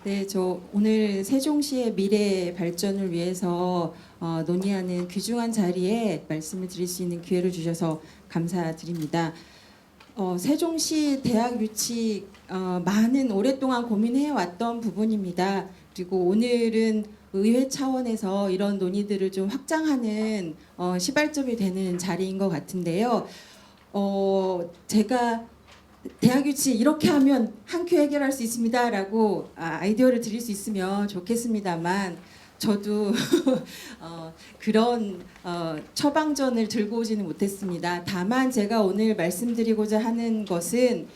네, 저 오늘 세종시의 미래 발전을 위해서 논의하는 귀중한 자리에 말씀을 드릴 수 있는 기회를 주셔서 감사드립니다. 세종시 대학 유치 많은 오랫동안 고민해 왔던 부분입니다. 그리고 오늘은 의회 차원에서 이런 논의들을 좀 확장하는 시발점이 되는 자리인 것 같은데요. 제가 대학 유치 이렇게 하면 한 큐 해결할 수 있습니다라고 아이디어를 드릴 수 있으면 좋겠습니다만 저도 그런 처방전을 들고 오지는 못했습니다. 다만 제가 오늘 말씀드리고자 하는 것은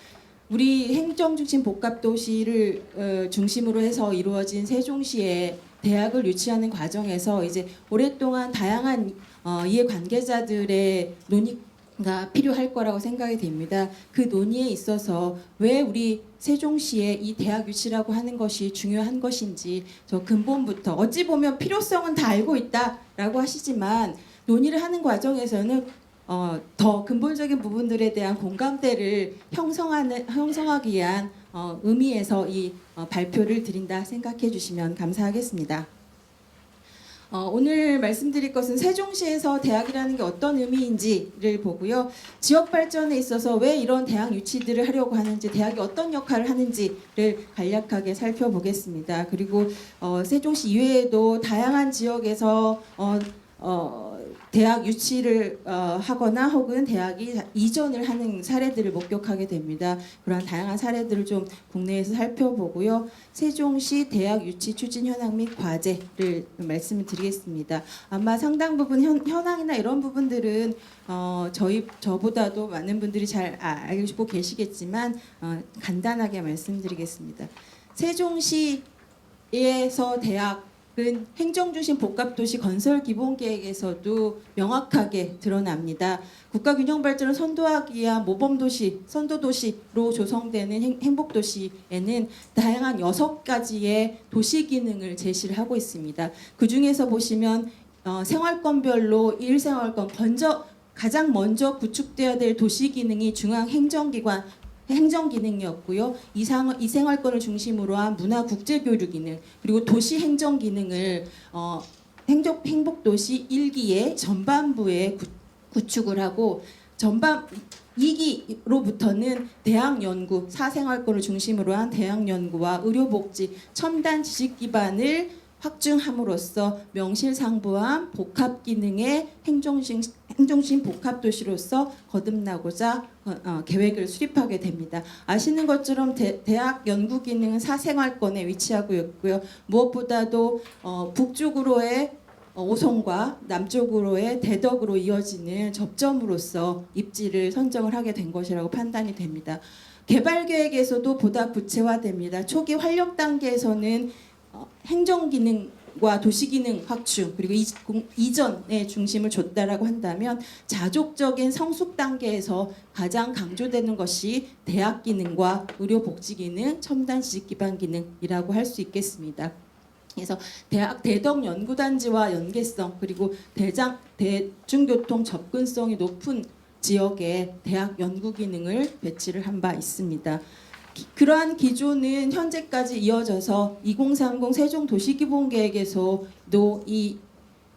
우리 행정중심 복합도시를 중심으로 해서 이루어진 세종시의 대학을 유치하는 과정에서 이제 오랫동안 다양한 이해관계자들의 논의가 필요할 거라고 생각이 됩니다. 그 논의에 있어서 왜 우리 세종시에 이 대학 유치라고 하는 것이 중요한 것인지 저 근본부터 어찌 보면 필요성은 다 알고 있다라고 하시지만 논의를 하는 과정에서는 더 근본적인 부분들에 대한 공감대를 형성하기 위한 의미에서 이 발표를 드린다 생각해 주시면 감사하겠습니다. 오늘 말씀드릴 것은 세종시에서 대학이라는 게 어떤 의미인지를 보고요. 지역 발전에 있어서 왜 이런 대학 유치들을 하려고 하는지, 대학이 어떤 역할을 하는지를 간략하게 살펴보겠습니다. 그리고 세종시 이외에도 다양한 지역에서 대학 유치를 하거나 혹은 대학이 이전을 하는 사례들을 목격하게 됩니다. 그러한 다양한 사례들을 좀 국내에서 살펴보고요. 세종시 대학 유치 추진 현황 및 과제를 말씀을 드리겠습니다. 아마 상당 부분 현황이나 이런 부분들은 저보다도 많은 분들이 잘 알고 계시겠지만 간단하게 말씀드리겠습니다. 세종시에서 대학 행정중심 복합도시 건설 기본계획에서도 명확하게 드러납니다. 국가균형발전을 선도하기 위한 모범도시, 선도도시로 조성되는 행복도시에는 다양한 6가지의 도시기능을 제시를 하고 있습니다. 그 중에서 보시면 생활권별로 1생활권 가장 먼저 구축되어야 될 도시기능이 중앙행정기관 행정기능이었고요. 이생활권을 중심으로 한 문화국제교류기능 그리고 도시행정기능을 행복도시 1기의 전반부에 구축을 하고 전반 2기로부터는 대학연구, 사생활권을 중심으로 한 대학연구와 의료복지, 첨단 지식기반을 확충함으로써 명실상부한 복합기능의 행정신 복합도시로서 거듭나고자 계획을 수립하게 됩니다. 아시는 것처럼 대학 연구기능은 사생활권에 위치하고 있고요. 무엇보다도 북쪽으로의 오송과 남쪽으로의 대덕으로 이어지는 접점으로서 입지를 선정을 하게 된 것이라고 판단이 됩니다. 개발계획에서도 보다 구체화됩니다. 초기 활력 단계에서는 행정기능과 도시기능 확충 그리고 이전에 중심을 줬다라고 한다면 자족적인 성숙 단계에서 가장 강조되는 것이 대학 기능과 의료복지기능, 첨단 지식기반 기능이라고 할 수 있겠습니다. 그래서 대학 대덕 연구단지와 연계성 그리고 대중교통 접근성이 높은 지역에 대학 연구기능을 배치를 한 바 있습니다. 그러한 기조는 현재까지 이어져서 2030 세종도시기본계획에서도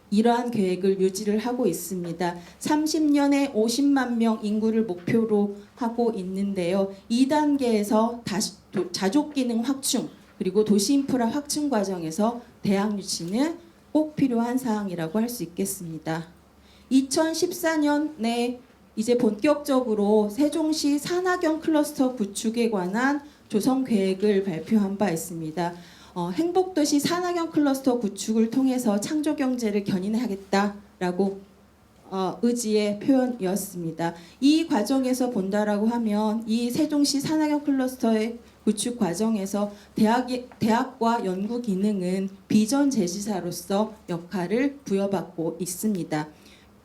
이러한 계획을 유지를 하고 있습니다. 30년에 50만 명 인구를 목표로 하고 있는데요. 2단계에서 자족기능 확충 그리고 도시인프라 확충 과정에서 대학 유치는 꼭 필요한 사항이라고 할 수 있겠습니다. 2014년에 이제 본격적으로 세종시 산학연 클러스터 구축에 관한 조성 계획을 발표한 바 있습니다. 행복도시 산학연 클러스터 구축을 통해서 창조 경제를 견인하겠다라고 의지의 표현이었습니다. 이 과정에서 본다라고 하면 이 세종시 산학연 클러스터의 구축 과정에서 대학과 연구 기능은 비전 제시사로서 역할을 부여받고 있습니다.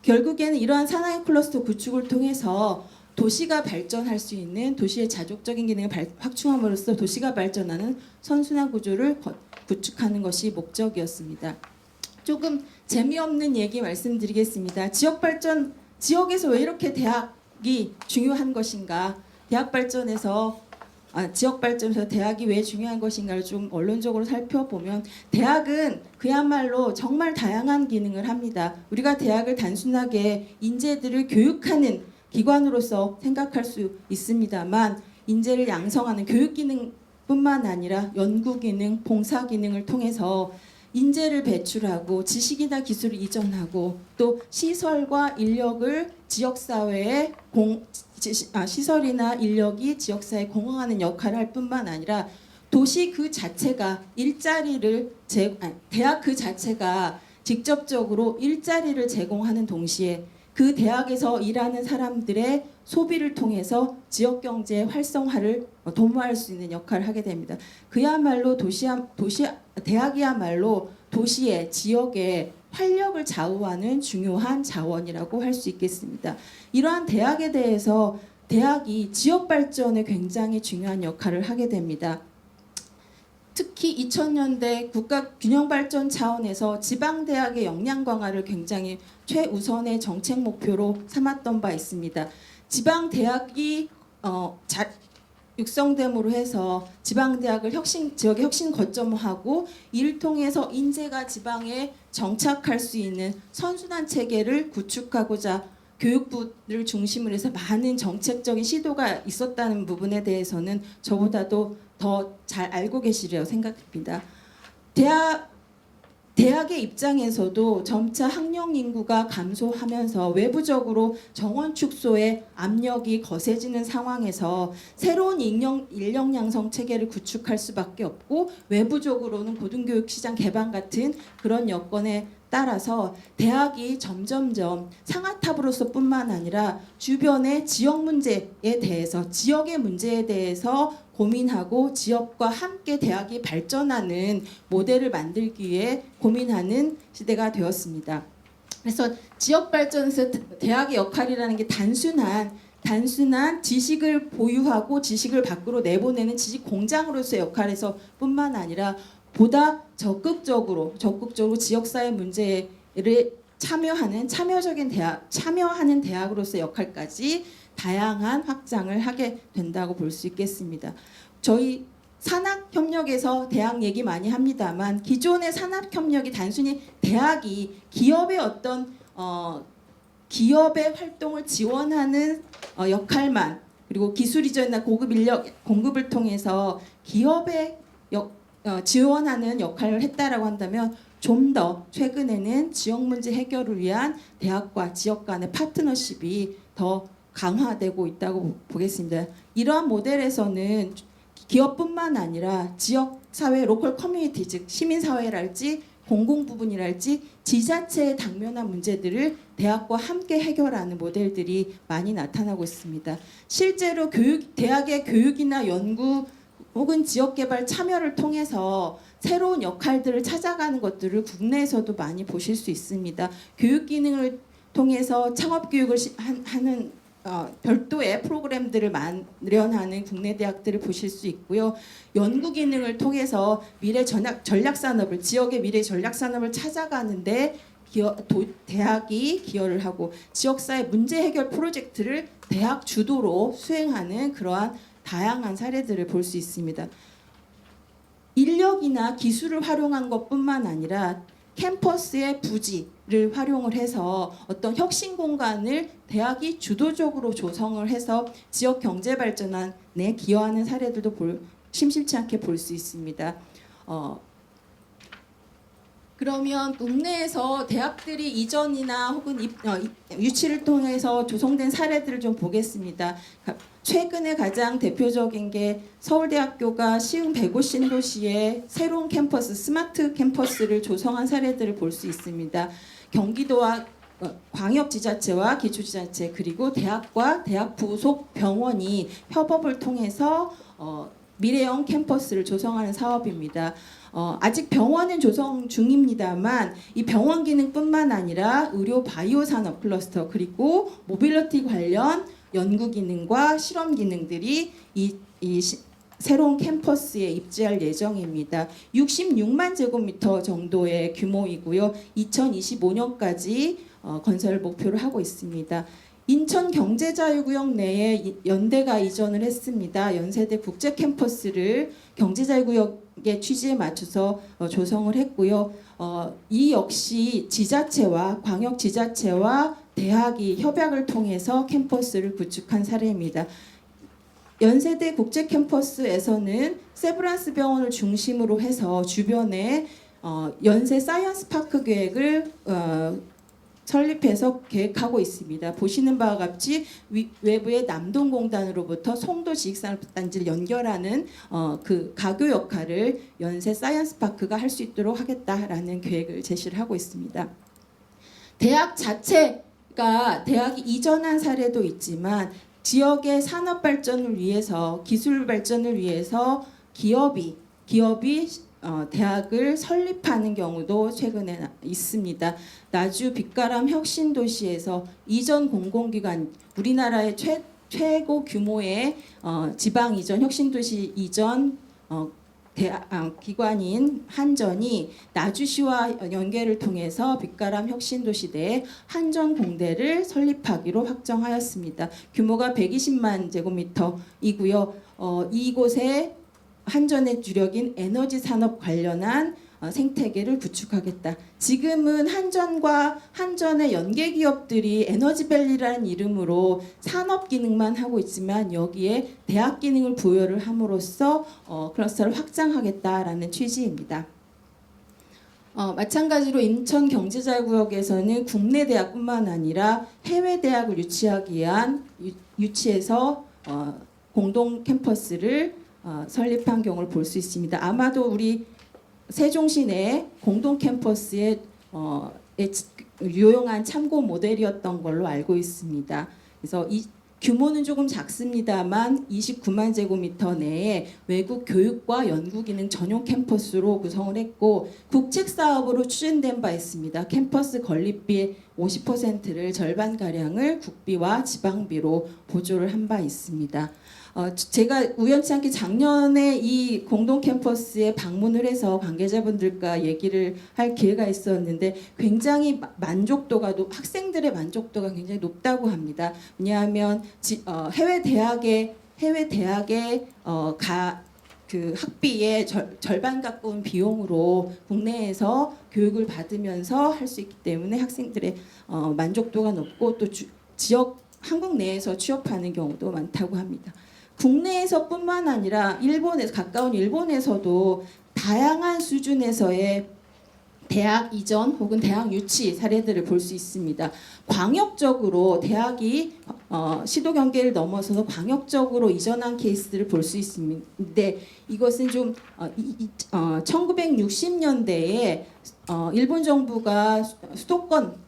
결국에는 이러한 산학연 클러스터 구축을 통해서 도시가 발전할 수 있는 도시의 자족적인 기능을 확충함으로써 도시가 발전하는 선순환 구조를 구축하는 것이 목적이었습니다. 조금 재미없는 얘기 말씀드리겠습니다. 지역에서 왜 이렇게 대학이 중요한 것인가? 대학 발전에서 지역발전에서 대학이 왜 중요한 것인가를 좀 언론적으로 살펴보면 대학은 그야말로 정말 다양한 기능을 합니다. 우리가 대학을 단순하게 인재들을 교육하는 기관으로서 생각할 수 있습니다만 인재를 양성하는 교육 기능뿐만 아니라 연구 기능, 봉사 기능을 통해서 인재를 배출하고 지식이나 기술을 이전하고 또 시설과 인력을 지역사회에 시설이나 인력이 지역사회에 공헌하는 역할을 할 뿐만 아니라 도시 그 자체가 대학 그 자체가 직접적으로 일자리를 제공하는 동시에 그 대학에서 일하는 사람들의 소비를 통해서 지역 경제의 활성화를 도모할 수 있는 역할을 하게 됩니다. 그야말로 대학이야말로 도시의 지역의 활력을 좌우하는 중요한 자원이라고 할 수 있겠습니다. 이러한 대학에 대해서 대학이 지역 발전에 굉장히 중요한 역할을 하게 됩니다. 특히 2000년대 국가 균형 발전 차원에서 지방 대학의 역량 강화를 굉장히 최우선의 정책 목표로 삼았던 바 있습니다. 지방 대학이 육성됨으로 해서 지방 대학을 지역의 혁신 거점화하고 이를 통해서 인재가 지방에 정착할 수 있는 선순환 체계를 구축하고자 교육부를 중심으로 해서 많은 정책적인 시도가 있었다는 부분에 대해서는 저보다도 더 잘 알고 계시리라고 생각합니다. 대학의 입장에서도 점차 학령 인구가 감소하면서 외부적으로 정원 축소의 압력이 거세지는 상황에서 새로운 인력 양성 체계를 구축할 수밖에 없고 외부적으로는 고등교육 시장 개방 같은 그런 여건에 따라서 대학이 점점점 상아탑으로서뿐만 아니라 주변의 지역 문제에 대해서 지역의 문제에 대해서 고민하고 지역과 함께 대학이 발전하는 모델을 만들기 위해 고민하는 시대가 되었습니다. 그래서 지역 발전에서 대학의 역할이라는 게 단순한 지식을 보유하고 지식을 밖으로 내보내는 지식 공장으로서의 역할에서 뿐만 아니라 보다 적극적으로 지역사회 문제를 참여하는 대학으로서의 역할까지 다양한 확장을 하게 된다고 볼 수 있겠습니다. 저희 산학협력에서 대학 얘기 많이 합니다만 기존의 산학협력이 단순히 대학이 기업의 기업의 활동을 지원하는 역할만 그리고 기술 이전이나 고급 인력 공급을 통해서 기업의 지원하는 역할을 했다라고 한다면 좀 더 최근에는 지역 문제 해결을 위한 대학과 지역 간의 파트너십이 더 강화되고 있다고 보겠습니다. 이러한 모델에서는 기업뿐만 아니라 지역 사회, 로컬 커뮤니티 즉 시민사회랄지 공공부문이랄지 지자체의 당면한 문제들을 대학과 함께 해결하는 모델들이 많이 나타나고 있습니다. 실제로 대학의 교육이나 연구 혹은 지역개발 참여를 통해서 새로운 역할들을 찾아가는 것들을 국내에서도 많이 보실 수 있습니다. 교육 기능을 통해서 창업교육을 하는 별도의 프로그램들을 마련하는 국내 대학들을 보실 수 있고요. 연구 기능을 통해서 지역의 미래 전략 산업을 찾아가는데 대학이 기여를 하고 지역사회 문제 해결 프로젝트를 대학 주도로 수행하는 그러한 다양한 사례들을 볼 수 있습니다. 인력이나 기술을 활용한 것뿐만 아니라 캠퍼스의 부지를 활용을 해서 어떤 혁신 공간을 대학이 주도적으로 조성을 해서 지역 경제 발전에 기여하는 사례들도 심심치 않게 볼 수 있습니다. 그러면 국내에서 대학들이 이전이나 혹은 유치를 통해서 조성된 사례들을 좀 보겠습니다. 최근에 가장 대표적인 게 서울대학교가 시흥 105 신도시에 새로운 캠퍼스, 스마트 캠퍼스를 조성한 사례들을 볼 수 있습니다. 경기도와 광역지자체와 기초지자체 그리고 대학과 대학 부속 병원이 협업을 통해서 미래형 캠퍼스를 조성하는 사업입니다. 아직 병원은 조성 중입니다만 이 병원 기능뿐만 아니라 의료 바이오 산업 클러스터 그리고 모빌리티 관련 연구 기능과 실험 기능들이 새로운 캠퍼스에 입지할 예정입니다. 66만 제곱미터 정도의 규모이고요. 2025년까지 건설 목표를 하고 있습니다. 인천경제자유구역 내에 연대가 이전을 했습니다. 연세대 국제 캠퍼스를 경제자유구역의 취지에 맞춰서 조성을 했고요. 이 역시 지자체와 광역지자체와 대학이 협약을 통해서 캠퍼스를 구축한 사례입니다. 연세대 국제 캠퍼스에서는 세브란스 병원을 중심으로 해서 주변에 연세 사이언스 파크 계획을 설립해서 계획하고 있습니다. 보시는 바와 같이 외부의 남동공단으로부터 송도 지식산업단지를 연결하는 그 가교 역할을 연세 사이언스 파크가 할 수 있도록 하겠다라는 계획을 제시를 하고 있습니다. 대학 자체가 대학이 이전한 사례도 있지만 지역의 산업 발전을 위해서 기술 발전을 위해서 기업이 대학을 설립하는 경우도 최근에 있습니다. 나주 빛가람 혁신도시에서 이전 공공기관 우리나라의 최고 규모의 지방 이전 혁신도시 이전 기관인 한전이 나주시와 연계를 통해서 빛가람 혁신도시대에 한전공대를 설립하기로 확정하였습니다. 규모가 120만 제곱미터이고요. 이곳에 한전의 주력인 에너지 산업 관련한 생태계를 구축하겠다. 지금은 한전과 한전의 연계 기업들이 에너지밸리라는 이름으로 산업 기능만 하고 있지만 여기에 대학 기능을 부여를 함으로써 클러스터를 확장하겠다라는 취지입니다. 마찬가지로 인천경제자유구역에서는 국내 대학뿐만 아니라 해외 대학을 유치하기 위한 유치해서 공동 캠퍼스를 설립한 경우를 볼 수 있습니다. 아마도 우리 세종시 내 공동 캠퍼스의 유용한 참고 모델이었던 걸로 알고 있습니다. 그래서 이 규모는 조금 작습니다만 29만 제곱미터 내에 외국 교육과 연구 기능 전용 캠퍼스로 구성을 했고 국책 사업으로 추진된 바 있습니다. 캠퍼스 건립비의 50%를 절반가량을 국비와 지방비로 보조를 한 바 있습니다. 제가 우연치 않게 작년에 이 공동 캠퍼스에 방문을 해서 관계자분들과 얘기를 할 기회가 있었는데 굉장히 학생들의 만족도가 굉장히 높다고 합니다. 왜냐하면 해외 대학의 그 학비의 절반 가까운 비용으로 국내에서 교육을 받으면서 할 수 있기 때문에 학생들의 만족도가 높고 또 지역 한국 내에서 취업하는 경우도 많다고 합니다. 국내에서뿐만 아니라 가까운 일본에서도 다양한 수준에서의 대학 이전 혹은 대학 유치 사례들을 볼 수 있습니다. 광역적으로 대학이 시도 경계를 넘어서서 광역적으로 이전한 케이스들을 볼 수 있습니다. 이것은 좀 1960년대에 일본 정부가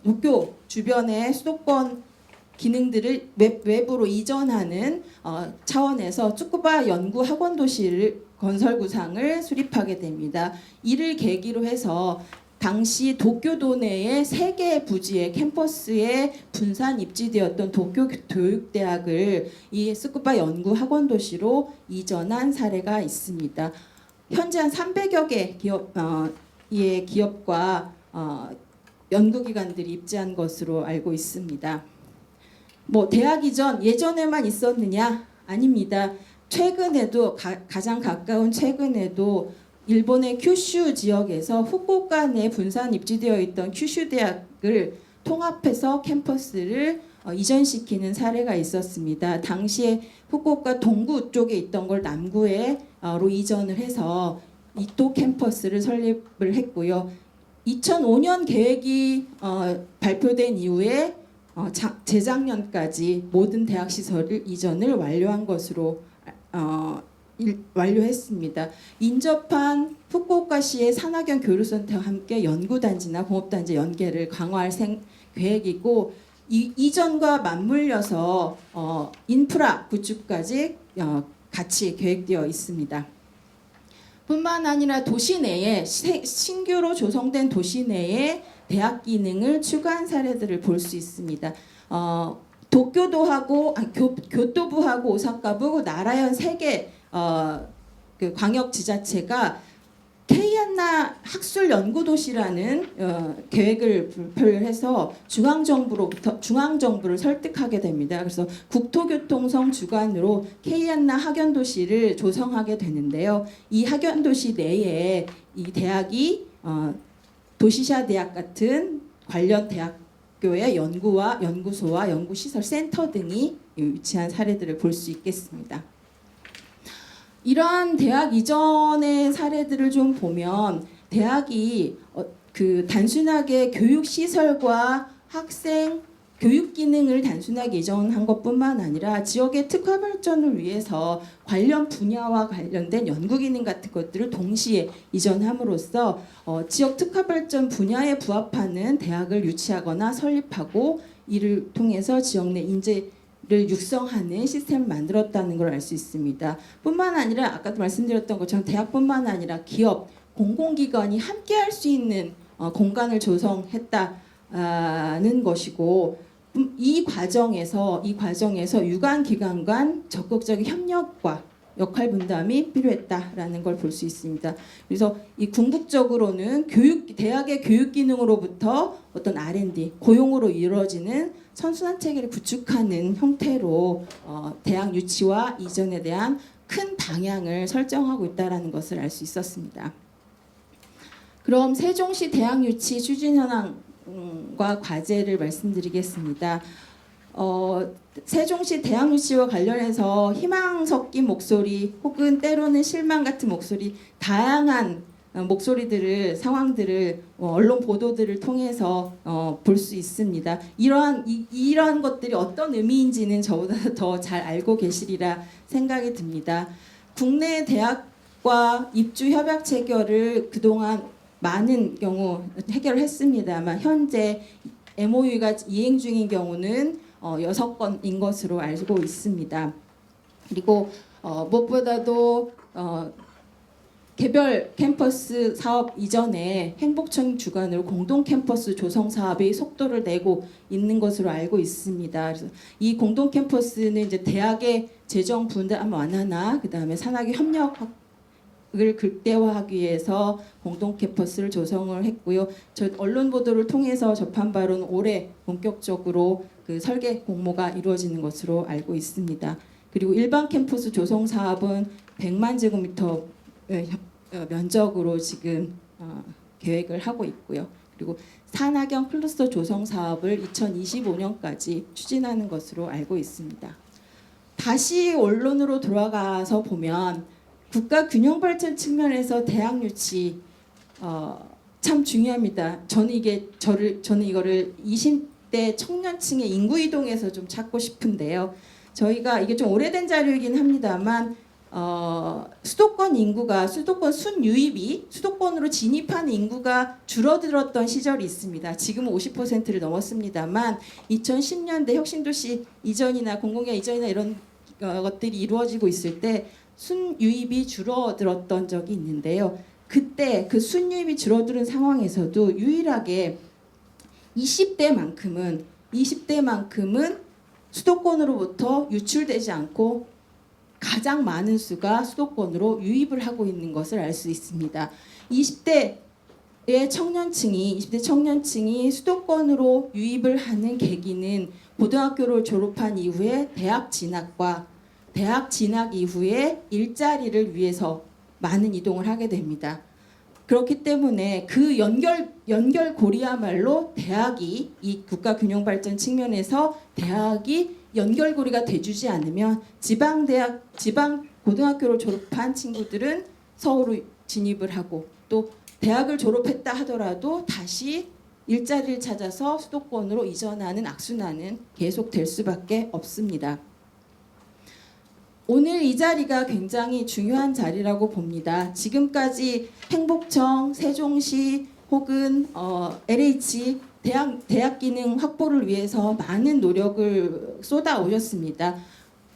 도쿄 주변의 수도권 기능들을 외부로 이전하는 차원에서 츠쿠바 연구 학원 도시를 건설 구상을 수립하게 됩니다. 이를 계기로 해서 당시 도쿄도 내의 3개의 부지의 캠퍼스에 분산 입지되었던 도쿄 교육대학을 이 츠쿠바 연구 학원 도시로 이전한 사례가 있습니다. 현재 한 300여 개 기업과 연구기관들이 입지한 것으로 알고 있습니다. 대학 이전 예전에만 있었느냐? 아닙니다. 최근에도 가장 가까운 최근에도 일본의 큐슈 지역에서 후쿠오카 내 분산 입지되어 있던 큐슈 대학을 통합해서 캠퍼스를 이전시키는 사례가 있었습니다. 당시에 후쿠오카 동구 쪽에 있던 걸 남구로 이전을 해서 이토 캠퍼스를 설립을 했고요. 2005년 계획이 발표된 이후에 재작년까지 모든 대학 시설을 이전을 완료한 것으로 완료했습니다. 인접한 후쿠오카시의 산학연 교류센터와 함께 연구단지나 공업단지 연계를 강화할 계획이고 이전과 맞물려서 인프라 구축까지 같이 계획되어 있습니다. 뿐만 아니라 도시 내에 신규로 조성된 도시 내에 대학 기능을 추가한 사례들을 볼 수 있습니다. 도쿄도하고 교토부하고 오사카부 나라현 3개 그 광역 지자체가 K한나 학술연구도시라는 계획을 발표를 해서 중앙정부를 설득하게 됩니다. 그래서 국토교통성 주관으로 K한나 학연도시를 조성하게 되는데요. 이 학연도시 내에 이 대학이 도시샤 대학 같은 관련 대학교의 연구소와 연구시설 센터 등이 위치한 사례들을 볼 수 있겠습니다. 이러한 대학 이전의 사례들을 좀 보면 대학이 단순하게 교육 시설과 학생 교육 기능을 단순하게 이전한 것뿐만 아니라 지역의 특화 발전을 위해서 관련 분야와 관련된 연구 기능 같은 것들을 동시에 이전함으로써 지역 특화 발전 분야에 부합하는 대학을 유치하거나 설립하고 이를 통해서 지역 내 인재 를 육성하는 시스템을 만들었다는 걸 알 수 있습니다. 뿐만 아니라 아까도 말씀드렸던 것처럼 대학뿐만 아니라 기업, 공공기관이 함께 할 수 있는 공간을 조성했다는 것이고 이 과정에서 유관기관 간 적극적인 협력과 역할 분담이 필요했다라는 걸 볼 수 있습니다. 그래서 이 궁극적으로는 대학의 교육 기능으로부터 어떤 R&D, 고용으로 이루어지는 선순환 체계를 구축하는 형태로 대학 유치와 이전에 대한 큰 방향을 설정하고 있다는 것을 알 수 있었습니다. 그럼 세종시 대학 유치 추진 현황과 과제를 말씀드리겠습니다. 세종시 대학 유치와 관련해서 희망 섞인 목소리 혹은 때로는 실망 같은 목소리, 다양한 상황들을 언론 보도들을 통해서 볼 수 있습니다. 이러한 것들이 어떤 의미인지는 저보다 더 잘 알고 계시리라 생각이 듭니다. 국내 대학과 입주 협약 체결을 그동안 많은 경우 해결했습니다만 현재 MOU가 이행 중인 경우는 6건인 것으로 알고 있습니다. 그리고 무엇보다도 개별 캠퍼스 사업 이전에 행복청 주관으로 공동 캠퍼스 조성 사업의 속도를 내고 있는 것으로 알고 있습니다. 그래서 이 공동 캠퍼스는 이제 대학의 재정 분담 완화나 그다음에 산학의 협력을 극대화하기 위해서 공동 캠퍼스를 조성을 했고요. 언론 보도를 통해서 접한 바로는 올해 본격적으로 그 설계 공모가 이루어지는 것으로 알고 있습니다. 그리고 일반 캠퍼스 조성 사업은 100만 제곱미터 면적으로 지금 계획을 하고 있고요. 그리고 산학형 클러스터 조성 사업을 2025년까지 추진하는 것으로 알고 있습니다. 다시 원론으로 돌아가서 보면 국가 균형 발전 측면에서 대학 유치 참 중요합니다. 저는 이거를 20대 청년층의 인구 이동에서 좀 찾고 싶은데요. 저희가 이게 좀 오래된 자료이긴 합니다만 수도권 인구가 수도권 순유입이 수도권으로 진입하는 인구가 줄어들었던 시절이 있습니다. 지금은 50%를 넘었습니다만 2010년대 혁신도시 이전이나 공공기관 이전이나 이런 것들이 이루어지고 있을 때 순유입이 줄어들었던 적이 있는데요. 그때 그 순유입이 줄어드는 상황에서도 유일하게 20대만큼은 수도권으로부터 유출되지 않고 가장 많은 수가 수도권으로 유입을 하고 있는 것을 알 수 있습니다. 20대 청년층이 수도권으로 유입을 하는 계기는 고등학교를 졸업한 이후에 대학 진학 이후에 일자리를 위해서 많은 이동을 하게 됩니다. 그렇기 때문에 그 연결고리야말로 대학이 이 국가균형발전 측면에서 대학이 연결고리가 돼주지 않으면 지방 고등학교를 졸업한 친구들은 서울로 진입을 하고 또 대학을 졸업했다 하더라도 다시 일자리를 찾아서 수도권으로 이전하는 악순환은 계속될 수밖에 없습니다. 오늘 이 자리가 굉장히 중요한 자리라고 봅니다. 지금까지 행복청, 세종시 혹은 LH 대학 기능 확보를 위해서 많은 노력을 쏟아오셨습니다.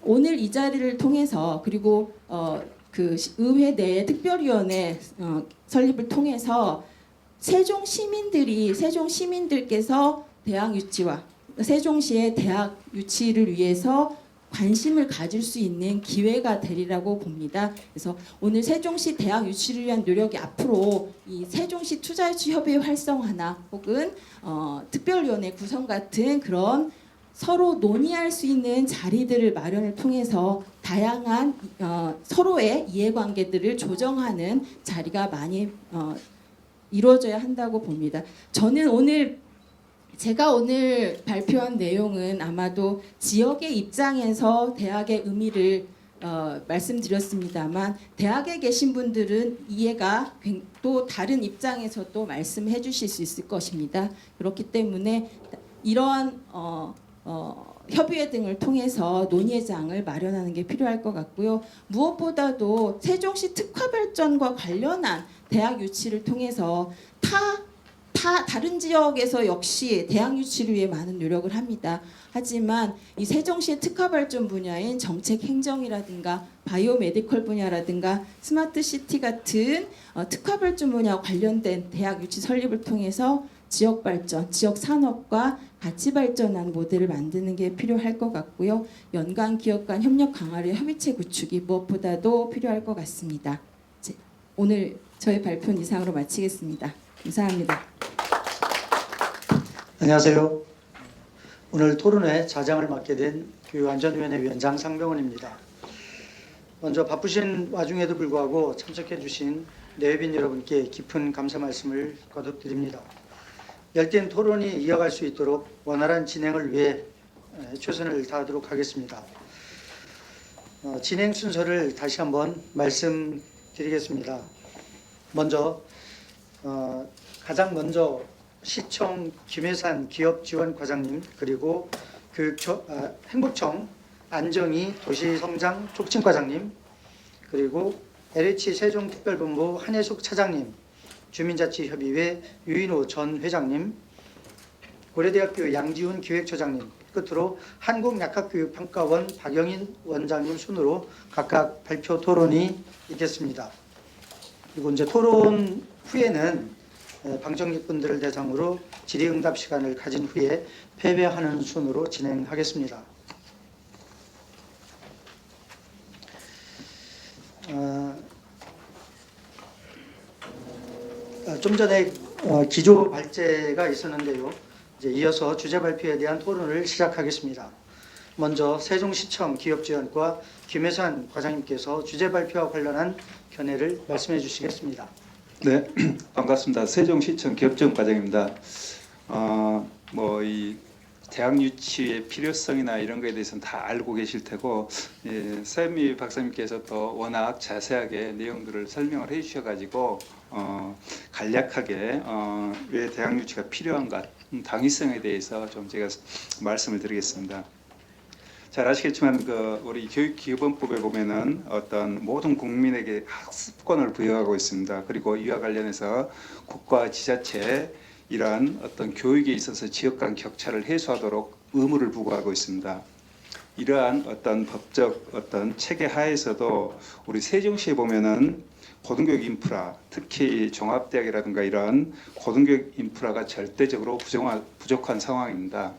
오늘 이 자리를 통해서 그리고 그 의회 내의 특별위원회 설립을 통해서 세종 시민들께서 대학 유치와 세종시의 대학 유치를 위해서 관심을 가질 수 있는 기회가 되리라고 봅니다. 그래서 오늘 세종시 대학 유치를 위한 노력이 앞으로 이 세종시 투자유치협의회 활성화나 혹은 특별위원회 구성 같은 그런 서로 논의할 수 있는 자리들을 마련을 통해서 다양한 서로의 이해관계들을 조정하는 자리가 많이 이루어져야 한다고 봅니다. 저는 제가 오늘 발표한 내용은 아마도 지역의 입장에서 대학의 의미를 말씀드렸습니다만 대학에 계신 분들은 이해가 또 다른 입장에서 또 말씀해 주실 수 있을 것입니다. 그렇기 때문에 이러한 협의회 등을 통해서 논의의 장을 마련하는 게 필요할 것 같고요. 무엇보다도 세종시 특화 발전과 관련한 대학 유치를 통해서 다른 지역에서 역시 대학 유치를 위해 많은 노력을 합니다. 하지만 이 세종시의 특화 발전 분야인 정책 행정이라든가 바이오 메디컬 분야라든가 스마트 시티 같은 특화 발전 분야와 관련된 대학 유치 설립을 통해서 지역 발전, 지역 산업과 같이 발전하는 모델을 만드는 게 필요할 것 같고요. 연관 기업 간 협력 강화를 협의체 구축이 무엇보다도 필요할 것 같습니다. 오늘 저의 발표는 이상으로 마치겠습니다. 감사합니다. 안녕하세요. 오늘 토론회 자장을 맡게 된 교육안전위원회 위원장 상병원입니다. 먼저 바쁘신 와중에도 불구하고 참석해 주신 내외빈 여러분께 깊은 감사 말씀을 거듭드립니다. 열띤 토론이 이어갈 수 있도록 원활한 진행을 위해 최선을 다하도록 하겠습니다. 진행 순서를 다시 한번 말씀드리겠습니다. 가장 먼저 시청 김혜산 기업지원과장님, 그리고 행복청 안정희 도시성장 촉진과장님, 그리고 LH 세종특별본부 한혜숙 차장님, 주민자치협의회 유인호 전 회장님, 고려대학교 양지훈 기획처장님, 끝으로 한국약학교육평가원 박영인 원장님 순으로 각각 발표 토론이 있겠습니다. 그리고 이제 토론 후에는 방청객분들을 대상으로 질의응답 시간을 가진 후에 패배하는 순으로 진행하겠습니다. 좀 전에 기조 발제가 있었는데요. 이제 이어서 주제 발표에 대한 토론을 시작하겠습니다. 먼저 세종시청 기업지원과 김혜산 과장님께서 주제 발표와 관련한 견해를 말씀해 주시겠습니다. 네, 반갑습니다. 세종시청 기업지원 과장입니다. 이 대학 유치의 필요성이나 이런 거에 대해서는 다 알고 계실 테고, 서현미 박사님께서 또 워낙 자세하게 내용들을 설명을 해주셔가지고 간략하게 왜 대학 유치가 필요한가, 당위성에 대해서 좀 제가 말씀을 드리겠습니다. 잘 아시겠지만 우리 교육기본법에 보면은 어떤 모든 국민에게 학습권을 부여하고 있습니다. 그리고 이와 관련해서 국가 지자체 이러한 어떤 교육에 있어서 지역 간 격차를 해소하도록 의무를 부과하고 있습니다. 이러한 어떤 법적 어떤 체계 하에서도 우리 세종시에 보면은 고등교육 인프라, 특히 종합대학이라든가 이러한 고등교육 인프라가 절대적으로 부족한 상황입니다.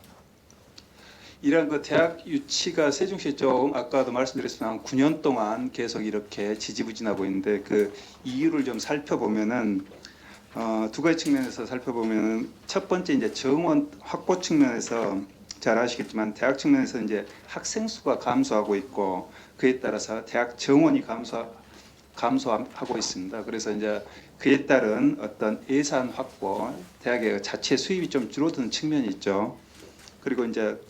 이런 대학 유치가 세종시에 좀 아까도 말씀드렸지만 9년 동안 계속 이렇게 지지부진하고 있는데 그 이유를 좀 살펴보면은 두 가지 측면에서 살펴보면은 첫 번째 이제 정원 확보 측면에서 잘 아시겠지만 대학 측면에서 이제 학생 수가 감소하고 있고 그에 따라서 대학 정원이 감소하고 있습니다. 그래서 이제 그에 따른 어떤 예산 확보, 대학의 자체 수입이 좀 줄어드는 측면이 있죠. 그리고 이제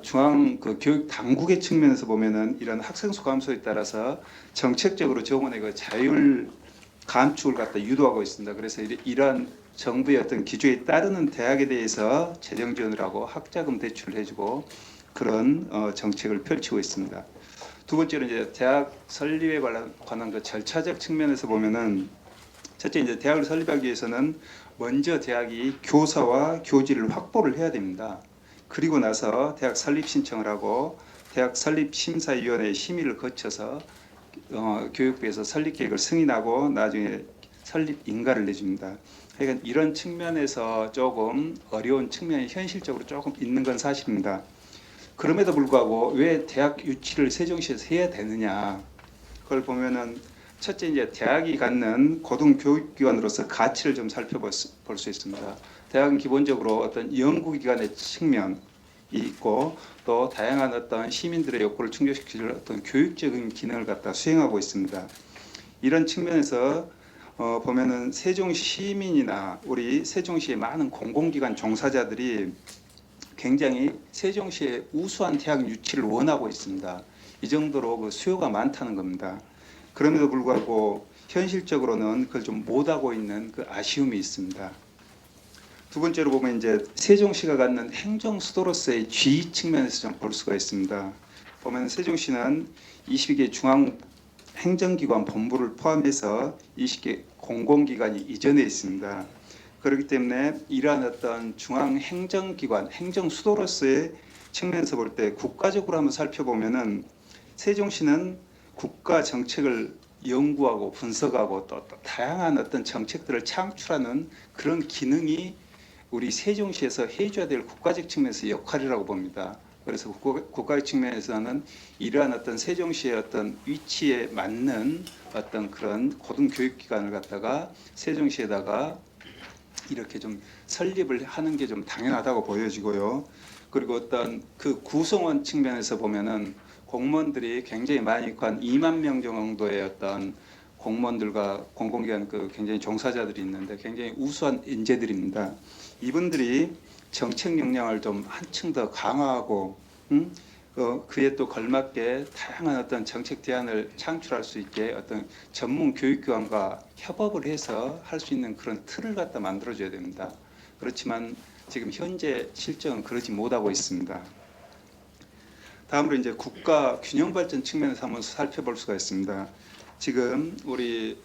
중앙 교육 당국의 측면에서 보면은 이런 학생 수 감소에 따라서 정책적으로 정원의 자율 감축을 갖다 유도하고 있습니다. 그래서 이러한 정부의 어떤 기조에 따르는 대학에 대해서 재정 지원을 하고 학자금 대출을 해주고 그런 정책을 펼치고 있습니다. 두 번째로 이제 대학 설립에 관한 절차적 측면에서 보면은 첫째 이제 대학을 설립하기 위해서는 먼저 대학이 교사와 교지를 확보를 해야 됩니다. 그리고 나서 대학 설립 신청을 하고 대학 설립 심사위원회 심의를 거쳐서 교육부에서 설립 계획을 승인하고 나중에 설립 인가를 내줍니다. 그러니까 이런 측면에서 조금 어려운 측면이 현실적으로 조금 있는 건 사실입니다. 그럼에도 불구하고 왜 대학 유치를 세종시에서 해야 되느냐? 그걸 보면은 첫째 이제 대학이 갖는 고등교육기관으로서 가치를 좀 살펴볼 수 있습니다. 대학은 기본적으로 어떤 연구기관의 측면이 있고 또 다양한 어떤 시민들의 욕구를 충족시킬 어떤 교육적인 기능을 갖다 수행하고 있습니다. 이런 측면에서 보면은 세종시 시민이나 우리 세종시의 많은 공공기관 종사자들이 굉장히 세종시의 우수한 대학 유치를 원하고 있습니다. 이 정도로 그 수요가 많다는 겁니다. 그럼에도 불구하고 현실적으로는 그걸 좀 못하고 있는 그 아쉬움이 있습니다. 두 번째로 보면 이제 세종시가 갖는 행정 수도로서의 지위 측면에서 좀 볼 수가 있습니다. 보면 세종시는 22개 중앙 행정기관 본부를 포함해서 20개 공공기관이 이전해 있습니다. 그렇기 때문에 이러한 어떤 중앙 행정기관, 행정 수도로서의 측면에서 볼 때 국가적으로 한번 살펴보면은 세종시는 국가 정책을 연구하고 분석하고 또 다양한 어떤 정책들을 창출하는 그런 기능이 우리 세종시에서 해줘야 될 국가적 측면에서 역할이라고 봅니다. 그래서 국가적 측면에서는 이러한 어떤 세종시의 어떤 위치에 맞는 어떤 그런 고등교육기관을 갖다가 세종시에다가 이렇게 좀 설립을 하는 게 좀 당연하다고 보여지고요. 그리고 어떤 그 구성원 측면에서 보면은 공무원들이 굉장히 많이 있고 한 2만 명 정도의 어떤 공무원들과 공공기관 그 굉장히 종사자들이 있는데 굉장히 우수한 인재들입니다. 이분들이 정책 역량을 좀 한층 더 강화하고 그에 또 걸맞게 다양한 어떤 정책 대안을 창출할 수 있게 어떤 전문 교육기관과 협업을 해서 할 수 있는 그런 틀을 갖다 만들어줘야 됩니다. 그렇지만 지금 현재 실정은 그러지 못하고 있습니다. 다음으로 이제 국가 균형 발전 측면에서 한번 살펴볼 수가 있습니다. 지금 우리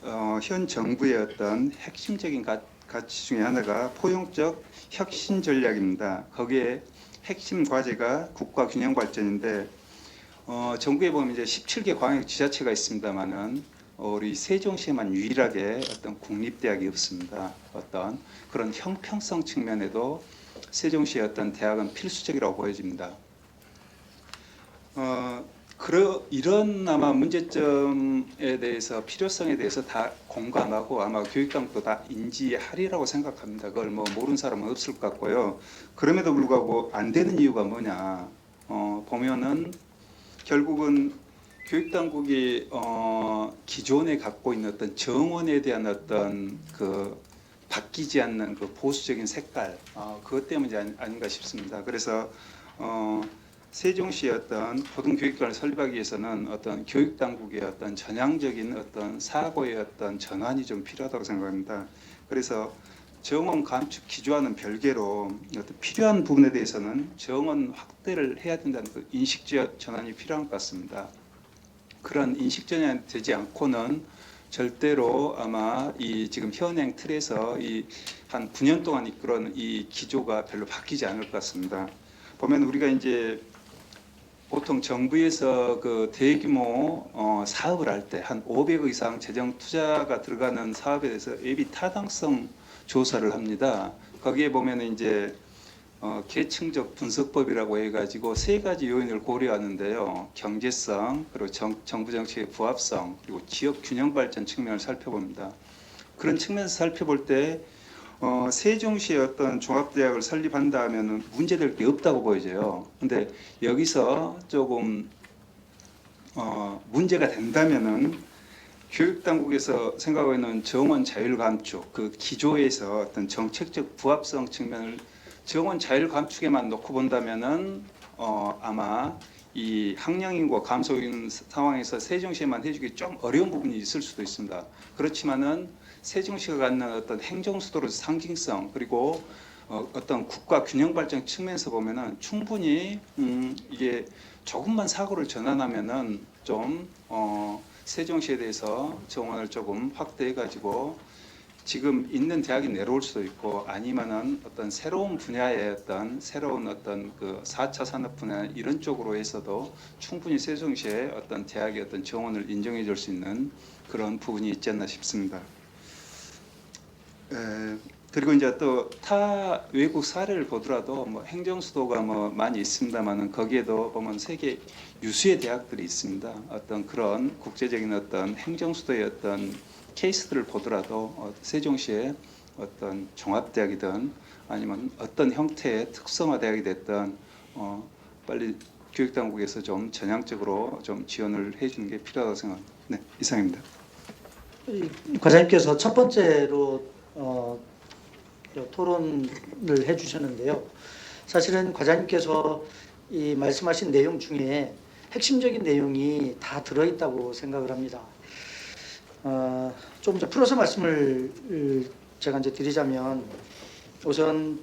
현 정부의 어떤 핵심적인 가치 중에 하나가 포용적 혁신 전략입니다. 거기에 핵심 과제가 국가 균형 발전인데 정부에 보면 이제 17개 광역 지자체가 있습니다만은 우리 세종시에만 유일하게 어떤 국립대학이 없습니다. 어떤 그런 형평성 측면에도 세종시의 어떤 대학은 필수적이라고 보여집니다. 이런 아마 문제점에 대해서 필요성에 대해서 다 공감하고 아마 교육당국도 다 인지하리라고 생각합니다. 그걸 뭐 모르는 사람은 없을 것 같고요. 그럼에도 불구하고 안 되는 이유가 뭐냐 보면은 결국은 교육당국이 기존에 갖고 있는 어떤 정원에 대한 어떤 그 바뀌지 않는 그 보수적인 색깔 그것 때문이 아닌가 싶습니다. 그래서 세종시의 어떤 고등교육기관을 설립하기 위해서는 어떤 교육당국의 어떤 전향적인 어떤 사고의 어떤 전환이 좀 필요하다고 생각합니다. 그래서 정원 감축 기조와는 별개로 어떤 필요한 부분에 대해서는 정원 확대를 해야 된다는 그 인식 전환이 필요한 것 같습니다. 그런 인식 전환이 되지 않고는 절대로 아마 이 지금 현행 틀에서 이 한 9년 동안 이끌어온 이 기조가 별로 바뀌지 않을 것 같습니다. 보면 우리가 이제 보통 정부에서 그 대규모 사업을 할 때 한 500억 이상 재정 투자가 들어가는 사업에 대해서 예비 타당성 조사를 합니다. 거기에 보면 이제 계층적 분석법이라고 해가지고 세 가지 요인을 고려하는데요. 경제성, 그리고 정부 정책의 부합성, 그리고 지역 균형 발전 측면을 살펴봅니다. 그런 측면에서 살펴볼 때 세종시의 어떤 종합대학을 설립한다 하면은 문제될 게 없다고 보여져요. 근데 여기서 조금 문제가 된다면은 교육당국에서 생각하고 있는 정원 자율 감축 그 기조에서 어떤 정책적 부합성 측면을 정원 자율 감축에만 놓고 본다면은 아마 이 학령 인구가 감소인 상황에서 세종시에만 해주기 좀 어려운 부분이 있을 수도 있습니다. 그렇지만은 세종시가 갖는 어떤 행정수도로서 상징성 그리고 어떤 국가 균형 발전 측면에서 보면은 충분히 이게 조금만 사고를 전환하면은 좀 세종시에 대해서 정원을 조금 확대해 가지고 지금 있는 대학이 내려올 수도 있고 아니면은 어떤 새로운 분야의 어떤 새로운 어떤 그 4차 산업 분야 이런 쪽으로 해서도 충분히 세종시의 어떤 대학의 어떤 정원을 인정해 줄 수 있는 그런 부분이 있지 않나 싶습니다. 그리고 이제 또 타 외국 사례를 보더라도 뭐 행정수도가 뭐 많이 있습니다만은 거기에도 보면 세계 유수의 대학들이 있습니다. 어떤 그런 국제적인 어떤 행정수도의 어떤 케이스들을 보더라도 세종시의 어떤 종합대학이든 아니면 어떤 형태의 특성화 대학이 됐든 빨리 교육당국에서 좀 전향적으로 좀 지원을 해주는 게 필요하다고 생각합니다. 네, 이상입니다. 과장님께서 첫 번째로 토론을 해주셨는데요. 사실은 과장님께서 이 말씀하신 내용 중에 핵심적인 내용이 다 들어있다고 생각을 합니다. 좀 더 풀어서 말씀을 제가 이제 드리자면 우선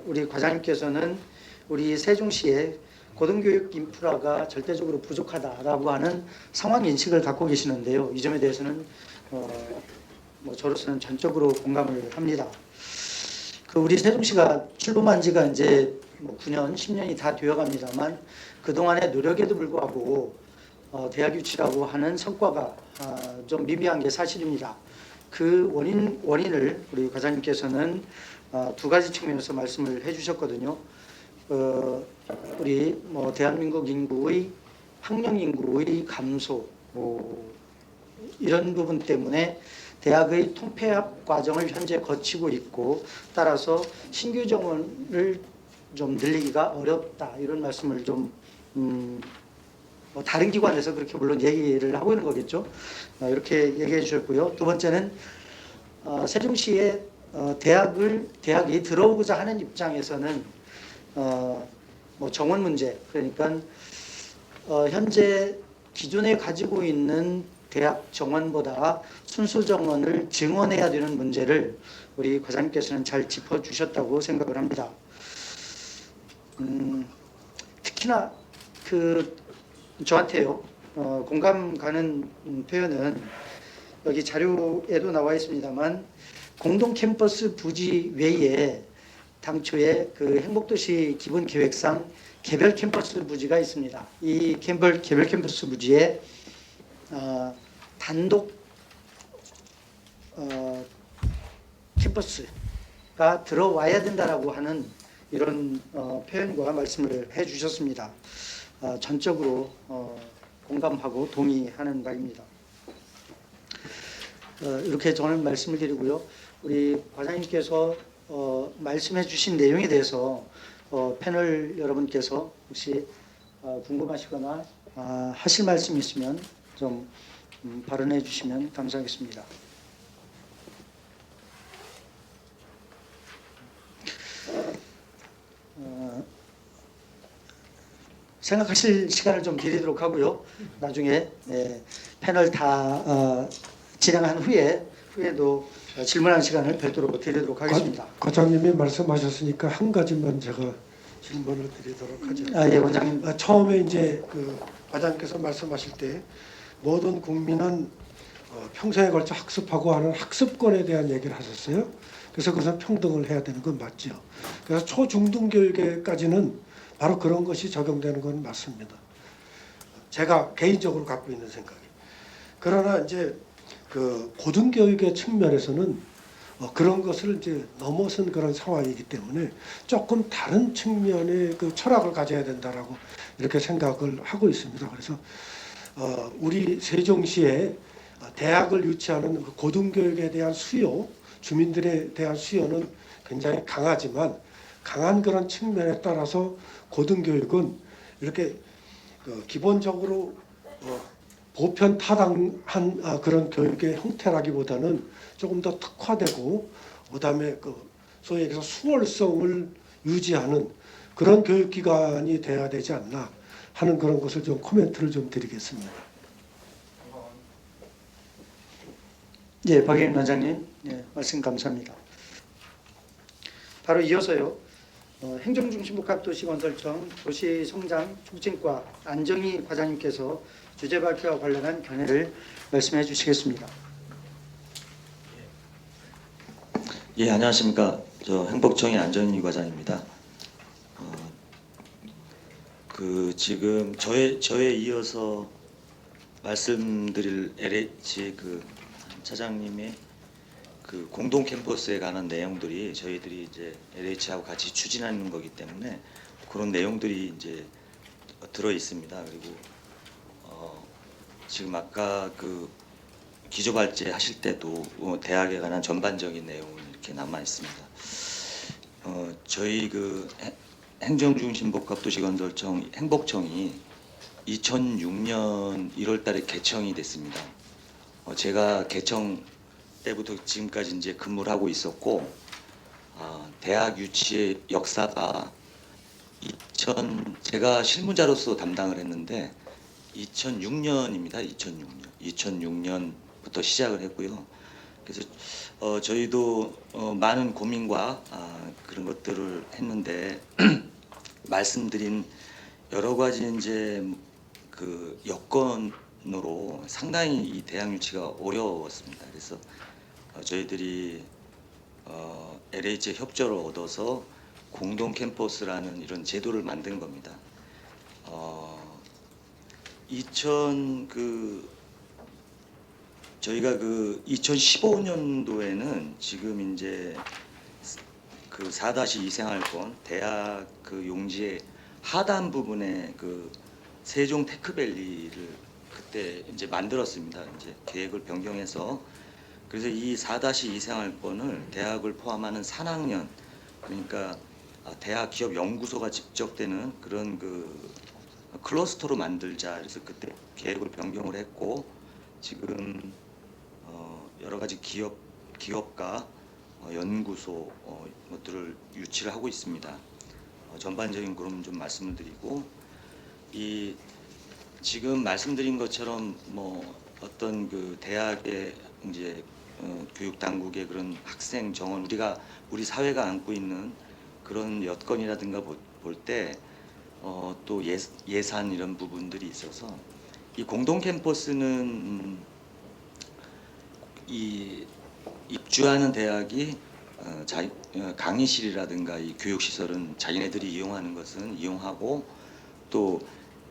우리 과장님께서는 우리 세종시의 고등교육 인프라가 절대적으로 부족하다라고 하는 상황 인식을 갖고 계시는데요. 이 점에 대해서는 뭐 저로서는 전적으로 공감을 합니다. 그 우리 세종시가 출범한 지가 이제 뭐 9년, 10년이 다 되어갑니다만 그 동안의 노력에도 불구하고 대학 유치라고 하는 성과가 좀 미비한 게 사실입니다. 그 원인을 우리 과장님께서는 두 가지 측면에서 말씀을 해주셨거든요. 우리 뭐 대한민국 인구의 학령 인구의 감소 이런 부분 때문에 대학의 통폐합 과정을 현재 거치고 있고 따라서 신규 정원을 좀 늘리기가 어렵다 이런 말씀을 좀 뭐 다른 기관에서 그렇게 물론 얘기를 하고 있는 거겠죠. 이렇게 얘기해 주셨고요. 두 번째는 세종시에 대학이 들어오고자 하는 입장에서는 뭐 정원 문제 그러니까 현재 기존에 가지고 있는 대학 정원보다 순수 정원을 증원해야 되는 문제를 우리 과장님께서는 잘 짚어주셨다고 생각을 합니다. 특히나 저한테요 공감 가는 표현은 여기 자료에도 나와 있습니다만 공동 캠퍼스 부지 외에 당초에 그 행복도시 기본계획상 개별 캠퍼스 부지가 있습니다. 이 개별 캠퍼스 부지에 단독 캠퍼스가 들어와야 된다라고 하는 이런 표현과 말씀을 해주셨습니다. 전적으로 공감하고 동의하는 바입니다. 이렇게 저는 말씀을 드리고요. 우리 과장님께서 말씀해 주신 내용에 대해서 패널 여러분께서 혹시 궁금하시거나 하실 말씀 있으면 좀 발언해 주시면 감사하겠습니다. 생각하실 시간을 좀 드리도록 하고요. 나중에 패널 다 진행한 후에도 질문하는 시간을 별도로 드리도록 하겠습니다. 과장님이 말씀하셨으니까 한 가지만 제가 질문을 드리도록 하죠. 예, 원장님. 처음에 이제 그 과장님께서 말씀하실 때 모든 국민은 평생에 걸쳐 학습하고 하는 학습권에 대한 얘기를 하셨어요. 그래서 그것은 평등을 해야 되는 건 맞죠. 그래서 초중등 교육에까지는 바로 그런 것이 적용되는 건 맞습니다. 제가 개인적으로 갖고 있는 생각이. 그러나 이제 그 고등교육의 측면에서는 그런 것을 이제 넘어선 그런 상황이기 때문에 조금 다른 측면의 그 철학을 가져야 된다라고 이렇게 생각을 하고 있습니다. 그래서 우리 세종시에 대학을 유치하는 그 고등교육에 대한 수요, 주민들에 대한 수요는 굉장히 강하지만 강한 그런 측면에 따라서 고등교육은 이렇게 기본적으로 보편 타당한 그런 교육의 형태라기보다는 조금 더 특화되고 그다음에 소위 얘기해서 수월성을 유지하는 그런 교육기관이 돼야 되지 않나 하는 그런 것을 좀 코멘트를 좀 드리겠습니다. 예, 박예림 원장님, 말씀 감사합니다. 바로 이어서요. 행정중심복합도시건설청 도시성장 촉진과 안정희 과장님께서 주제 발표와 관련한 견해를 말씀해 주시겠습니다. 예, 안녕하십니까. 저 행복청의 안정희 과장입니다. 지금 저에 이어서 말씀드릴 LH 차장님의 그 공동 캠퍼스에 관한 내용들이 저희들이 이제 LH하고 같이 추진하는 거기 때문에 그런 내용들이 이제 들어 있습니다. 그리고 지금 아까 그 기조발제 하실 때도 대학에 관한 전반적인 내용이 이렇게 남아 있습니다. 저희 그 행정중심복합도시건설청 행복청이 2006년 1월달에 개청이 됐습니다. 제가 개청 때부터 지금까지 이제 근무를 하고 있었고, 대학 유치의 역사가 제가 실무자로서 담당을 했는데 2006년입니다. 2006년부터 시작을 했고요. 그래서 저희도 많은 고민과 그런 것들을 했는데 말씀드린 여러 가지 이제 그 여건으로 상당히 이 대학 유치가 어려웠습니다. 그래서 저희들이 LH의 협조를 얻어서 공동 캠퍼스라는 이런 제도를 만든 겁니다. 저희가 그 2015년도에는 지금 이제 그 4-2 생활권 대학 그 용지의 하단 부분에 그 세종 테크밸리를 그때 이제 만들었습니다. 이제 계획을 변경해서 그래서 이 4-2 생활권을 대학을 포함하는 산학년 그러니까 대학 기업 연구소가 집적되는 그런 그 클러스터로 만들자. 그래서 그때 계획을 변경을 했고 지금 여러 가지 기업과 연구소 것들을 유치를 하고 있습니다. 전반적인 그럼 좀 말씀을 드리고 이 지금 말씀드린 것처럼 뭐 어떤 그 대학의 이제 교육 당국의 그런 학생 정원 우리 사회가 안고 있는 그런 여건이라든가 볼 때 또 예산 이런 부분들이 있어서 이 공동 캠퍼스는 이 입주하는 대학이 강의실이라든가 이 교육시설은 자기네들이 이용하는 것은 이용하고 또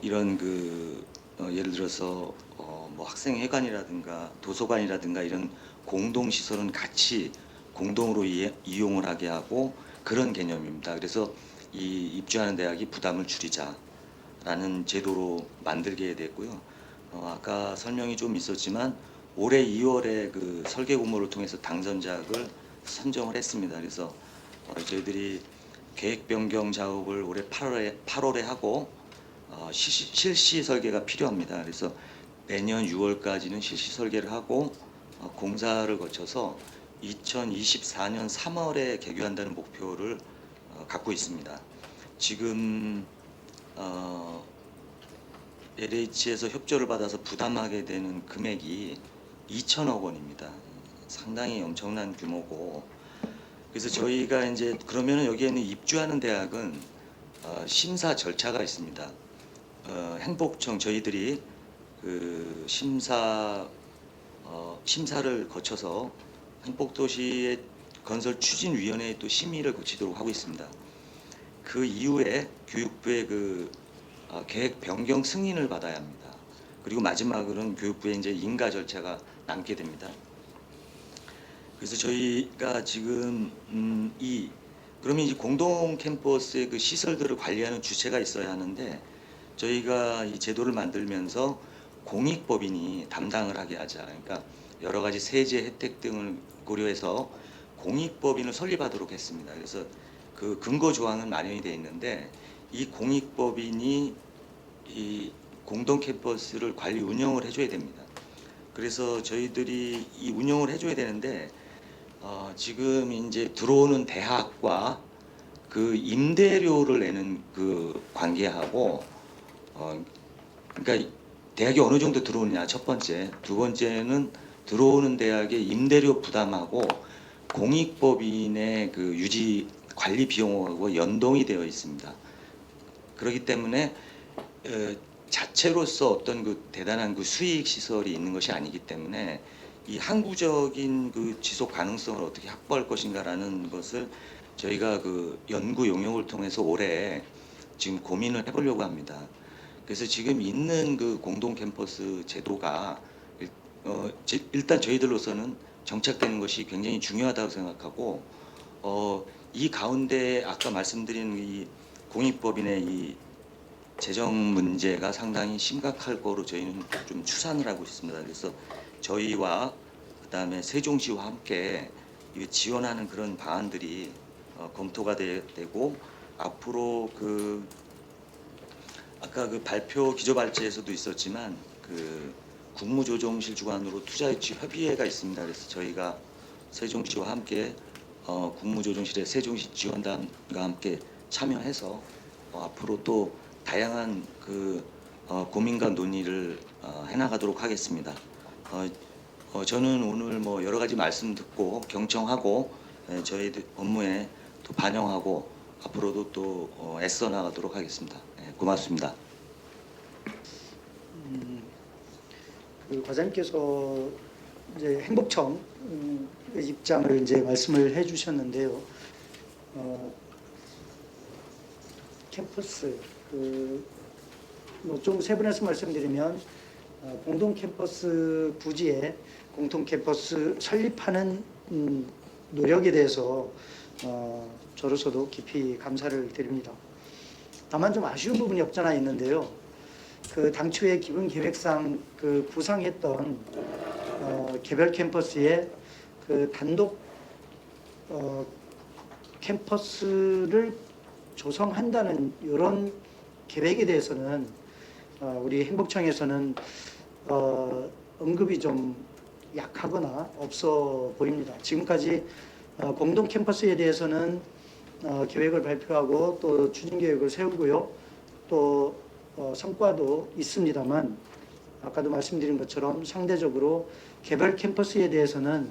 이런 그 예를 들어서 뭐 학생회관이라든가 도서관이라든가 이런 공동시설은 같이 공동으로 이용을 하게 하고 그런 개념입니다. 그래서 이 입주하는 대학이 부담을 줄이자라는 제도로 만들게 됐고요. 아까 설명이 좀 있었지만 올해 2월에 그 설계 공모를 통해서 당선작을 선정을 했습니다. 그래서 저희들이 계획 변경 작업을 올해 8월에 하고 실시 설계가 필요합니다. 그래서 내년 6월까지는 실시 설계를 하고 공사를 거쳐서 2024년 3월에 개교한다는 목표를 갖고 있습니다. 지금 LH에서 협조를 받아서 부담하게 되는 금액이 2천억 원입니다. 상당히 엄청난 규모고 그래서 저희가 이제 그러면은 여기에는 입주하는 대학은 심사 절차가 있습니다. 행복청 저희들이 그 심사를 거쳐서 행복도시의 건설 추진위원회에 또 심의를 거치도록 하고 있습니다. 그 이후에 교육부의 그 계획 변경 승인을 받아야 합니다. 그리고 마지막으로는 교육부의 이제 인가 절차가 남게 됩니다. 그래서 저희가 지금 그러면 이제 공동 캠퍼스의 그 시설들을 관리하는 주체가 있어야 하는데 저희가 이 제도를 만들면서 공익법인이 담당을 하게 하자. 그러니까 여러 가지 세제 혜택 등을 고려해서 공익법인을 설립하도록 했습니다. 그래서 그 근거 조항은 마련이 되어 있는데 이 공익법인이 이 공동 캠퍼스를 관리 운영을 해줘야 됩니다. 그래서 저희들이 이 운영을 해줘야 되는데 지금 이제 들어오는 대학과 그 임대료를 내는 그 관계하고 그러니까 대학이 어느 정도 들어오느냐 첫 번째, 두 번째는 들어오는 대학의 임대료 부담하고 공익법인의 그 유지 관리 비용하고 연동이 되어 있습니다. 그렇기 때문에 자체로서 어떤 그 대단한 그 수익 시설이 있는 것이 아니기 때문에 이 항구적인 그 지속 가능성을 어떻게 확보할 것인가라는 것을 저희가 그 연구 용역을 통해서 올해 지금 고민을 해보려고 합니다. 그래서 지금 있는 그 공동 캠퍼스 제도가 일단 저희들로서는 정착되는 것이 굉장히 중요하다고 생각하고 이 가운데 아까 말씀드린 이 공익법인의 이 재정 문제가 상당히 심각할 거로 저희는 좀 추산을 하고 있습니다. 그래서 저희와 그다음에 세종시와 함께 이 지원하는 그런 방안들이 검토가 되고 앞으로 그 아까 그 발표 기조발제에서도 있었지만 그 국무조정실 주관으로 투자유치 협의회가 있습니다. 그래서 저희가 세종시와 함께 국무조정실의 세종시 지원단과 함께 참여해서 앞으로 또 다양한 그 고민과 논의를 해나가도록 하겠습니다. 저는 오늘 뭐 여러 가지 말씀 듣고 경청하고 저희 업무에 또 반영하고 앞으로도 또 애써 나가도록 하겠습니다. 고맙습니다. 그 과장님께서 이제 행복청 입장을 이제 말씀을 해주셨는데요. 캠퍼스 뭐 좀 세분해서 말씀드리면 공동 캠퍼스 부지에 공동 캠퍼스 설립하는 노력에 대해서 저로서도 깊이 감사를 드립니다. 다만 좀 아쉬운 부분이 없잖아 있는데요. 그 당초에 기본 계획상 그 구상했던 개별 캠퍼스에 그 단독 캠퍼스를 조성한다는 이런 계획에 대해서는 우리 행복청에서는 언급이 좀 약하거나 없어 보입니다. 지금까지 공동 캠퍼스에 대해서는 계획을 발표하고 또 추진 계획을 세우고요. 또 성과도 있습니다만 아까도 말씀드린 것처럼 상대적으로 개별 캠퍼스에 대해서는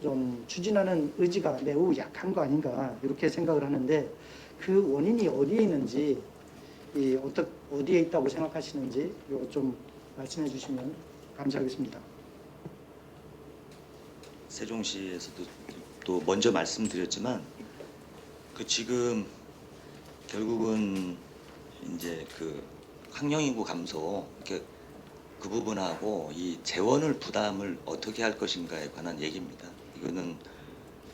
좀 추진하는 의지가 매우 약한 거 아닌가 이렇게 생각을 하는데 그 원인이 어디에 있는지 어디에 있다고 생각하시는지 이거 좀 말씀해 주시면 감사하겠습니다. 세종시에서도 또 먼저 말씀드렸지만 그 지금 결국은 이제 그 학령인구 감소 그 부분하고 이 재원을 부담을 어떻게 할 것인가에 관한 얘기입니다. 이거는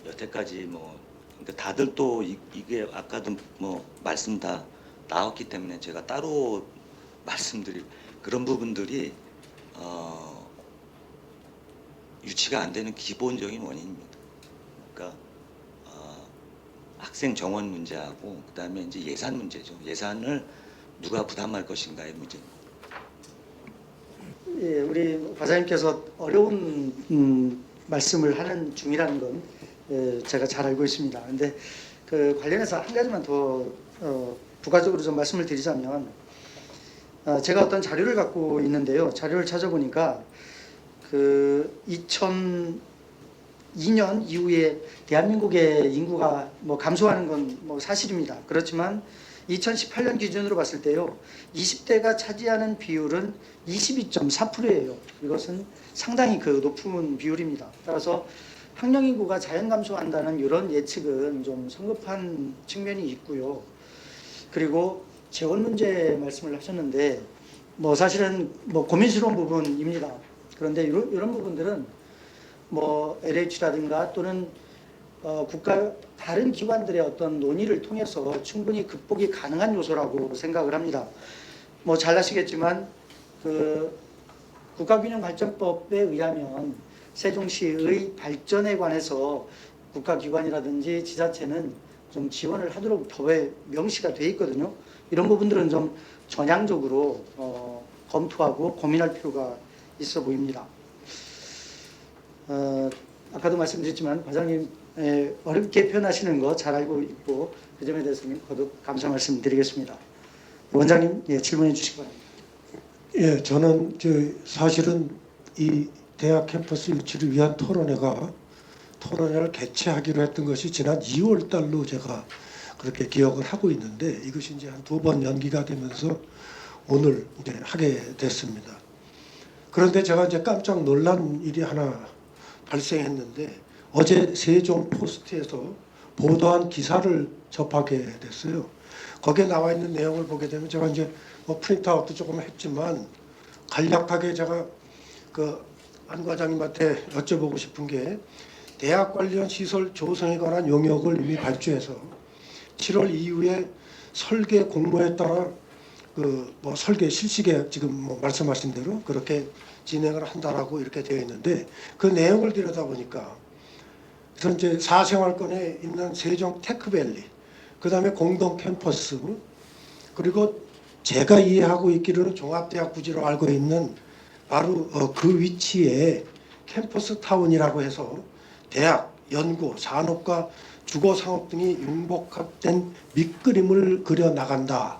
여태까지 뭐 그러니까 다들 또 이게 아까도 뭐 말씀 다 나왔기 때문에 제가 따로 말씀드릴 그런 부분들이 유치가 안 되는 기본적인 원인입니다. 그러니까 학생 정원 문제하고 그다음에 이제 예산 문제죠. 예산을 누가 부담할 것인가의 문제입니다. 예, 우리 과장님께서 어려운 말씀을 하는 중이라는 건 제가 잘 알고 있습니다. 그런데 그 관련해서 한 가지만 더 부가적으로 좀 말씀을 드리자면 제가 어떤 자료를 갖고 있는데요. 자료를 찾아보니까 그 2002년 이후에 대한민국의 인구가 뭐 감소하는 건 뭐 사실입니다. 그렇지만 2018년 기준으로 봤을 때요. 20대가 차지하는 비율은 22.4%예요. 이것은 상당히 그 높은 비율입니다. 따라서 학령 인구가 자연 감소한다는 이런 예측은 좀 성급한 측면이 있고요. 그리고 재원 문제 말씀을 하셨는데 뭐 사실은 뭐 고민스러운 부분입니다. 그런데 이런 부분들은 뭐 LH라든가 또는 국가 다른 기관들의 어떤 논의를 통해서 충분히 극복이 가능한 요소라고 생각을 합니다. 뭐 잘 아시겠지만 그 국가균형발전법에 의하면 세종시의 발전에 관해서 국가기관이라든지 지자체는 좀 지원을 하도록 법에 명시가 돼 있거든요. 이런 부분들은 좀 전향적으로 검토하고 고민할 필요가 있어 보입니다. 아까도 말씀드렸지만 과장님 어렵게 표현하시는 거 잘 알고 있고 그 점에 대해서는 거듭 감사 말씀드리겠습니다. 원장님 질문해 주시기 바랍니다. 예, 저는 사실은 이 대학 캠퍼스 유치를 위한 토론회를 개최하기로 했던 것이 지난 2월 달로 제가 그렇게 기억을 하고 있는데 이것이 이제 한 2번 연기가 되면서 오늘 이제 하게 됐습니다. 그런데 제가 이제 깜짝 놀란 일이 하나 발생했는데 어제 세종 포스트에서 보도한 기사를 접하게 됐어요. 거기에 나와 있는 내용을 보게 되면 제가 이제 뭐 프린트아웃도 조금 했지만 간략하게 제가 그 안 과장님한테 여쭤보고 싶은 게 대학 관련 시설 조성에 관한 용역을 이미 발주해서 7월 이후에 설계 공모에 따라 그 뭐 설계 실시계약 지금 뭐 말씀하신 대로 그렇게 진행을 한다라고 이렇게 되어 있는데 그 내용을 들여다보니까 그래서 이제 사생활권에 있는 세종 테크밸리, 그다음에 공동 캠퍼스, 그리고 제가 이해하고 있기로는 종합대학 부지로 알고 있는 바로 그 위치에 캠퍼스 타운이라고 해서 대학, 연구, 산업과 주거 상업 등이 융복합된 밑그림을 그려 나간다.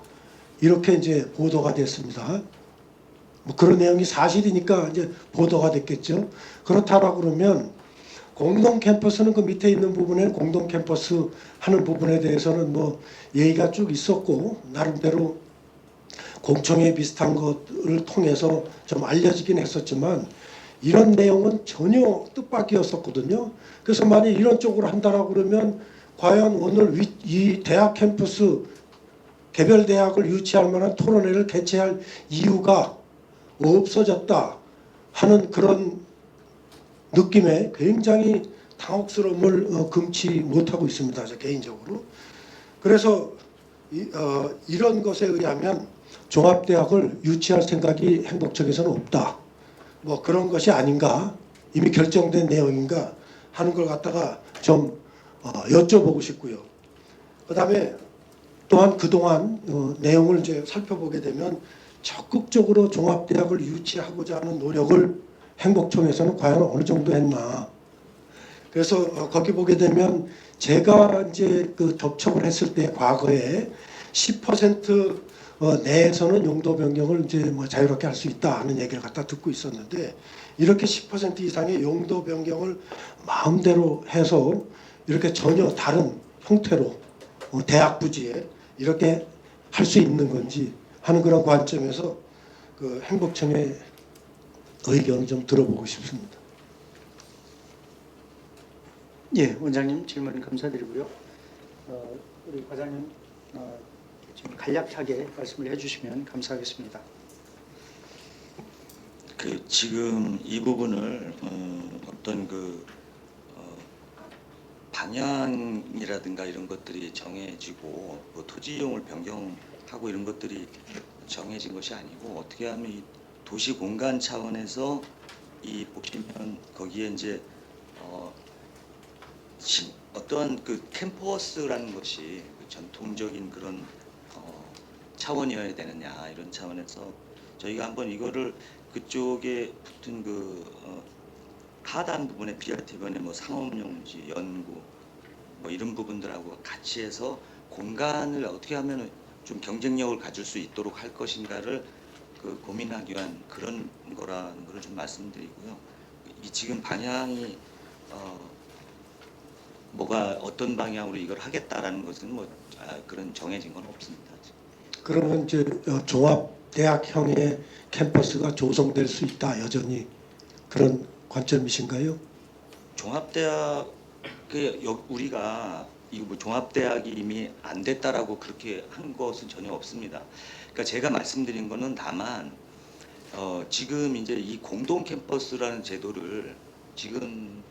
이렇게 이제 보도가 됐습니다. 뭐 그런 내용이 사실이니까 이제 보도가 됐겠죠. 그렇다라고 그러면 공동 캠퍼스는 그 밑에 있는 부분에 공동 캠퍼스 하는 부분에 대해서는 뭐 얘기가 쭉 있었고 나름대로 공청회 비슷한 것을 통해서 좀 알려지긴 했었지만 이런 내용은 전혀 뜻밖이었었거든요. 그래서 만약 이런 쪽으로 한다라고 그러면 과연 오늘 이 대학 캠퍼스 개별 대학을 유치할 만한 토론회를 개최할 이유가 없어졌다 하는 그런 느낌에 굉장히 당혹스러움을 금치 못하고 있습니다. 저 개인적으로. 그래서 이런 것에 의하면 종합대학을 유치할 생각이 행복청에서는 없다. 뭐 그런 것이 아닌가, 이미 결정된 내용인가 하는 걸 갖다가 좀 여쭤보고 싶고요. 그다음에 또한 그동안 내용을 이제 살펴보게 되면 적극적으로 종합대학을 유치하고자 하는 노력을 행복청에서는 과연 어느 정도 했나. 그래서 거기 보게 되면 제가 이제 그 접촉을 했을 때 과거에 10% 내에서는 용도 변경을 이제 뭐 자유롭게 할 수 있다 하는 얘기를 갖다 듣고 있었는데 이렇게 10% 이상의 용도 변경을 마음대로 해서 이렇게 전혀 다른 형태로 대학 부지에 이렇게 할 수 있는 건지 하는 그런 관점에서 그 행복청의 의견을 좀 들어보고 싶습니다. 예, 원장님 질문 감사드리고요. 우리 과장님 좀 간략하게 말씀을 해주시면 감사하겠습니다. 그 지금 이 부분을 어떤 그 방향이라든가 이런 것들이 정해지고 뭐 토지 이용을 변경하고 이런 것들이 정해진 것이 아니고 어떻게 하면 이 도시 공간 차원에서 이 보시면 거기에 이제 어떠한 그 캠퍼스라는 것이 그 전통적인 그런 차원이어야 되느냐 이런 차원에서 저희가 한번 이거를 그쪽에 붙은 그 하단 부분에 BRT변에 뭐 상업용지, 연구 뭐 이런 부분들하고 같이 해서 공간을 어떻게 하면 좀 경쟁력을 가질 수 있도록 할 것인가를 그 고민하기 위한 그런 거라는 거를 좀 말씀드리고요. 이 지금 방향이 뭐가 어떤 방향으로 이걸 하겠다라는 것은 뭐 그런 정해진 건 없습니다. 그러면 이제 종합 대학형의 캠퍼스가 조성될 수 있다 여전히 그런 관점이신가요? 종합대학 우리가 이 뭐 종합대학이 이미 안 됐다라고 그렇게 한 것은 전혀 없습니다. 그러니까 제가 말씀드린 거는 다만 지금 이제 이 공동 캠퍼스라는 제도를 지금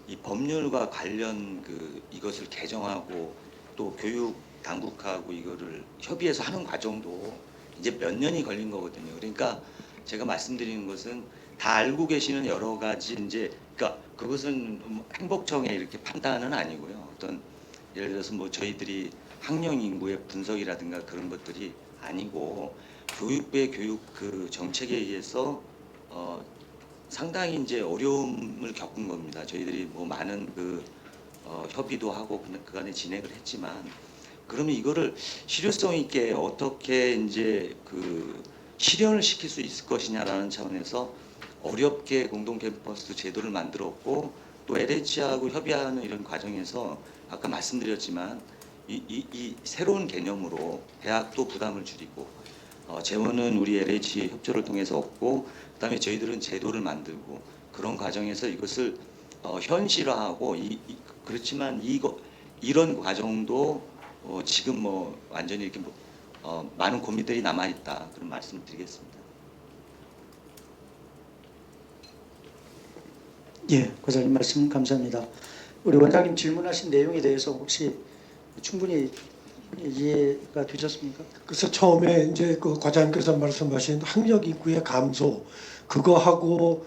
이 법률과 관련 이것을 개정하고 또 교육 당국하고 이거를 협의해서 하는 과정도 이제 몇 년이 걸린 거거든요. 그러니까 제가 말씀드리는 것은 다 알고 계시는 여러 가지 이제 그러니까 그것은 행복청의 이렇게 판단은 아니고요. 어떤 예를 들어서 뭐 저희들이 학령 인구의 분석이라든가 그런 것들이 아니고 교육부의 교육 그 정책에 의해서 상당히 이제 어려움을 겪은 겁니다. 저희들이 뭐 많은 협의도 하고 그간에 진행을 했지만 그러면 이거를 실효성 있게 어떻게 이제 실현을 시킬 수 있을 것이냐라는 차원에서 어렵게 공동 캠퍼스 제도를 만들었고 또 LH하고 협의하는 이런 과정에서 아까 말씀드렸지만 이 새로운 개념으로 대학도 부담을 줄이고 재원은 우리 LH 협조를 통해서 얻고 그다음에 저희들은 제도를 만들고 그런 과정에서 이것을 현실화하고 그렇지만 이런 과정도 지금 뭐 완전히 이렇게 많은 고민들이 남아 있다 그런 말씀을 드리겠습니다. 예, 과장님 말씀 감사합니다. 우리 원장님 질문하신 내용에 대해서 혹시 충분히 이해가 되셨습니까? 그래서 처음에 이제 그 과장님께서 말씀하신 학력 인구의 감소 그거하고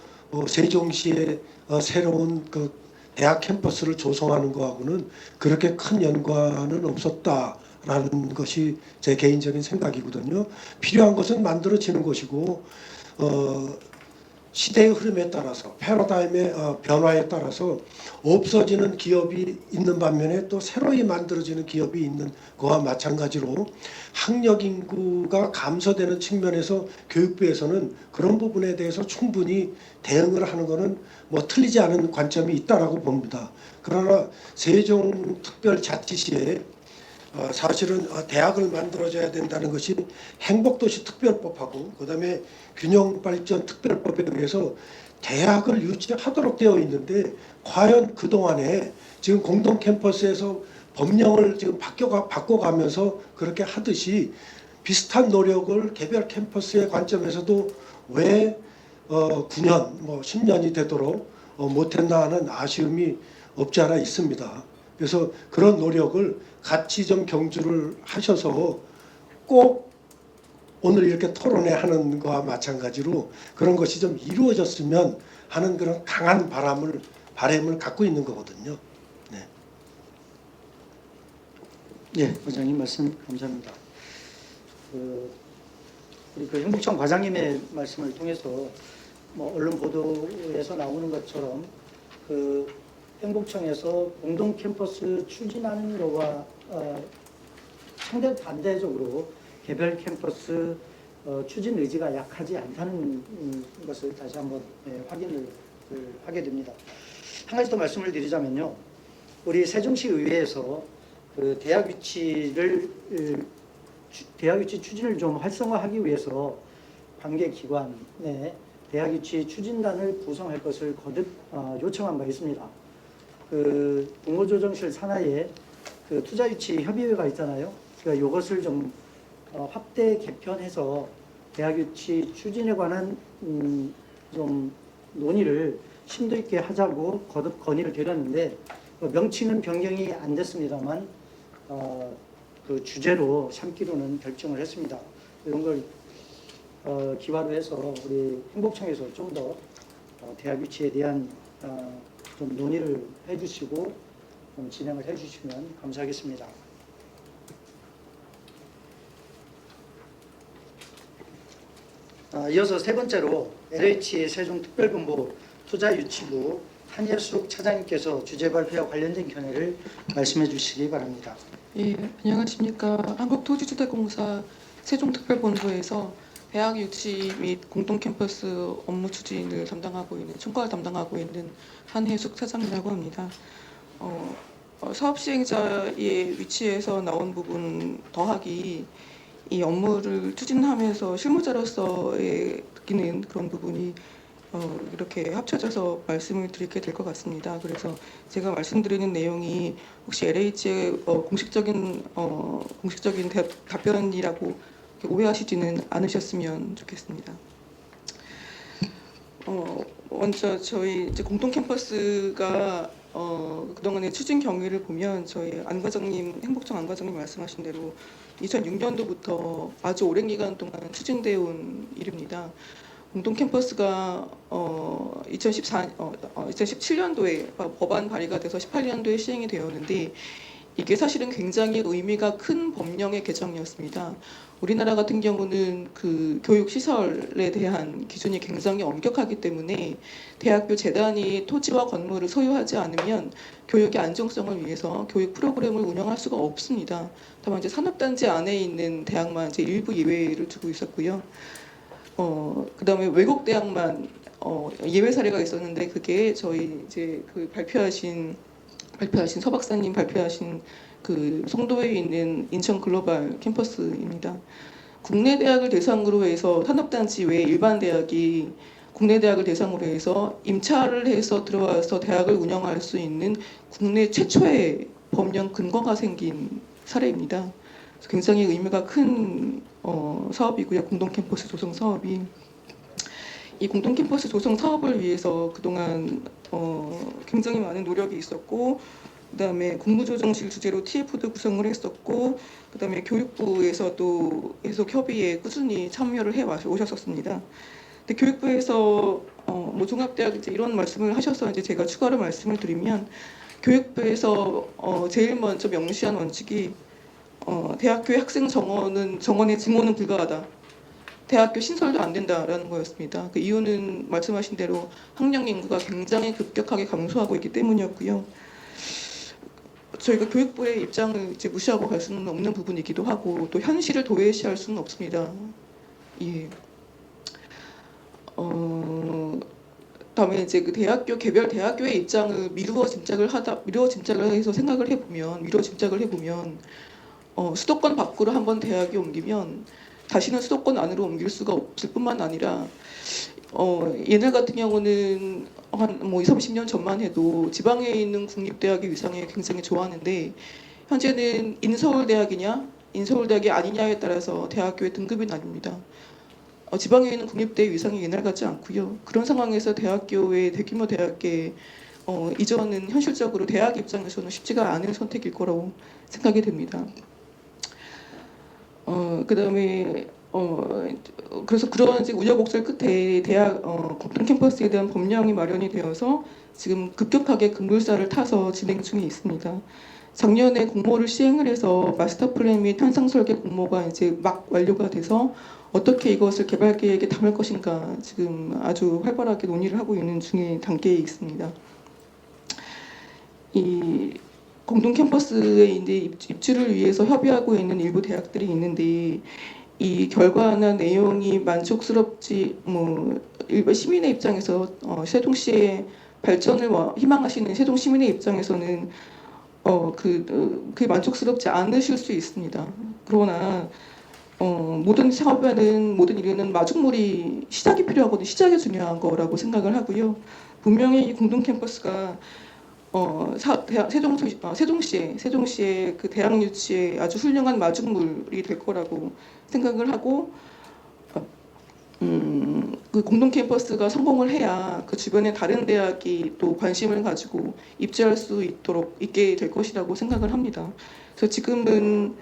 세종시의 새로운 그 대학 캠퍼스를 조성하는 거하고는 그렇게 큰 연관은 없었다라는 것이 제 개인적인 생각이거든요. 필요한 것은 만들어지는 것이고 시대의 흐름에 따라서 패러다임의 변화에 따라서 없어지는 기업이 있는 반면에 또 새로이 만들어지는 기업이 있는 거와 마찬가지로 학력 인구가 감소되는 측면에서 교육부에서는 그런 부분에 대해서 충분히 대응을 하는 것은 뭐 틀리지 않은 관점이 있다라고 봅니다. 그러나 세종특별자치시에 사실은 대학을 만들어줘야 된다는 것이 행복도시 특별법하고 그다음에 균형발전 특별법에 의해서 대학을 유치하도록 되어 있는데 과연 그동안에 지금 공동 캠퍼스에서 법령을 지금 바꿔가면서 그렇게 하듯이 비슷한 노력을 개별 캠퍼스의 관점에서도 왜 9년, 뭐 10년이 되도록 못했나 하는 아쉬움이 없지 않아 있습니다. 그래서 그런 노력을 같이 좀 경주를 하셔서 꼭 오늘 이렇게 토론회 하는 것과 마찬가지로 그런 것이 좀 이루어졌으면 하는 그런 강한 바람을 갖고 있는 거거든요. 네. 예, 과장님 말씀 감사합니다. 우리 그 행복청 과장님의 말씀을 통해서 뭐 언론 보도에서 나오는 것처럼 그 행복청에서 공동 캠퍼스 추진하는 거와 상대 반대적으로 개별 캠퍼스 추진 의지가 약하지 않다는 것을 다시 한번 확인을 하게 됩니다. 한 가지 더 말씀을 드리자면요, 우리 세종시 의회에서 그 대학 유치 추진을 좀 활성화하기 위해서 관계 기관에 대학 유치 추진단을 구성할 것을 거듭 요청한 바 있습니다. 그 국무조정실 산하에 그 투자유치 협의회가 있잖아요. 그러니까 이것을 좀 확대 개편해서 대학 유치 추진에 관한 좀 논의를 심도 있게 하자고 거듭 건의를 드렸는데 명칭은 변경이 안 됐습니다만 그 주제로 삼기로는 결정을 했습니다. 이런 걸 기화로 해서 우리 행복청에서 좀 더 대학 유치에 대한 좀 논의를 해주시고 좀 진행을 해주시면 감사하겠습니다. 이어서 세 번째로 LH 세종특별본부 투자유치부 한예숙 차장님께서 주제 발표와 관련된 견해를 말씀해 주시기 바랍니다. 예, 안녕하십니까. 한국토지주택공사 세종특별본부에서 대학 유치 및 공동캠퍼스 업무 추진을 담당하고 있는, 총괄 담당하고 있는 한혜숙 차장이라고 합니다. 사업 시행자의 위치에서 나온 부분 더하기 이 업무를 추진하면서 실무자로서의 느끼는 그런 부분이 이렇게 합쳐져서 말씀을 드리게 될 것 같습니다. 그래서 제가 말씀드리는 내용이 혹시 LH의 공식적인 답변이라고 오해하시지는 않으셨으면 좋겠습니다. 먼저 저희 이제 공동 캠퍼스가 그동안의 추진 경위를 보면 저희 행복청 안 과장님 말씀하신 대로 2006년도부터 아주 오랜 기간 동안 추진되어 온 일입니다. 공동 캠퍼스가 2017년도에 법안 발의가 돼서 18년도에 시행이 되었는데 이게 사실은 굉장히 의미가 큰 법령의 개정이었습니다. 우리나라 같은 경우는 그 교육 시설에 대한 기준이 굉장히 엄격하기 때문에 대학교 재단이 토지와 건물을 소유하지 않으면 교육의 안정성을 위해서 교육 프로그램을 운영할 수가 없습니다. 다만 이제 산업단지 안에 있는 대학만 이제 일부 예외를 두고 있었고요. 그다음에 외국 대학만 예외 사례가 있었는데 그게 저희 이제 그 발표하신 서 박사님 발표하신 그 송도에 있는 인천 글로벌 캠퍼스입니다. 국내 대학을 대상으로 해서 산업단지 외에 일반 대학이 국내 대학을 대상으로 해서 임차를 해서 들어와서 대학을 운영할 수 있는 국내 최초의 법령 근거가 생긴 사례입니다. 굉장히 의미가 큰 사업이고요. 공동 캠퍼스 조성 사업이. 이 공동 캠퍼스 조성 사업을 위해서 그동안 굉장히 많은 노력이 있었고, 그다음에 국무조정실 주재로 TF도 구성을 했었고, 그다음에 교육부에서도 계속 협의에 꾸준히 참여를 해 오셨었습니다. 근데 교육부에서 뭐 종합대학 이제 이런 말씀을 하셔서 이제 제가 추가로 말씀을 드리면, 교육부에서 제일 먼저 명시한 원칙이 대학교의 학생 정원의 증원은 불가하다. 대학교 신설도 안 된다라는 거였습니다. 그 이유는 말씀하신 대로 학령 인구가 굉장히 급격하게 감소하고 있기 때문이었고요. 저희가 교육부의 입장을 이제 무시하고 갈 수는 없는 부분이기도 하고, 또 현실을 도외시할 수는 없습니다. 예. 다음에 이제 그 대학교 개별 대학교의 입장을 미루어 짐작을 해서 생각을 해보면 수도권 밖으로 한번 대학이 옮기면 다시는 수도권 안으로 옮길 수가 없을 뿐만 아니라 옛날 같은 경우는 한 뭐 20, 30년 전만 해도 지방에 있는 국립대학의 위상에 굉장히 좋았는데, 현재는 인서울대학이냐 인서울대학이 아니냐에 따라서 대학교의 등급이 나뉩니다. 지방에 있는 국립대의 위상이 옛날 같지 않고요. 그런 상황에서 대학교의 대규모 대학계 이전은 현실적으로 대학 입장에서는 쉽지가 않은 선택일 거라고 생각이 됩니다. 그다음에 그래서 그런 이제 우여곡절 끝에 대학 공동 캠퍼스에 대한 법령이 마련이 되어서 지금 급격하게 급물살을 타서 진행 중에 있습니다. 작년에 공모를 시행을 해서 마스터 플랜 및 현상 설계 공모가 이제 막 완료가 돼서 어떻게 이것을 개발 계획에 담을 것인가 지금 아주 활발하게 논의를 하고 있는 중의 단계에 있습니다. 이 공동 캠퍼스에 이제 입주를 위해서 협의하고 있는 일부 대학들이 있는데, 이 결과나 내용이 만족스럽지 일반 시민의 입장에서 세종시의 발전을 희망하시는 세종 시민의 입장에서는 그게 만족스럽지 않으실 수 있습니다. 그러나 모든 사업에는 모든 일에는 마중물이 시작이 필요하거든요. 시작이 중요한 거라고 생각을 하고요. 분명히 이 공동 캠퍼스가 세종시의 그 대학 유치에 아주 훌륭한 마중물이 될 거라고 생각을 하고, 그 공동 캠퍼스가 성공을 해야 그 주변의 다른 대학이 또 관심을 가지고 입주할 수 있게 될 것이라고 생각을 합니다. 그래서 지금은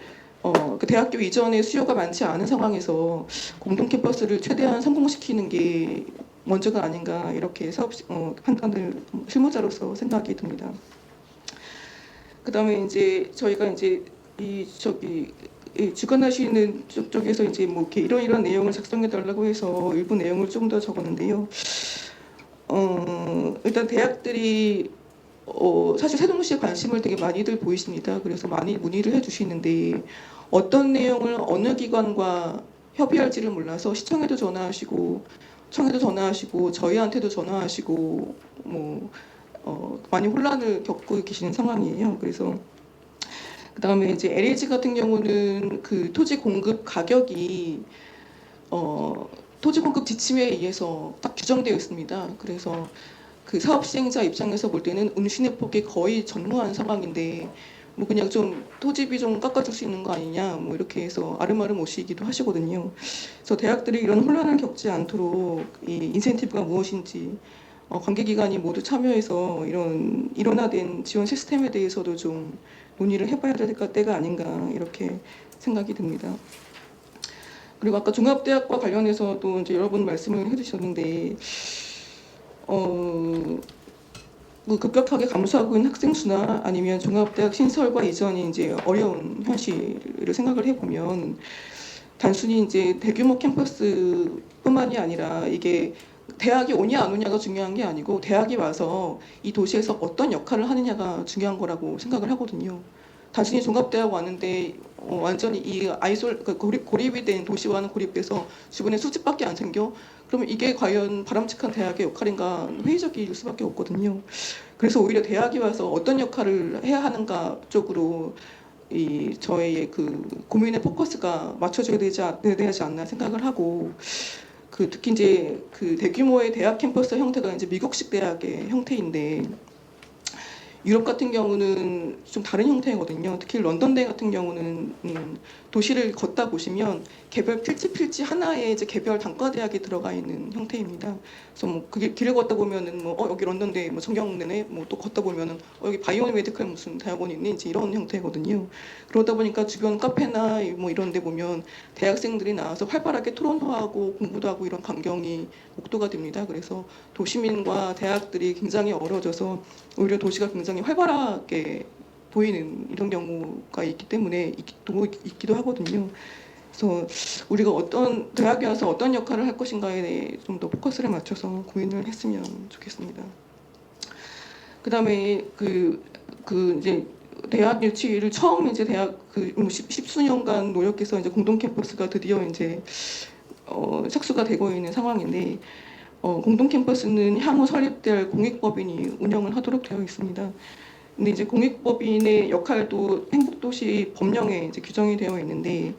그 대학교 이전에 수요가 많지 않은 상황에서 공동 캠퍼스를 최대한 성공시키는 게 먼저가 아닌가, 이렇게 판단을 실무자로서 생각이 듭니다. 그다음에 이제 저희가 이제 주관하시는 쪽에서 이제 뭐 이렇게 이런 내용을 작성해 달라고 해서 일부 내용을 좀 더 적었는데요. 일단 대학들이 사실 세종시에 관심을 되게 많이들 보이십니다. 그래서 많이 문의를 해주시는데, 어떤 내용을 어느 기관과 협의할지를 몰라서 시청에도 전화하시고 청에도 전화하시고 저희한테도 전화하시고 많이 혼란을 겪고 계시는 상황이에요. 그래서 그다음에 이제 LH 같은 경우는 그 토지 공급 가격이 토지 공급 지침에 의해서 딱 규정되어 있습니다. 그래서 그 사업 시행자 입장에서 볼 때는 운신의 폭이 거의 전무한 상황인데, 뭐 그냥 좀 토지비 좀 깎아줄 수 있는 거 아니냐, 뭐 이렇게 해서 아름아름 오시기도 하시거든요. 그래서 대학들이 이런 혼란을 겪지 않도록 이 인센티브가 무엇인지 관계기관이 모두 참여해서 이런 일원화된 지원 시스템에 대해서도 좀 논의를 해봐야 될 때가 아닌가, 이렇게 생각이 듭니다. 그리고 아까 종합대학과 관련해서도 이제 여러 번 말씀을 해주셨는데, 급격하게 감소하고 있는 학생 수나 아니면 종합대학 신설과 이전이 이제 어려운 현실을 생각을 해보면, 단순히 이제 대규모 캠퍼스뿐만이 아니라 이게 대학이 오냐 안 오냐가 중요한 게 아니고, 대학이 와서 이 도시에서 어떤 역할을 하느냐가 중요한 거라고 생각을 하거든요. 단순히 종합대학 왔는데 완전히 고립이 된 도시와는 고립돼서 주변에 수집밖에 안 생겨? 그러면 이게 과연 바람직한 대학의 역할인가, 회의적일 수밖에 없거든요. 그래서 오히려 대학이 와서 어떤 역할을 해야 하는가 쪽으로 저의 그 고민의 포커스가 맞춰져야 되지 않나 생각을 하고, 특히 이제 그 대규모의 대학 캠퍼스 형태가 이제 미국식 대학의 형태인데, 유럽 같은 경우는 좀 다른 형태거든요. 특히 런던대 같은 경우는 도시를 걷다 보시면 개별 필지 하나에 이제 개별 단과 대학이 들어가 있는 형태입니다. 그래서 뭐 그게 길을 걷다 보면은 뭐 여기 런던대 뭐 정경대네, 뭐 또 걷다 보면은 여기 바이오 메디컬 무슨 대학원이 있니, 이제 이런 형태거든요. 그러다 보니까 주변 카페나 뭐 이런 데 보면 대학생들이 나와서 활발하게 토론도 하고 공부도 하고 이런 광경이 목도가 됩니다. 그래서 도시민과 대학들이 굉장히 어우러져서 오히려 도시가 굉장히 활발하게 보이는 이런 경우가 있기 때문에 있기도 하거든요. 그래서 우리가 어떤 대학에 와서 어떤 역할을 할 것인가에 대해 좀 더 포커스를 맞춰서 고민을 했으면 좋겠습니다. 그다음에 그 이제 대학 유치를 처음 이제 대학 십수년간 노력해서 이제 공동 캠퍼스가 드디어 이제 착수가 되고 있는 상황인데, 공동 캠퍼스는 향후 설립될 공익법인이 운영을 하도록 되어 있습니다. 근데 이제 공익법인의 역할도 행복도시 법령에 이제 규정이 되어 있는데,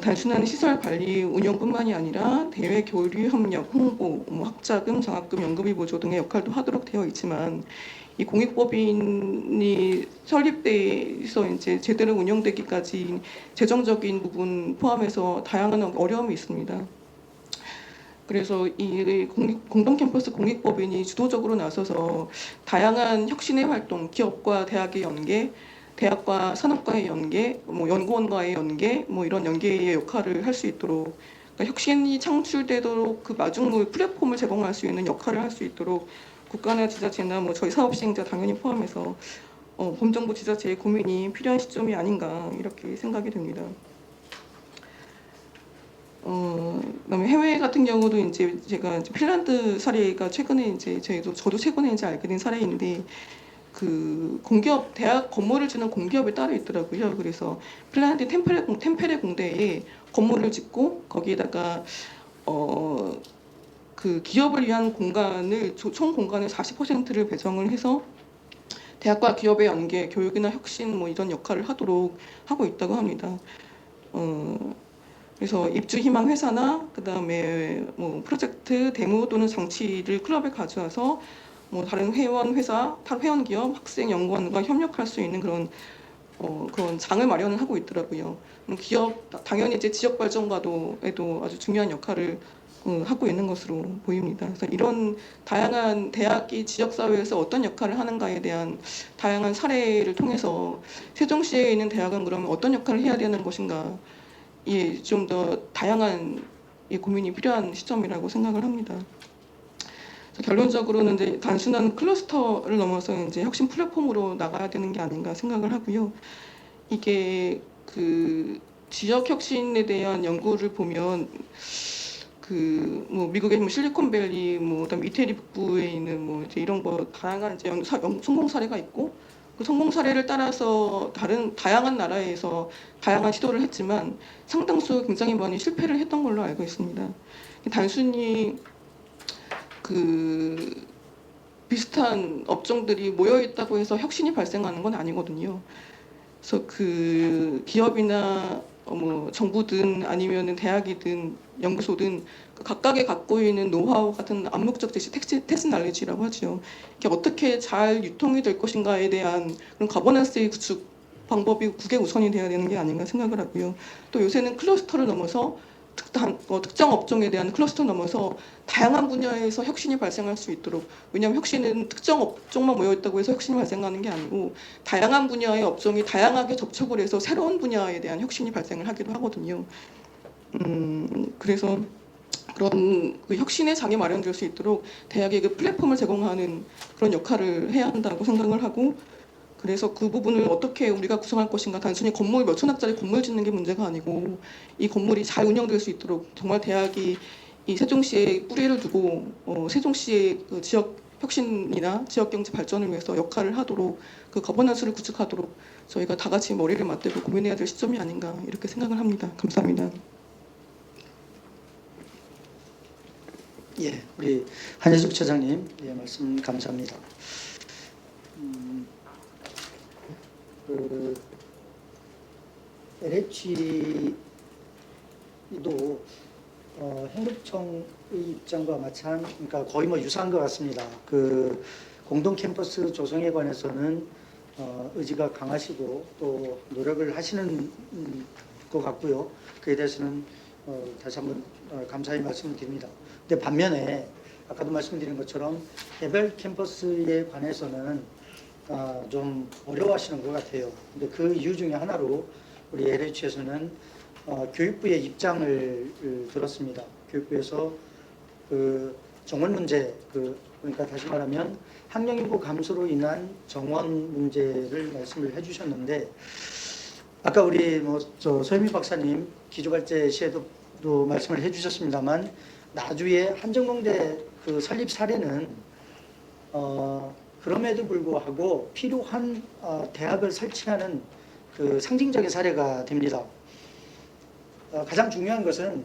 단순한 시설 관리 운영뿐만이 아니라 대외 교류 협력, 홍보, 뭐 학자금, 장학금, 연금비 보조 등의 역할도 하도록 되어 있지만, 이 공익법인이 설립돼서 이제 제대로 운영되기까지 재정적인 부분 포함해서 다양한 어려움이 있습니다. 그래서 이 공동 캠퍼스 공익법인이 주도적으로 나서서 다양한 혁신의 활동, 기업과 대학의 연계, 대학과 산업과의 연계, 뭐 연구원과의 연계, 뭐 이런 연계의 역할을 할 수 있도록, 그러니까 혁신이 창출되도록 그 마중물 플랫폼을 제공할 수 있는 역할을 할 수 있도록 국가나 지자체나 뭐 저희 사업 시행자 당연히 포함해서 범정부 지자체의 고민이 필요한 시점이 아닌가 이렇게 생각이 됩니다. 그다음에 해외 같은 경우도 이제 제가 이제 핀란드 사례가 최근에 이제 저도 최근에 이제 알게 된 사례인데, 그 공기업 대학 건물을 주는 공기업이 따로 있더라고요. 그래서 핀란드 템페레 공대에 건물을 짓고 거기에다가 그 기업을 위한 공간을 총 공간의 40%를 배정을 해서 대학과 기업의 연계, 교육이나 혁신 뭐 이런 역할을 하도록 하고 있다고 합니다. 그래서 입주 희망 회사나 그다음에 뭐 프로젝트 데모 또는 장치를 클럽에 가져와서 뭐 다른 회원 회사, 회원 기업, 학생 연구원과 협력할 수 있는 그런 장을 마련을 하고 있더라고요. 기업 당연히 이제 지역 발전과도에도 아주 중요한 역할을 하고 있는 것으로 보입니다. 그래서 이런 다양한 대학이 지역 사회에서 어떤 역할을 하는가에 대한 다양한 사례를 통해서 세종시에 있는 대학은 그러면 어떤 역할을 해야 되는 것인가, 좀 더 다양한 고민이 필요한 시점이라고 생각을 합니다. 결론적으로는 이제 단순한 클러스터를 넘어서 이제 혁신 플랫폼으로 나가야 되는 게 아닌가 생각을 하고요. 이게 그 지역 혁신에 대한 연구를 보면 뭐 미국의 뭐 실리콘밸리, 뭐 그다음 이태리 북부에 있는 뭐 이제 이런 거 다양한 이제 성공 사례가 있고, 그 성공 사례를 따라서 다양한 나라에서 다양한 시도를 했지만 상당수 굉장히 많이 실패를 했던 걸로 알고 있습니다. 단순히 그 비슷한 업종들이 모여 있다고 해서 혁신이 발생하는 건 아니거든요. 그래서 그 기업이나 뭐 정부든 아니면은 대학이든 연구소든 각각의 갖고 있는 노하우 같은 암묵적 지식, 텍스 날리지라고 하죠. 이게 어떻게 잘 유통이 될 것인가에 대한 그런 가버넌스의 구축 방법이 국의 우선이 돼야 되는 게 아닌가 생각을 하고요. 또 요새는 클러스터를 넘어서 특정 업종에 대한 클러스터 넘어서 다양한 분야에서 혁신이 발생할 수 있도록, 왜냐하면 혁신은 특정 업종만 모여있다고 해서 혁신이 발생하는 게 아니고 다양한 분야의 업종이 다양하게 접촉을 해서 새로운 분야에 대한 혁신이 발생을 하기도 하거든요. 그래서 그런 그 혁신의 장이 마련될 수 있도록 대학의 그 플랫폼을 제공하는 그런 역할을 해야 한다고 생각을 하고, 그래서 그 부분을 어떻게 우리가 구성할 것인가, 단순히 건물 몇 천억짜리 건물 짓는 게 문제가 아니고 이 건물이 잘 운영될 수 있도록 정말 대학이 이 세종시에 뿌리를 두고 세종시의 그 지역 혁신이나 지역 경제 발전을 위해서 역할을 하도록, 그 거버넌스를 구축하도록 저희가 다 같이 머리를 맞대고 고민해야 될 시점이 아닌가 이렇게 생각을 합니다. 감사합니다. 예, 우리 한혜숙 처장님, 말씀 감사합니다. 그 LH도 행복청의 입장과 그러니까 거의 뭐 유사한 것 같습니다. 그 공동 캠퍼스 조성에 관해서는 의지가 강하시고 또 노력을 하시는 것 같고요. 그에 대해서는 다시 한번 감사의 말씀을 드립니다. 근데 반면에 아까도 말씀드린 것처럼 개별 캠퍼스에 관해서는 좀 어려워하시는 것 같아요. 근데 그 이유 중에 하나로 우리 LH에서는 교육부의 입장을 들었습니다. 교육부에서 그 정원 문제, 그러니까 다시 말하면 학령인구 감소로 인한 정원 문제를 말씀을 해주셨는데, 아까 우리 서유미 박사님 기조발제 시에도 말씀을 해주셨습니다만, 나주의 한정공대 그 설립 사례는 그럼에도 불구하고 필요한 대학을 설치하는 그 상징적인 사례가 됩니다. 가장 중요한 것은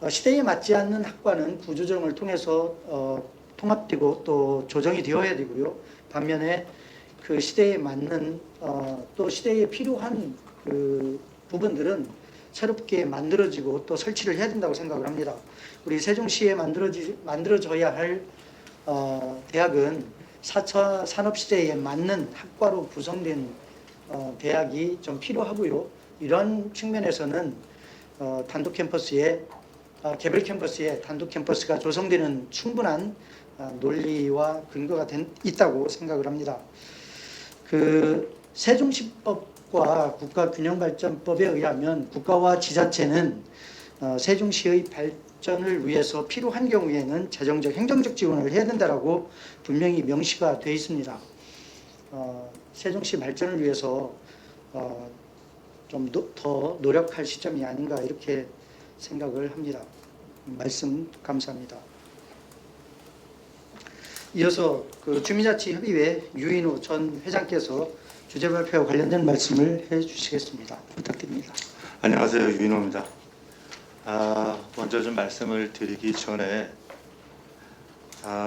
시대에 맞지 않는 학과는 구조조정을 통해서 통합되고 또 조정이 되어야 되고요. 반면에 그 시대에 맞는 또 시대에 필요한 그 부분들은 새롭게 만들어지고 또 설치를 해야 된다고 생각을 합니다. 우리 세종시에 만들어져야 할 대학은 4차 산업시대에 맞는 학과로 구성된 대학이 좀 필요하고요. 이런 측면에서는 단독 캠퍼스에 개별 캠퍼스에 단독 캠퍼스가 조성되는 충분한 논리와 근거가 있다고 생각을 합니다. 그 세종시법과 국가균형발전법에 의하면 국가와 지자체는 세종시의 발전을 위해서 필요한 경우에는 재정적, 행정적 지원을 해야 된다라고 분명히 명시가 되어 있습니다. 세종시 발전을 위해서 좀 더 노력할 시점이 아닌가 이렇게 생각을 합니다. 말씀 감사합니다. 이어서 그 주민자치협의회 유인호 전 회장께서 주제 발표와 관련된 말씀을 해주시겠습니다. 부탁드립니다. 안녕하세요, 유인호입니다. 먼저 좀 말씀을 드리기 전에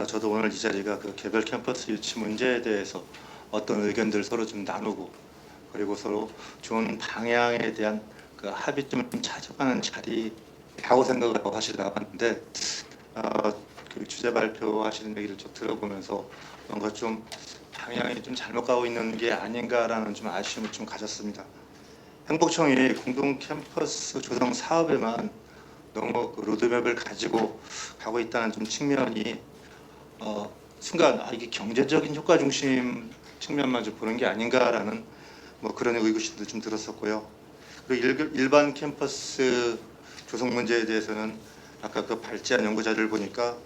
저도 오늘 이 자리가 그 개별 캠퍼스 유치 문제에 대해서 어떤 의견들을 서로 좀 나누고 그리고 서로 좋은 방향에 대한 그 합의점을 좀 찾아가는 자리라고 생각을 하고 사실 나왔는데 그 주제 발표하시는 얘기를 좀 들어보면서 뭔가 좀 방향이 좀 잘못 가고 있는 게 아닌가라는 좀 아쉬움을 좀 가졌습니다. 행복청이 공동 캠퍼스 조성 사업에만 너무 그 로드맵을 가지고 가고 있다는 좀 측면이 순간 이게 경제적인 효과 중심 측면만 좀 보는 게 아닌가라는 그런 의구심도 좀 들었었고요. 그리고 일반 캠퍼스 조성 문제에 대해서는 아까 그 발제한 연구 자료를 보니까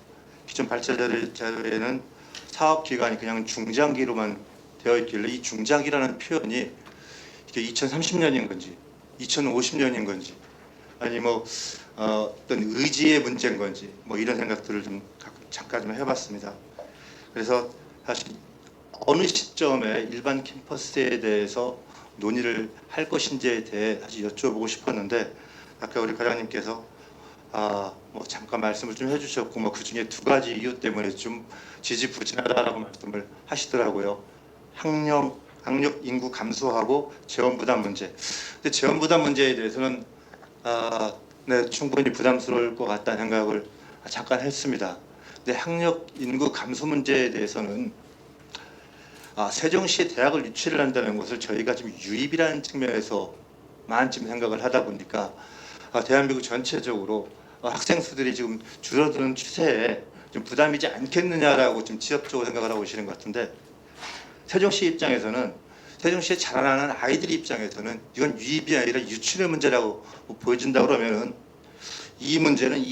기존 발제 자료에는 사업 기간이 그냥 중장기로만 되어 있길래 이 중장기라는 표현이 이게 2030년인 건지 2050년인 건지 아니 어떤 의지의 문제인 건지 이런 생각들을 좀 잠깐 좀 해봤습니다. 그래서 사실 어느 시점에 일반 캠퍼스에 대해서 논의를 할 것인지에 대해 사실 여쭤보고 싶었는데 아까 우리 과장님께서 잠깐 말씀을 좀 해주셨고 그 중에 두 가지 이유 때문에 좀 지지부진하다라고 말씀을 하시더라고요. 학령 인구 감소하고 재원 부담 문제. 근데 재원 부담 문제에 대해서는 네, 충분히 부담스러울 것 같다는 생각을 잠깐 했습니다. 근데 학령 인구 감소 문제에 대해서는 세종시에 대학을 유치를 한다는 것을 저희가 지금 유입이라는 측면에서만 지금 생각을 하다 보니까 대한민국 전체적으로 학생 수들이 지금 줄어드는 추세에 좀 부담이지 않겠느냐라고 좀 지엽적으로 생각을 하고 계시는 것 같은데 세종시 입장에서는 세종시에 자라나는 아이들 입장에서는 이건 유입이 아니라 유출의 문제라고 보여준다 그러면은 이 문제는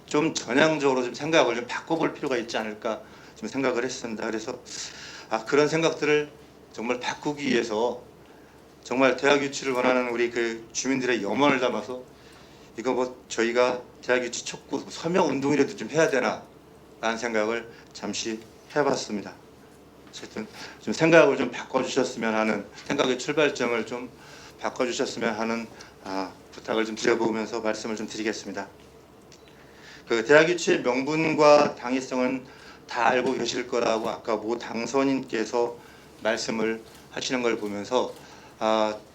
좀 전향적으로 좀 생각을 좀 바꿔볼 필요가 있지 않을까 좀 생각을 했습니다. 그래서 그런 생각들을 정말 바꾸기 위해서 정말 대학 유치를 원하는 우리 그 주민들의 염원을 담아서 이거 저희가 대학 유치 촉구 서명 운동이라도 좀 해야 되나 라는 생각을 잠시 해봤습니다. 어쨌든 좀 생각을 좀 바꿔주셨으면 하는 생각의 출발점을 좀 바꿔주셨으면 하는 부탁을 좀 드려보면서 말씀을 좀 드리겠습니다. 그 대학 유치의 명분과 당위성은 다 알고 계실 거라고 아까 모 당선인께서 말씀을 하시는 걸 보면서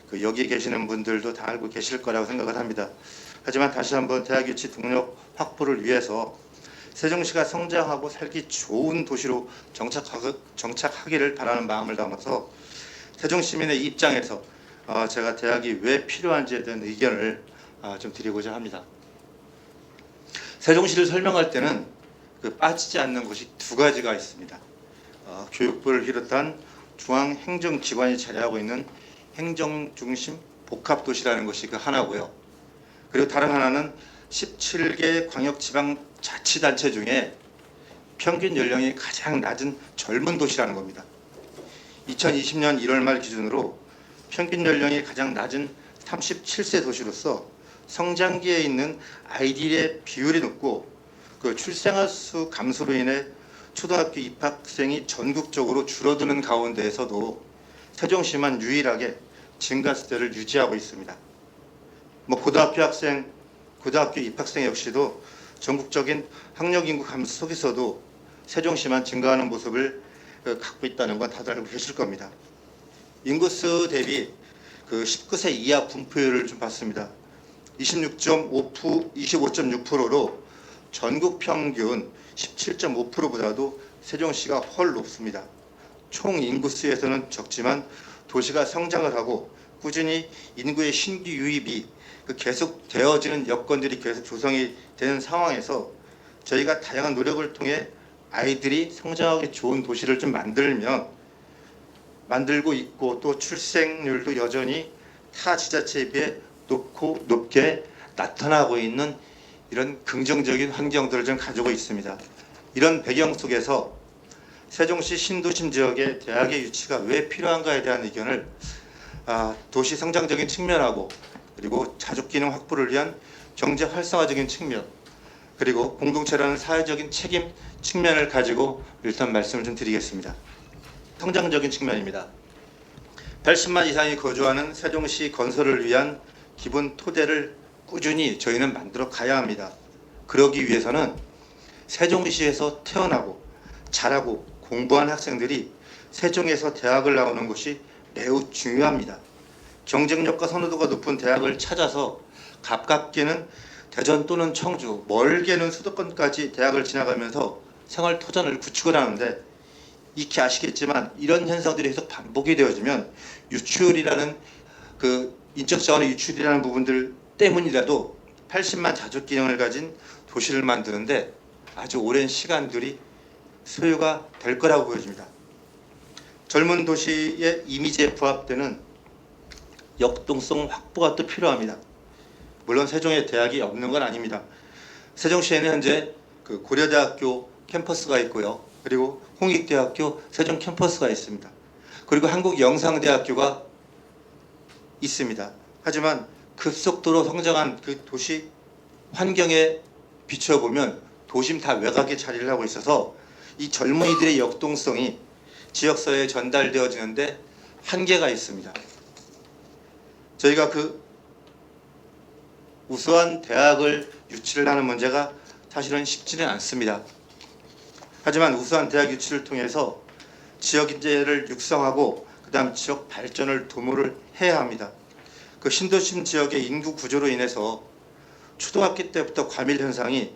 그 여기 계시는 분들도 다 알고 계실 거라고 생각을 합니다. 하지만 다시 한번 대학 유치 동력 확보를 위해서 세종시가 성장하고 살기 좋은 도시로 정착하기를 바라는 마음을 담아서 세종 시민의 입장에서 제가 대학이 왜 필요한지에 대한 의견을 좀 드리고자 합니다. 세종시를 설명할 때는 빠지지 않는 것이 두 가지가 있습니다. 교육부를 비롯한 중앙행정기관이 자리하고 있는 행정중심 복합도시라는 것이 그 하나고요. 그리고 다른 하나는 17개 광역지방자치단체 중에 평균 연령이 가장 낮은 젊은 도시라는 겁니다. 2020년 1월 말 기준으로 평균 연령이 가장 낮은 37세 도시로서 성장기에 있는 아이들의 비율이 높고 그 출생아 수 감소로 인해 초등학교 입학생이 전국적으로 줄어드는 가운데에서도 세종시만 유일하게 증가세를 유지하고 있습니다. 고등학교 입학생 역시도 전국적인 학력 인구 감소 속에서도 세종시만 증가하는 모습을 갖고 있다는 건 다들 알고 계실 겁니다. 인구수 대비 그 19세 이하 분포율을 좀 봤습니다. 25.6%로 전국 평균 17.5%보다도 세종시가 훨 높습니다. 총 인구수에서는 적지만 도시가 성장을 하고 꾸준히 인구의 신규 유입이 계속 되어지는 여건들이 계속 조성이 되는 상황에서 저희가 다양한 노력을 통해 아이들이 성장하기 좋은 도시를 좀 만들고 있고 또 출생률도 여전히 타 지자체에 비해 높게 나타나고 있는 이런 긍정적인 환경들을 좀 가지고 있습니다. 이런 배경 속에서 세종시 신도심 지역의 대학의 유치가 왜 필요한가에 대한 의견을 도시 성장적인 측면하고 그리고 자족기능 확보를 위한 경제 활성화적인 측면 그리고 공동체라는 사회적인 책임 측면을 가지고 일단 말씀을 좀 드리겠습니다. 성장적인 측면입니다. 80만 이상이 거주하는 세종시 건설을 위한 기본 토대를 꾸준히 저희는 만들어 가야 합니다. 그러기 위해서는 세종시에서 태어나고 자라고 공부한 학생들이 세종에서 대학을 나오는 것이 매우 중요합니다. 경쟁력과 선호도가 높은 대학을 찾아서 가깝게는 대전 또는 청주, 멀게는 수도권까지 대학을 지나가면서 생활 토전을 구축을 하는데 익히 아시겠지만 이런 현상들이 계속 반복이 되어지면 유출이라는 인적 자원의 유출이라는 부분들 때문이라도 80만 자족 기능을 가진 도시를 만드는데 아주 오랜 시간들이 소요가 될 거라고 보여집니다. 젊은 도시의 이미지에 부합되는 역동성 확보가 또 필요합니다. 물론 세종에 대학이 없는 건 아닙니다. 세종시에는 현재 고려대학교 캠퍼스가 있고요. 그리고 홍익대학교 세종 캠퍼스가 있습니다. 그리고 한국영상대학교가 있습니다. 하지만 급속도로 성장한 그 도시 환경에 비춰보면 도심 다 외곽에 자리를 하고 있어서 이 젊은이들의 역동성이 지역사회에 전달되어지는데 한계가 있습니다. 저희가 우수한 대학을 유치를 하는 문제가 사실은 쉽지는 않습니다. 하지만 우수한 대학 유치를 통해서 지역 인재를 육성하고 그다음 지역 발전을 도모를 해야 합니다. 신도심 지역의 인구 구조로 인해서 초등학교 때부터 과밀 현상이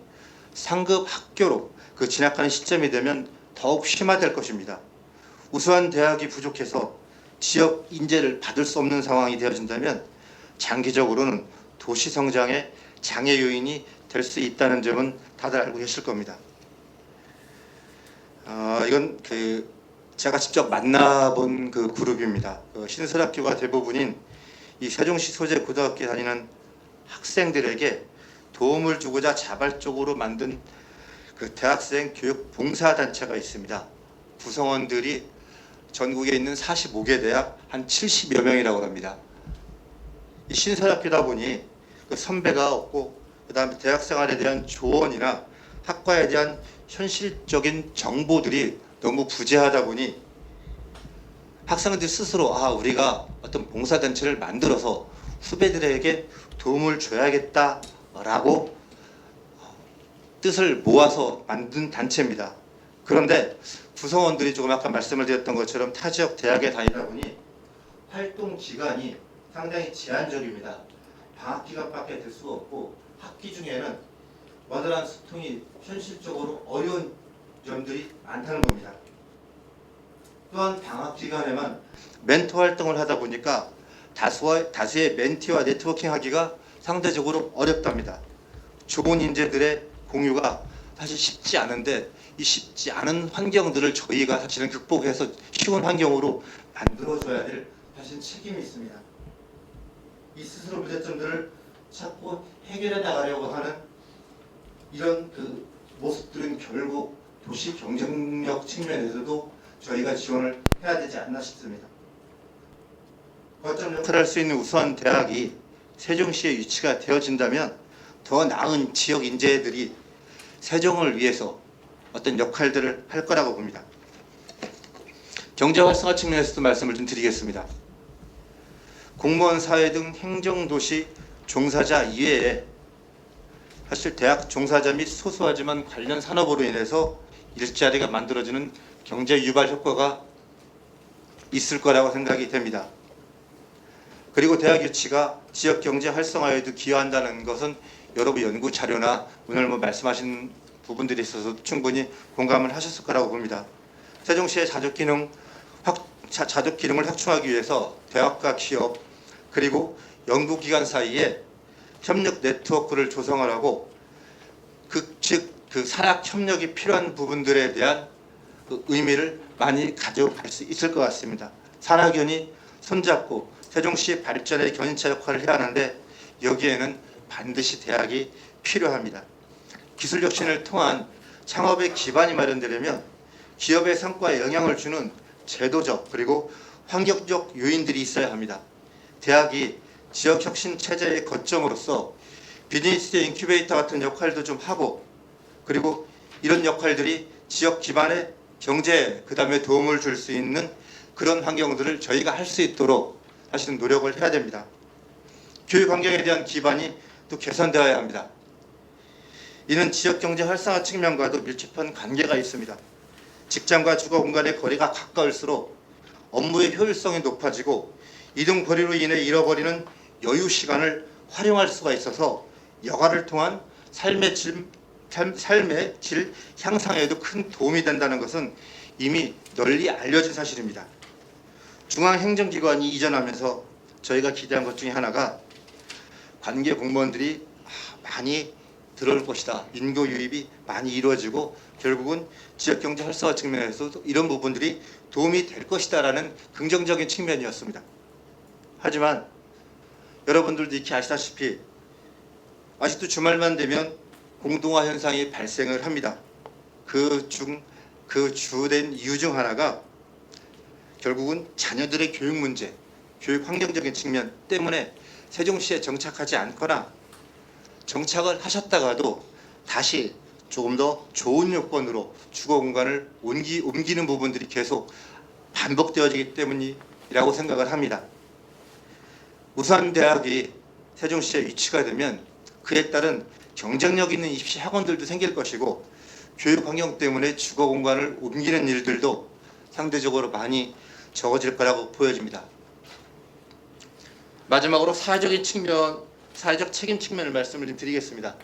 상급 학교로 진학하는 시점이 되면 더욱 심화될 것입니다. 우수한 대학이 부족해서 지역 인재를 받을 수 없는 상황이 되어진다면 장기적으로는 도시 성장의 장애 요인이 될 수 있다는 점은 다들 알고 계실 겁니다. 이건 제가 직접 만나본 그룹입니다. 신설학교가 대부분인 이 세종시 소재 고등학교에 다니는 학생들에게 도움을 주고자 자발적으로 만든 대학생 교육 봉사단체가 있습니다. 구성원들이 전국에 있는 45개 대학 한 70여 명이라고 합니다. 이 신설학교다 보니 선배가 없고 그다음에 대학생활에 대한 조언이나 학과에 대한 현실적인 정보들이 너무 부재하다 보니 학생들 스스로 우리가 어떤 봉사단체를 만들어서 후배들에게 도움을 줘야겠다라고 뜻을 모아서 만든 단체입니다. 그런데 구성원들이 조금 아까 말씀을 드렸던 것처럼 타 지역 대학에 다니다 보니 활동 기간이 상당히 제한적입니다. 방학 기간밖에 될 수가 없고 학기 중에는 원활한 소통이 현실적으로 어려운 점들이 많다는 겁니다. 또한 방학 기간에만 멘토 활동을 하다 보니까 다수의 멘티와 네트워킹하기가 상대적으로 어렵답니다. 좋은 인재들의 공유가 사실 쉽지 않은데 이 쉽지 않은 환경들을 저희가 사실은 극복해서 쉬운 환경으로 만들어줘야 될 사실 책임이 있습니다. 이 스스로 문제점들을 찾고 해결해 나가려고 하는 이런 그 모습들은 결국 도시 경쟁력 측면에서도 저희가 지원을 해야 되지 않나 싶습니다. 거점 역할을 할 수 있는 우수한 대학이 세종시에 위치가 되어진다면 더 나은 지역 인재들이 세종을 위해서 어떤 역할들을 할 거라고 봅니다. 경제 활성화 측면에서도 말씀을 좀 드리겠습니다. 공무원 사회 등 행정도시 종사자 이외에 사실 대학 종사자 및 소소하지만 관련 산업으로 인해서 일자리가 만들어지는 경제 유발 효과가 있을 거라고 생각이 됩니다. 그리고 대학 유치가 지역 경제 활성화에도 기여한다는 것은 여러 연구 자료나 오늘 말씀하신 부분들이 있어서 충분히 공감을 하셨을 거라고 봅니다. 세종시의 자족 기능을 확충하기 위해서 대학과 기업 그리고 연구기관 사이에 협력 네트워크를 조성을 하고 그 산학 협력이 필요한 부분들에 대한 그 의미를 많이 가져갈 수 있을 것 같습니다. 산학연이 손잡고 세종시 발전의 견인차 역할을 해야 하는데 여기에는 반드시 대학이 필요합니다. 기술 혁신을 통한 창업의 기반이 마련되려면 기업의 성과에 영향을 주는 제도적 그리고 환경적 요인들이 있어야 합니다. 대학이 지역 혁신 체제의 거점으로서 비즈니스 인큐베이터 같은 역할도 좀 하고 그리고 이런 역할들이 지역 기반의 경제에 그다음에 도움을 줄 수 있는 그런 환경들을 저희가 할 수 있도록 사실은 노력을 해야 됩니다. 교육 환경에 대한 기반이 또 개선되어야 합니다. 이는 지역 경제 활성화 측면과도 밀접한 관계가 있습니다. 직장과 주거 공간의 거리가 가까울수록 업무의 효율성이 높아지고 이동 거리로 인해 잃어버리는 여유 시간을 활용할 수가 있어서 여가를 통한 삶의 질 향상에도 큰 도움이 된다는 것은 이미 널리 알려진 사실입니다. 중앙행정기관이 이전하면서 저희가 기대한 것 중에 하나가 관계 공무원들이 많이 들어올 것이다. 인구 유입이 많이 이루어지고 결국은 지역경제 활성화 측면에서도 이런 부분들이 도움이 될 것이다라는 긍정적인 측면이었습니다. 하지만 여러분들도 익히 아시다시피 아직도 주말만 되면 공동화 현상이 발생을 합니다. 그 주된 이유 중 하나가 결국은 자녀들의 교육 문제, 교육 환경적인 측면 때문에 세종시에 정착하지 않거나 정착을 하셨다가도 다시 조금 더 좋은 요건으로 주거 공간을 옮기는 부분들이 계속 반복되어지기 때문이라고 생각을 합니다. 우수한 대학이 세종시에 위치가 되면 그에 따른 경쟁력 있는 입시 학원들도 생길 것이고 교육 환경 때문에 주거 공간을 옮기는 일들도 상대적으로 많이 적어질 거라고 보여집니다. 마지막으로 사회적 책임 측면을 말씀을 좀 드리겠습니다.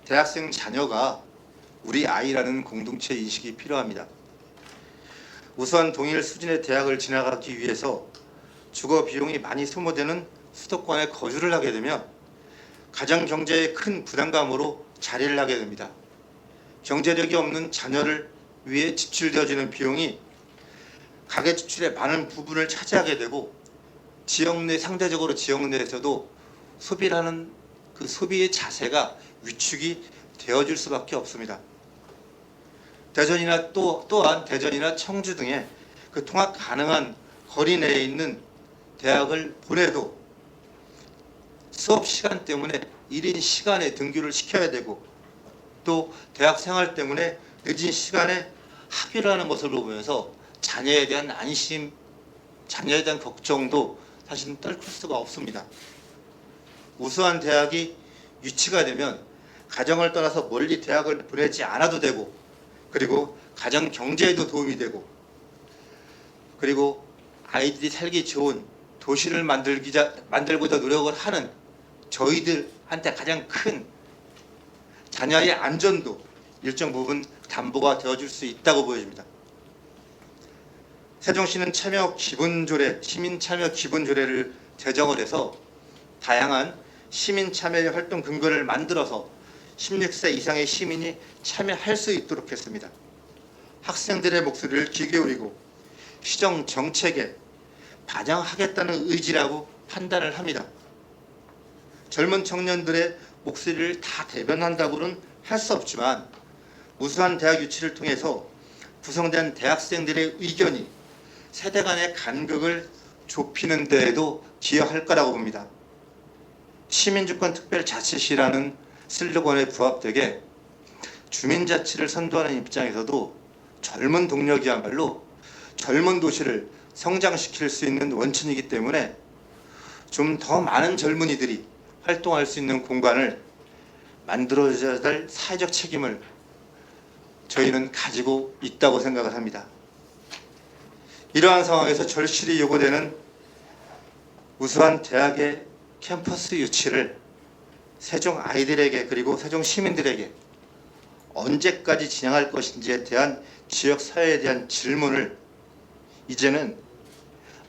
대학생 자녀가 우리 아이라는 공동체 인식이 필요합니다. 우선 동일 수준의 대학을 진학하기 위해서 주거 비용이 많이 소모되는 수도권에 거주를 하게 되면 가정 경제에 큰 부담감으로 자리를 하게 됩니다. 경제력이 없는 자녀를 위해 지출되어지는 비용이 가계 지출의 많은 부분을 차지하게 되고 상대적으로 지역 내에서도 소비라는 그 소비의 자세가 위축이 되어질 수밖에 없습니다. 대전이나 또한 대전이나 청주 등의 그 통학 가능한 거리 내에 있는 대학을 보내도 수업 시간 때문에 1인 시간에 등교를 시켜야 되고 또 대학 생활 때문에 늦은 시간에 학교를 하는 모습을 보면서 자녀에 대한 안심, 자녀에 대한 걱정도 사실은 떨칠 수가 없습니다. 우수한 대학이 유치가 되면 가정을 떠나서 멀리 대학을 보내지 않아도 되고 그리고 가정 경제에도 도움이 되고 그리고 아이들이 살기 좋은 도시를 만들고자 노력을 하는 저희들한테 가장 큰 자녀의 안전도 일정 부분 담보가 되어줄 수 있다고 보여집니다. 세종시는 시민 참여 기본조례를 제정을 해서 다양한 시민 참여의 활동 근거를 만들어서 16세 이상의 시민이 참여할 수 있도록 했습니다. 학생들의 목소리를 귀 기울이고 시정 정책에 반영하겠다는 의지라고 판단을 합니다. 젊은 청년들의 목소리를 다 대변한다고는 할 수 없지만 우수한 대학 유치를 통해서 구성된 대학생들의 의견이 세대 간의 간극을 좁히는 데에도 기여할 거라고 봅니다. 시민주권특별자치시라는 슬로건에 부합되게 주민자치를 선도하는 입장에서도 젊은 동력이야말로 젊은 도시를 성장시킬 수 있는 원천이기 때문에 좀 더 많은 젊은이들이 활동할 수 있는 공간을 만들어줘야 될 사회적 책임을 저희는 가지고 있다고 생각을 합니다. 이러한 상황에서 절실히 요구되는 우수한 대학의 캠퍼스 유치를 세종 아이들에게 그리고 세종 시민들에게 언제까지 진행할 것인지에 대한 지역 사회에 대한 질문을 이제는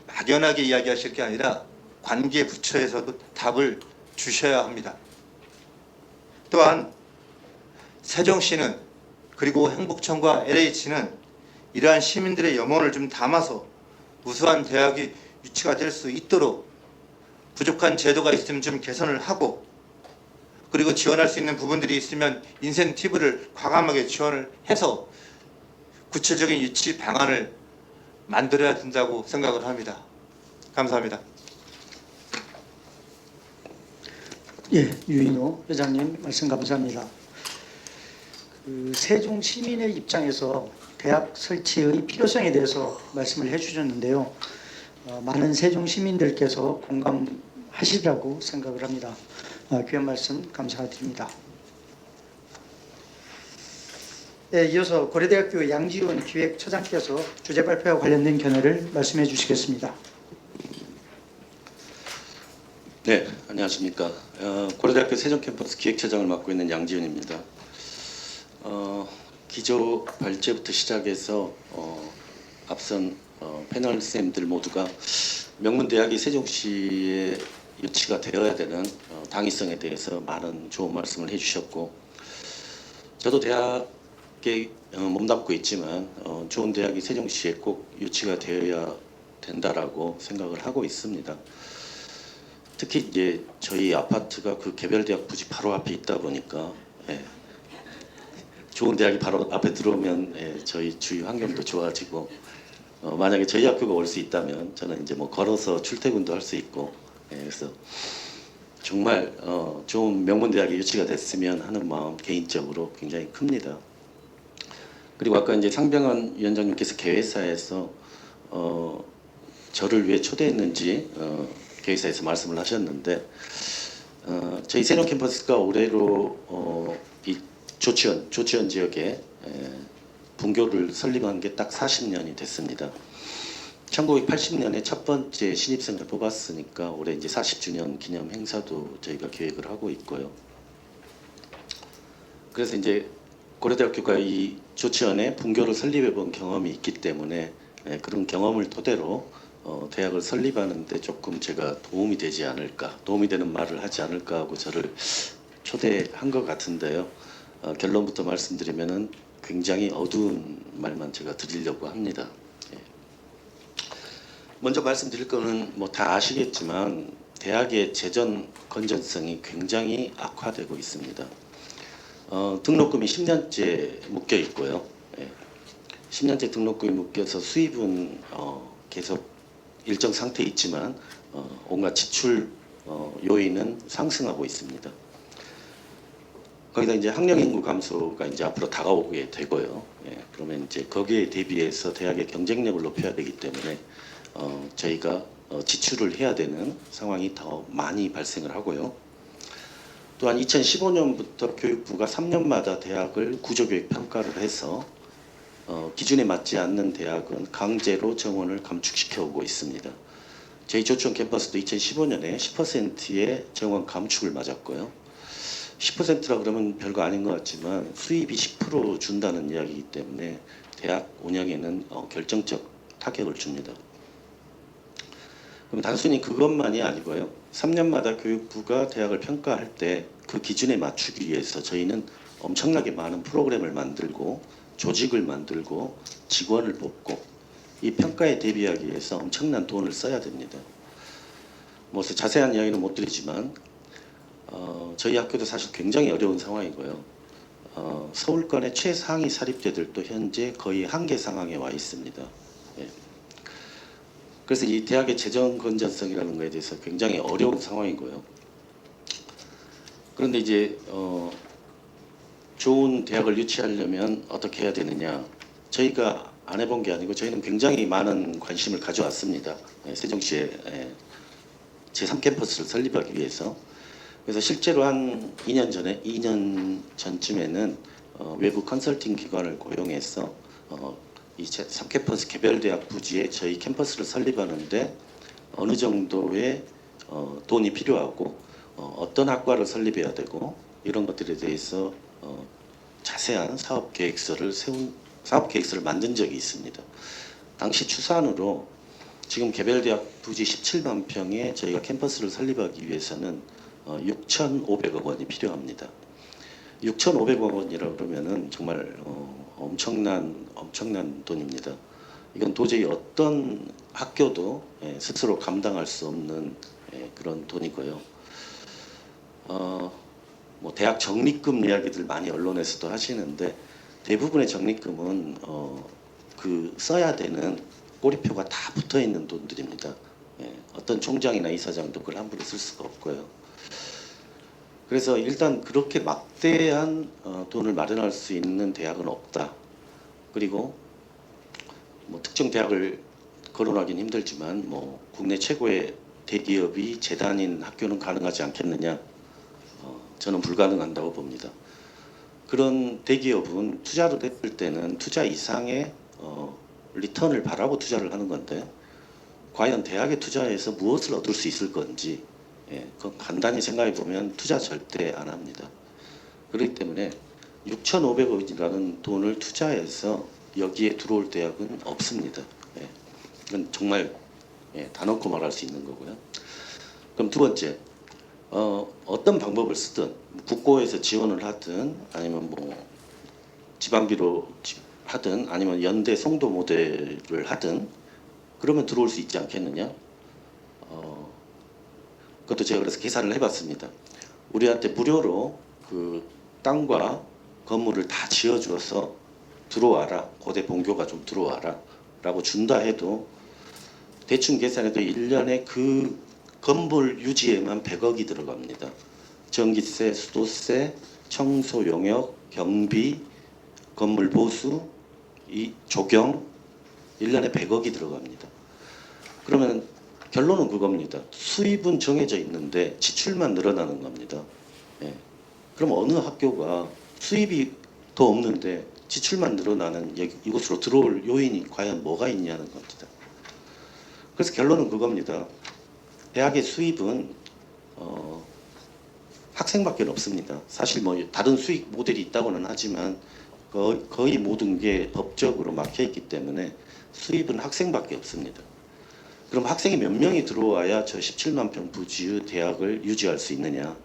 막연하게 이야기하실 게 아니라 관계 부처에서도 답을 주셔야 합니다. 또한 세종시는 그리고 행복청과 LH는 이러한 시민들의 염원을 좀 담아서 우수한 대학이 유치가 될 수 있도록 부족한 제도가 있으면 좀 개선을 하고 그리고 지원할 수 있는 부분들이 있으면 인센티브를 과감하게 지원을 해서 구체적인 유치 방안을 만들어야 된다고 생각을 합니다. 감사합니다. 예, 유인호 회장님 말씀 감사합니다. 세종 시민의 입장에서 대학 설치의 필요성에 대해서 말씀을 해주셨는데요. 많은 세종 시민들께서 공감하시리라고 생각을 합니다. 귀한 말씀 감사드립니다. 예, 이어서 고려대학교 양지원 기획처장께서 주제 발표와 관련된 견해를 말씀해 주시겠습니다. 네, 안녕하십니까. 고려대학교 세종캠퍼스 기획처장을 맡고 있는 양지훈입니다. 기조 발제부터 시작해서 앞선 패널 쌤들 모두가 명문대학이 세종시에 유치가 되어야 되는 당위성에 대해서 많은 좋은 말씀을 해주셨고, 저도 대학에 몸담고 있지만 좋은 대학이 세종시에 꼭 유치가 되어야 된다라고 생각을 하고 있습니다. 특히 이제 저희 아파트가 그 개별대학 부지 바로 앞에 있다 보니까 좋은 대학이 바로 앞에 들어오면 저희 주위 환경도 좋아지고, 만약에 저희 학교가 올 수 있다면 저는 이제 뭐 걸어서 출퇴근도 할 수 있고, 그래서 정말 좋은 명문대학이 유치가 됐으면 하는 마음 개인적으로 굉장히 큽니다. 그리고 아까 이제 상병환 위원장님께서 개회사에서 저를 왜 초대했는지 개회사에서 말씀을 하셨는데, 저희 세종 캠퍼스가 올해로 이 조치원 지역에 분교를 설립한 게 딱 40년이 됐습니다. 1980년에 첫 번째 신입생을 뽑았으니까 올해 이제 40주년 기념 행사도 저희가 계획을 하고 있고요. 그래서 이제 고려대학교가 이 조치원에 분교를 설립해 본 경험이 있기 때문에 그런 경험을 토대로 대학을 설립하는데 조금 제가 도움이 되지 않을까, 도움이 되는 말을 하지 않을까 하고 저를 초대한 것 같은데요. 결론부터 말씀드리면은 굉장히 어두운 말만 제가 드리려고 합니다. 먼저 말씀드릴 거는 뭐 다 아시겠지만 대학의 재정 건전성이 굉장히 악화되고 있습니다. 등록금이 10년째 묶여 있고요. 10년째 등록금이 묶여서 수입은 계속 일정 상태에 있지만 온갖 지출 요인은 상승하고 있습니다. 거기다 이제 학령 인구 감소가 이제 앞으로 다가오게 되고요. 그러면 이제 거기에 대비해서 대학의 경쟁력을 높여야 되기 때문에 저희가 지출을 해야 되는 상황이 더 많이 발생을 하고요. 또한 2015년부터 교육부가 3년마다 대학을 구조교육 평가를 해서 기준에 맞지 않는 대학은 강제로 정원을 감축시켜 오고 있습니다. 저희 조치원 캠퍼스도 2015년에 10%의 정원 감축을 맞았고요. 10%라 그러면 별거 아닌 것 같지만 수입이 10% 준다는 이야기이기 때문에 대학 운영에는 결정적 타격을 줍니다. 그럼 단순히 그것만이 아니고요. 3년마다 교육부가 대학을 평가할 때 그 기준에 맞추기 위해서 저희는 엄청나게 많은 프로그램을 만들고 조직을 만들고 직원을 뽑고 이 평가에 대비하기 위해서 엄청난 돈을 써야 됩니다. 뭐 자세한 이야기는 못 드리지만 저희 학교도 사실 굉장히 어려운 상황이고요. 서울권의 최상위 사립대들도 현재 거의 한계 상황에 와 있습니다. 예. 그래서 이 대학의 재정 건전성이라는 것에 대해서 굉장히 어려운 상황이고요. 그런데 이제 좋은 대학을 유치하려면 어떻게 해야 되느냐? 저희가 안 해본 게 아니고 저희는 굉장히 많은 관심을 가져왔습니다. 세종시에 제3캠퍼스를 설립하기 위해서. 그래서 실제로 한 2년 전쯤에는 외부 컨설팅 기관을 고용해서 이 제3캠퍼스 개별대학 부지에 저희 캠퍼스를 설립하는데 어느 정도의 돈이 필요하고 어떤 학과를 설립해야 되고 이런 것들에 대해서 자세한 사업 계획서를 만든 적이 있습니다. 당시 추산으로 지금 개별대학 부지 17만 평에 저희가 캠퍼스를 설립하기 위해서는 6,500억 원이 필요합니다. 6,500억 원이라고 그러면은 정말 엄청난 돈입니다. 이건 도저히 어떤 학교도 스스로 감당할 수 없는 그런 돈이고요. 뭐 대학 적립금 이야기들 많이 언론에서도 하시는데 대부분의 적립금은 그 써야 되는 꼬리표가 다 붙어 있는 돈들입니다. 어떤 총장이나 이사장도 그걸 함부로 쓸 수가 없고요. 그래서 일단 그렇게 막대한 돈을 마련할 수 있는 대학은 없다. 그리고 뭐 특정 대학을 거론하기는 힘들지만 뭐 국내 최고의 대기업이 재단인 학교는 가능하지 않겠느냐? 저는 불가능한다고 봅니다. 그런 대기업은 투자를 했을 때는 투자 이상의 리턴을 바라고 투자를 하는 건데 과연 대학에 투자해서 무엇을 얻을 수 있을 건지 그건 간단히 생각해 보면 투자 절대 안 합니다. 그렇기 때문에 6,500억이라는 돈을 투자해서 여기에 들어올 대학은 없습니다. 이건 정말 다 놓고 말할 수 있는 거고요. 그럼 두 번째, 어떤 방법을 쓰든 국고에서 지원을 하든 아니면 뭐 지방비로 하든 아니면 연대 송도 모델을 하든 그러면 들어올 수 있지 않겠느냐? 그것도 제가 그래서 계산을 해봤습니다. 우리한테 무료로 그 땅과 건물을 다 지어주어서 들어와라, 고대 본교가 좀 들어와라 라고 준다 해도 대충 계산해도 1년에 그 건물 유지에만 100억이 들어갑니다. 전기세, 수도세, 청소 용역, 경비, 건물 보수, 이 조경 1년에 100억이 들어갑니다. 그러면 결론은 그겁니다. 수입은 정해져 있는데 지출만 늘어나는 겁니다. 그럼 어느 학교가 수입이 더 없는데 지출만 늘어나는 이곳으로 들어올 요인이 과연 뭐가 있냐는 겁니다. 그래서 결론은 그겁니다. 대학의 수입은 학생밖에 없습니다. 사실 뭐 다른 수익 모델이 있다고는 하지만 거의 모든 게 법적으로 막혀 있기 때문에 수입은 학생밖에 없습니다. 그럼 학생이 몇 명이 들어와야 저 17만 평 부지의 대학을 유지할 수 있느냐?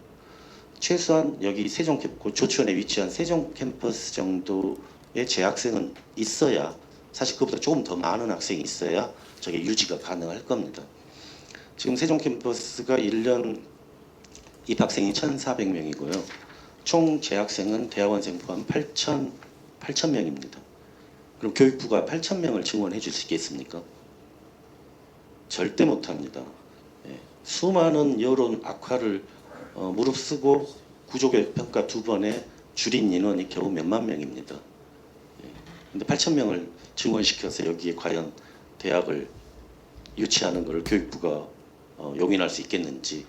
최소한 여기 조치원에 위치한 세종 캠퍼스 정도의 재학생은 있어야, 사실 그보다 조금 더 많은 학생이 있어야 저게 유지가 가능할 겁니다. 지금 세종 캠퍼스가 1년 입학생이 1,400명이고요. 총 재학생은 대학원생 포함 8,000명입니다. 그럼 교육부가 8,000명을 증원해 줄 수 있겠습니까? 절대 못합니다. 수많은 여론 악화를 무릅쓰고 구조교육 평가 2번에 줄인 인원이 겨우 몇만 명입니다. 근데 8,000명을 증원시켜서 여기에 과연 대학을 유치하는 것을 교육부가 용인할 수 있겠는지,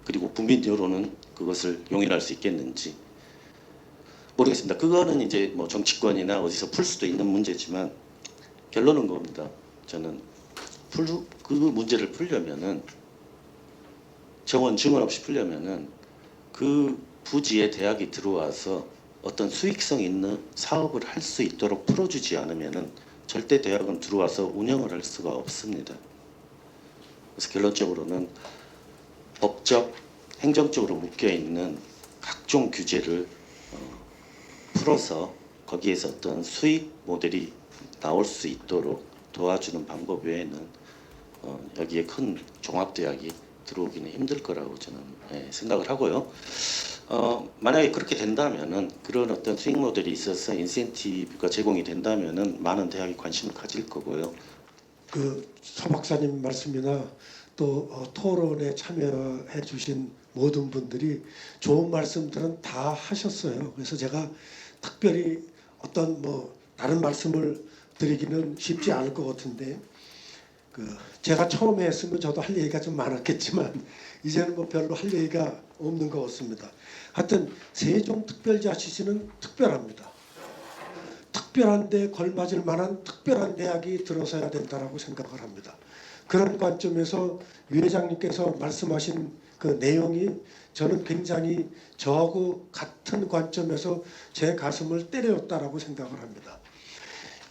그리고 국민 여론은 그것을 용인할 수 있겠는지 모르겠습니다. 그거는 이제 뭐 정치권이나 어디서 풀 수도 있는 문제지만 결론은 겁니다. 저는 그 문제를 풀려면은 정원 증원 없이 풀려면은 그 부지에 대학이 들어와서 어떤 수익성 있는 사업을 할 수 있도록 풀어주지 않으면은 절대 대학은 들어와서 운영을 할 수가 없습니다. 그래서 결론적으로는 법적, 행정적으로 묶여 있는 각종 규제를 풀어서 거기에서 어떤 수익 모델이 나올 수 있도록 도와주는 방법 외에는 여기에 큰 종합대학이 들어오기는 힘들 거라고 저는 생각을 하고요. 만약에 그렇게 된다면은 그런 어떤 수익 모델이 있어서 인센티브가 제공이 된다면은 많은 대학이 관심을 가질 거고요. 그 서 박사님 말씀이나 또 토론에 참여해 주신 모든 분들이 좋은 말씀들은 다 하셨어요. 그래서 제가 특별히 어떤 다른 말씀을 드리기는 쉽지 않을 것 같은데, 제가 처음에 했으면 저도 할 얘기가 좀 많았겠지만 이제는 별로 할 얘기가 없는 것 같습니다. 하여튼 세종특별자치시는 특별합니다. 특별한데 걸맞을 만한 특별한 대학이 들어서야 된다라고 생각을 합니다. 그런 관점에서 유 회장님께서 말씀하신 그 내용이 저는 굉장히 저하고 같은 관점에서 제 가슴을 때렸다라고 생각을 합니다.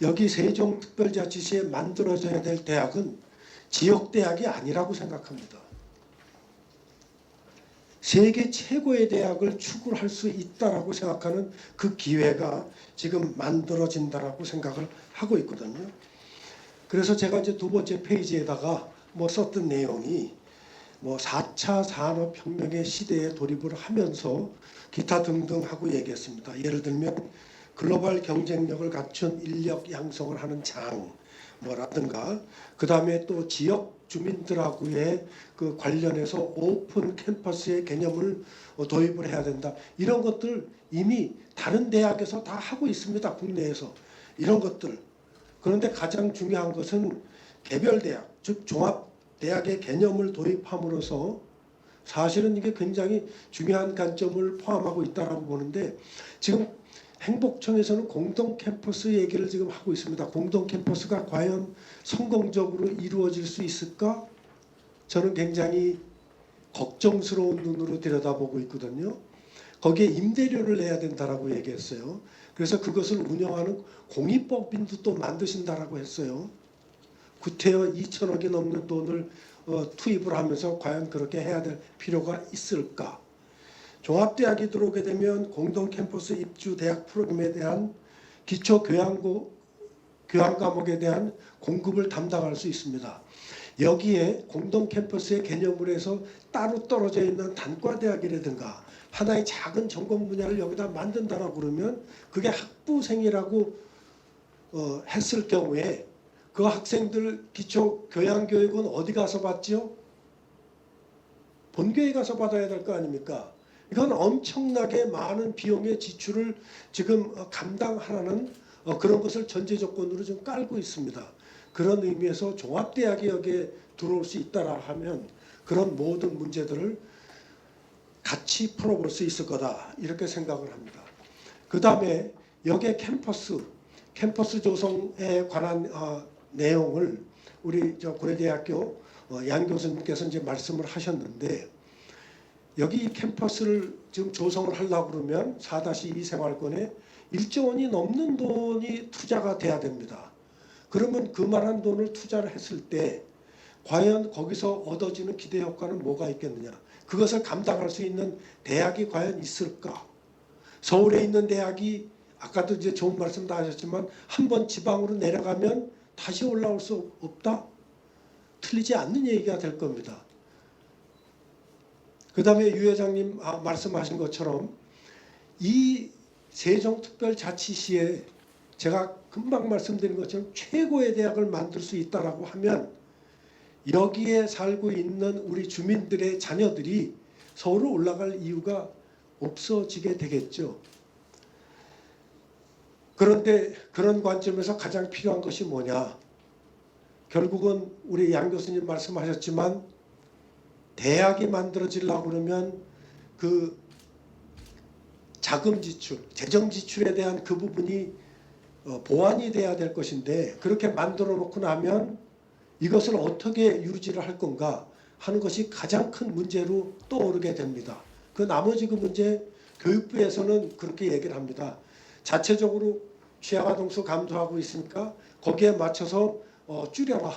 여기 세종특별자치시에 만들어져야 될 대학은 지역대학이 아니라고 생각합니다. 세계 최고의 대학을 추구할 수 있다라고 생각하는 그 기회가 지금 만들어진다라고 생각을 하고 있거든요. 그래서 제가 이제 두 번째 페이지에다가 썼던 내용이 4차 산업혁명의 시대에 돌입을 하면서 기타 등등 하고 얘기했습니다. 예를 들면 글로벌 경쟁력을 갖춘 인력 양성을 하는 장 라든가, 그 다음에 또 지역 주민들하고의 그 관련해서 오픈 캠퍼스의 개념을 도입을 해야 된다. 이런 것들 이미 다른 대학에서 다 하고 있습니다. 국내에서 이런 것들. 그런데 가장 중요한 것은 개별 대학, 즉 종합 대학의 개념을 도입함으로써 사실은 이게 굉장히 중요한 관점을 포함하고 있다라고 보는데, 지금 행복청에서는 공동 캠퍼스 얘기를 지금 하고 있습니다. 공동 캠퍼스가 과연 성공적으로 이루어질 수 있을까? 저는 굉장히 걱정스러운 눈으로 들여다보고 있거든요. 거기에 임대료를 내야 된다라고 얘기했어요. 그래서 그것을 운영하는 공익법인도 또 만드신다라고 했어요. 구태여 2천억이 넘는 돈을 투입을 하면서 과연 그렇게 해야 될 필요가 있을까? 종합대학이 들어오게 되면 공동 캠퍼스 입주 대학 프로그램에 대한 기초 교양 과목에 대한 공급을 담당할 수 있습니다. 여기에 공동 캠퍼스의 개념으로 해서 따로 떨어져 있는 단과대학이라든가 하나의 작은 전공 분야를 여기다 만든다라고 그러면 그게 학부생이라고 했을 경우에 그 학생들 기초 교양 교육은 어디 가서 받죠? 본교에 가서 받아야 될 거 아닙니까? 이건 엄청나게 많은 비용의 지출을 지금 감당하라는 그런 것을 전제 조건으로 좀 깔고 있습니다. 그런 의미에서 종합대학이 여기에 들어올 수 있다라 하면 그런 모든 문제들을 같이 풀어볼 수 있을 거다, 이렇게 생각을 합니다. 그 다음에 여기에 캠퍼스 조성에 관한 내용을 우리 고려대학교 양 교수님께서 이제 말씀을 하셨는데, 여기 캠퍼스를 지금 조성을 하려고 그러면 4-2 생활권에 1조 원이 넘는 돈이 투자가 돼야 됩니다. 그러면 그만한 돈을 투자를 했을 때 과연 거기서 얻어지는 기대 효과는 뭐가 있겠느냐? 그것을 감당할 수 있는 대학이 과연 있을까? 서울에 있는 대학이 아까도 이제 좋은 말씀 다 하셨지만 한번 지방으로 내려가면 다시 올라올 수 없다? 틀리지 않는 얘기가 될 겁니다. 그 다음에 유 회장님 말씀하신 것처럼 이 세종특별자치시에 제가 금방 말씀드린 것처럼 최고의 대학을 만들 수 있다라고 하면 여기에 살고 있는 우리 주민들의 자녀들이 서울로 올라갈 이유가 없어지게 되겠죠. 그런데 그런 관점에서 가장 필요한 것이 뭐냐? 결국은 우리 양 교수님 말씀하셨지만 대학이 만들어지려고 그러면 그 자금 지출, 재정 지출에 대한 그 부분이 보완이 돼야 될 것인데, 그렇게 만들어 놓고 나면 이것을 어떻게 유지를 할 건가 하는 것이 가장 큰 문제로 떠오르게 됩니다. 그 나머지 그 문제 교육부에서는 그렇게 얘기를 합니다. 자체적으로 취약아동수 감소하고 있으니까 거기에 맞춰서 줄여라.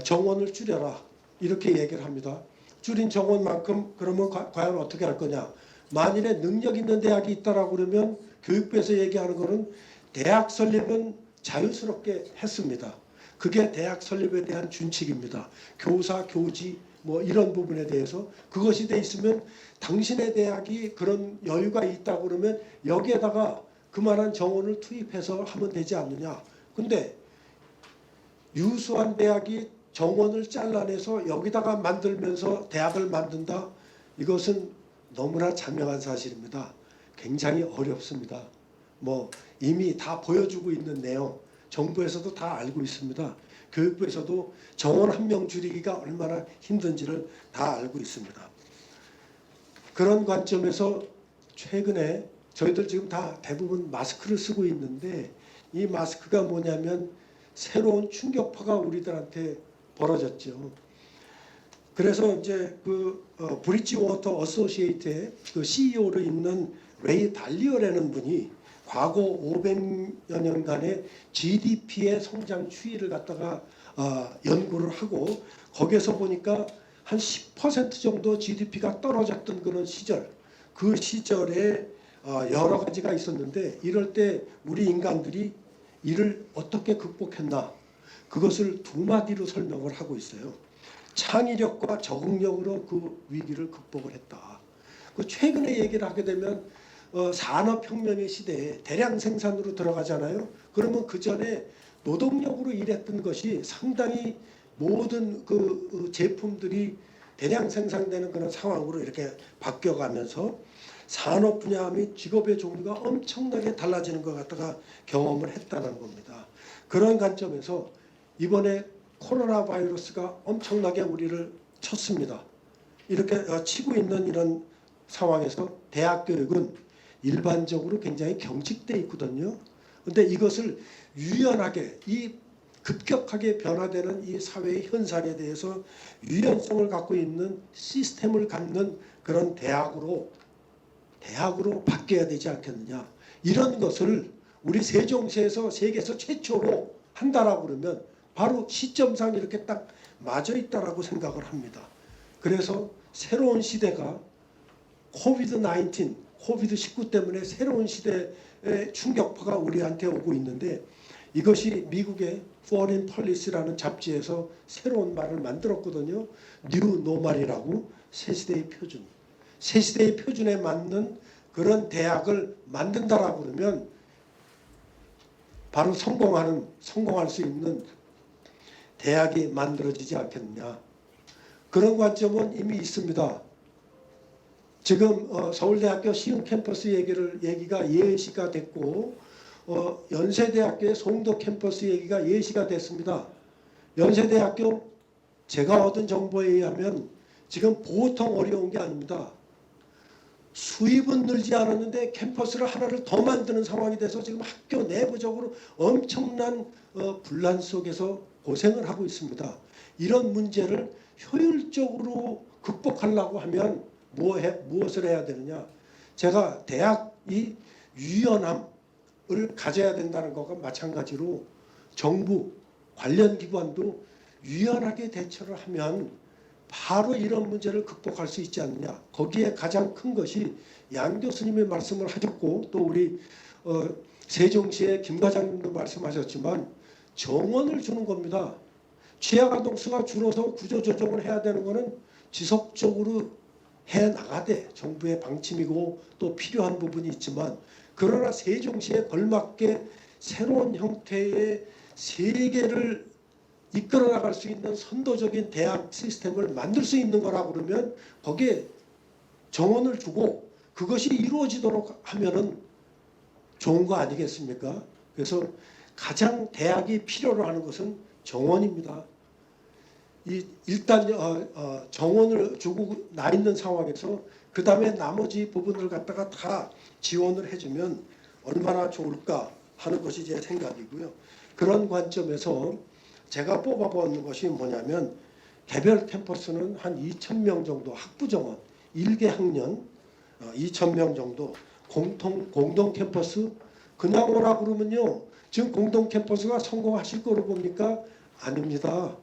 정원을 줄여라. 이렇게 얘기를 합니다. 줄인 정원만큼 그러면 과연 어떻게 할 거냐. 만일에 능력 있는 대학이 있다라고 그러면 교육부에서 얘기하는 거는 대학 설립은 자유스럽게 했습니다. 그게 대학 설립에 대한 준칙입니다. 교사, 교지 뭐 이런 부분에 대해서 그것이 돼 있으면 당신의 대학이 그런 여유가 있다고 그러면 여기에다가 그만한 정원을 투입해서 하면 되지 않느냐. 근데 유수한 대학이 정원을 잘라내서 여기다가 만들면서 대학을 만든다. 이것은 너무나 자명한 사실입니다. 굉장히 어렵습니다. 뭐 이미 다 보여주고 있는 내용 정부에서도 다 알고 있습니다. 교육부에서도 정원 한 명 줄이기가 얼마나 힘든지를 다 알고 있습니다. 그런 관점에서 최근에 저희들 지금 다 대부분 마스크를 쓰고 있는데 이 마스크가 뭐냐면 새로운 충격파가 우리들한테 벌어졌죠. 그래서 이제 브릿지 워터 어소시에이트의 그 CEO로 있는 레이 달리어라는 분이 과거 500여 년간의 GDP의 성장 추이를 갖다가 연구를 하고 거기에서 보니까 한 10% 정도 GDP가 떨어졌던 그런 시절, 그 시절에 여러 가지가 있었는데 이럴 때 우리 인간들이 이를 어떻게 극복했나 그것을 두 마디로 설명을 하고 있어요. 창의력과 적응력으로 그 위기를 극복을 했다. 그 최근에 얘기를 하게 되면 산업혁명의 시대에 대량 생산으로 들어가잖아요. 그러면 그 전에 노동력으로 일했던 것이 상당히 모든 그 제품들이 대량 생산되는 그런 상황으로 이렇게 바뀌어가면서 산업 분야 및 직업의 종류가 엄청나게 달라지는 것 같다가 경험을 했다는 겁니다. 그런 관점에서 이번에 코로나 바이러스가 엄청나게 우리를 쳤습니다. 이렇게 치고 있는 이런 상황에서 대학 교육은 일반적으로 굉장히 경직돼 있거든요. 그런데 이것을 유연하게 이 급격하게 변화되는 이 사회의 현상에 대해서 유연성을 갖고 있는 시스템을 갖는 그런 대학으로 바뀌어야 되지 않겠느냐. 이런 것을 우리 세종시에서 세계에서 최초로 한다라고 그러면 바로 시점상 이렇게 딱 맞아 있다라고 생각을 합니다. 그래서 새로운 시대가 코비드-19 때문에 새로운 시대의 충격파가 우리한테 오고 있는데 이것이 미국의 Foreign Policy라는 잡지에서 새로운 말을 만들었거든요. 뉴 노멀이라고 새시대의 표준. 새시대의 표준에 맞는 그런 대학을 만든다라고 그러면 바로 성공할 수 있는 대학이 만들어지지 않겠느냐. 그런 관점은 이미 있습니다. 지금 서울대학교 시흥 캠퍼스 얘기가 예시가 됐고 연세대학교의 송도 캠퍼스 얘기가 예시가 됐습니다. 연세대학교 제가 얻은 정보에 의하면 지금 보통 어려운 게 아닙니다. 수입은 늘지 않았는데 캠퍼스를 하나를 더 만드는 상황이 돼서 지금 학교 내부적으로 엄청난 분란 속에서 고생을 하고 있습니다. 이런 문제를 효율적으로 극복하려고 하면 무엇을 해야 되느냐. 제가 대학이 유연함을 가져야 된다는 것과 마찬가지로 정부 관련 기관도 유연하게 대처를 하면 바로 이런 문제를 극복할 수 있지 않느냐. 거기에 가장 큰 것이 양 교수님의 말씀을 하셨고 또 우리 세종시의 김 과장님도 말씀하셨지만 정원을 주는 겁니다. 취약아동 수가 줄어서 구조조정을 해야 되는 것은 지속적으로 해나가되 정부의 방침이고 또 필요한 부분이 있지만 그러나 세종시에 걸맞게 새로운 형태의 세계를 이끌어 나갈 수 있는 선도적인 대학 시스템을 만들 수 있는 거라고 그러면 거기에 정원을 주고 그것이 이루어지도록 하면은 좋은 거 아니겠습니까? 그래서 가장 대학이 필요로 하는 것은 정원입니다. 일단 정원을 주고 나 있는 상황에서 그 다음에 나머지 부분을 갖다가 다 지원을 해주면 얼마나 좋을까 하는 것이 제 생각이고요. 그런 관점에서 제가 뽑아본 것이 뭐냐면 개별 캠퍼스는 한 2,000명 정도 학부정원 1개 학년 2,000명 정도 공동 캠퍼스 그냥 오라 그러면요. 지금 공동 캠퍼스가 성공하실 거로 봅니까? 아닙니다.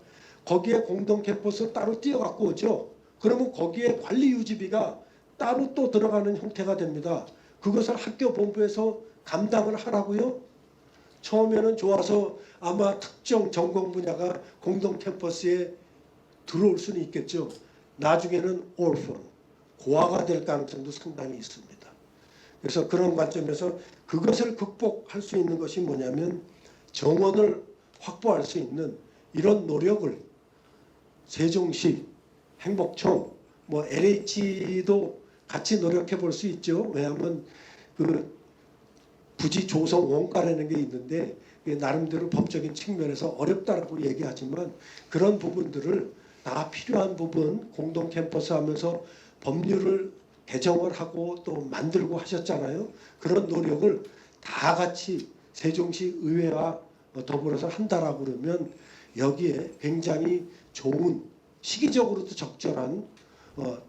거기에 공동 캠퍼스 따로 띄어갖고 오죠. 그러면 거기에 관리 유지비가 따로 또 들어가는 형태가 됩니다. 그것을 학교 본부에서 감당을 하라고요? 처음에는 좋아서 아마 특정 전공 분야가 공동 캠퍼스에 들어올 수는 있겠죠. 나중에는 orphan, 고아가 될 가능성도 상당히 있습니다. 그래서 그런 관점에서 그것을 극복할 수 있는 것이 뭐냐면 정원을 확보할 수 있는 이런 노력을 세종시, 행복청, 뭐 LH도 같이 노력해 볼 수 있죠. 왜냐하면 그 부지 조성 원가라는 게 있는데 나름대로 법적인 측면에서 어렵다라고 얘기하지만 그런 부분들을 다 필요한 부분 공동 캠퍼스 하면서 법률을 개정을 하고 또 만들고 하셨잖아요. 그런 노력을 다 같이 세종시 의회와 더불어서 한다라고 그러면 여기에 굉장히 좋은 시기적으로도 적절한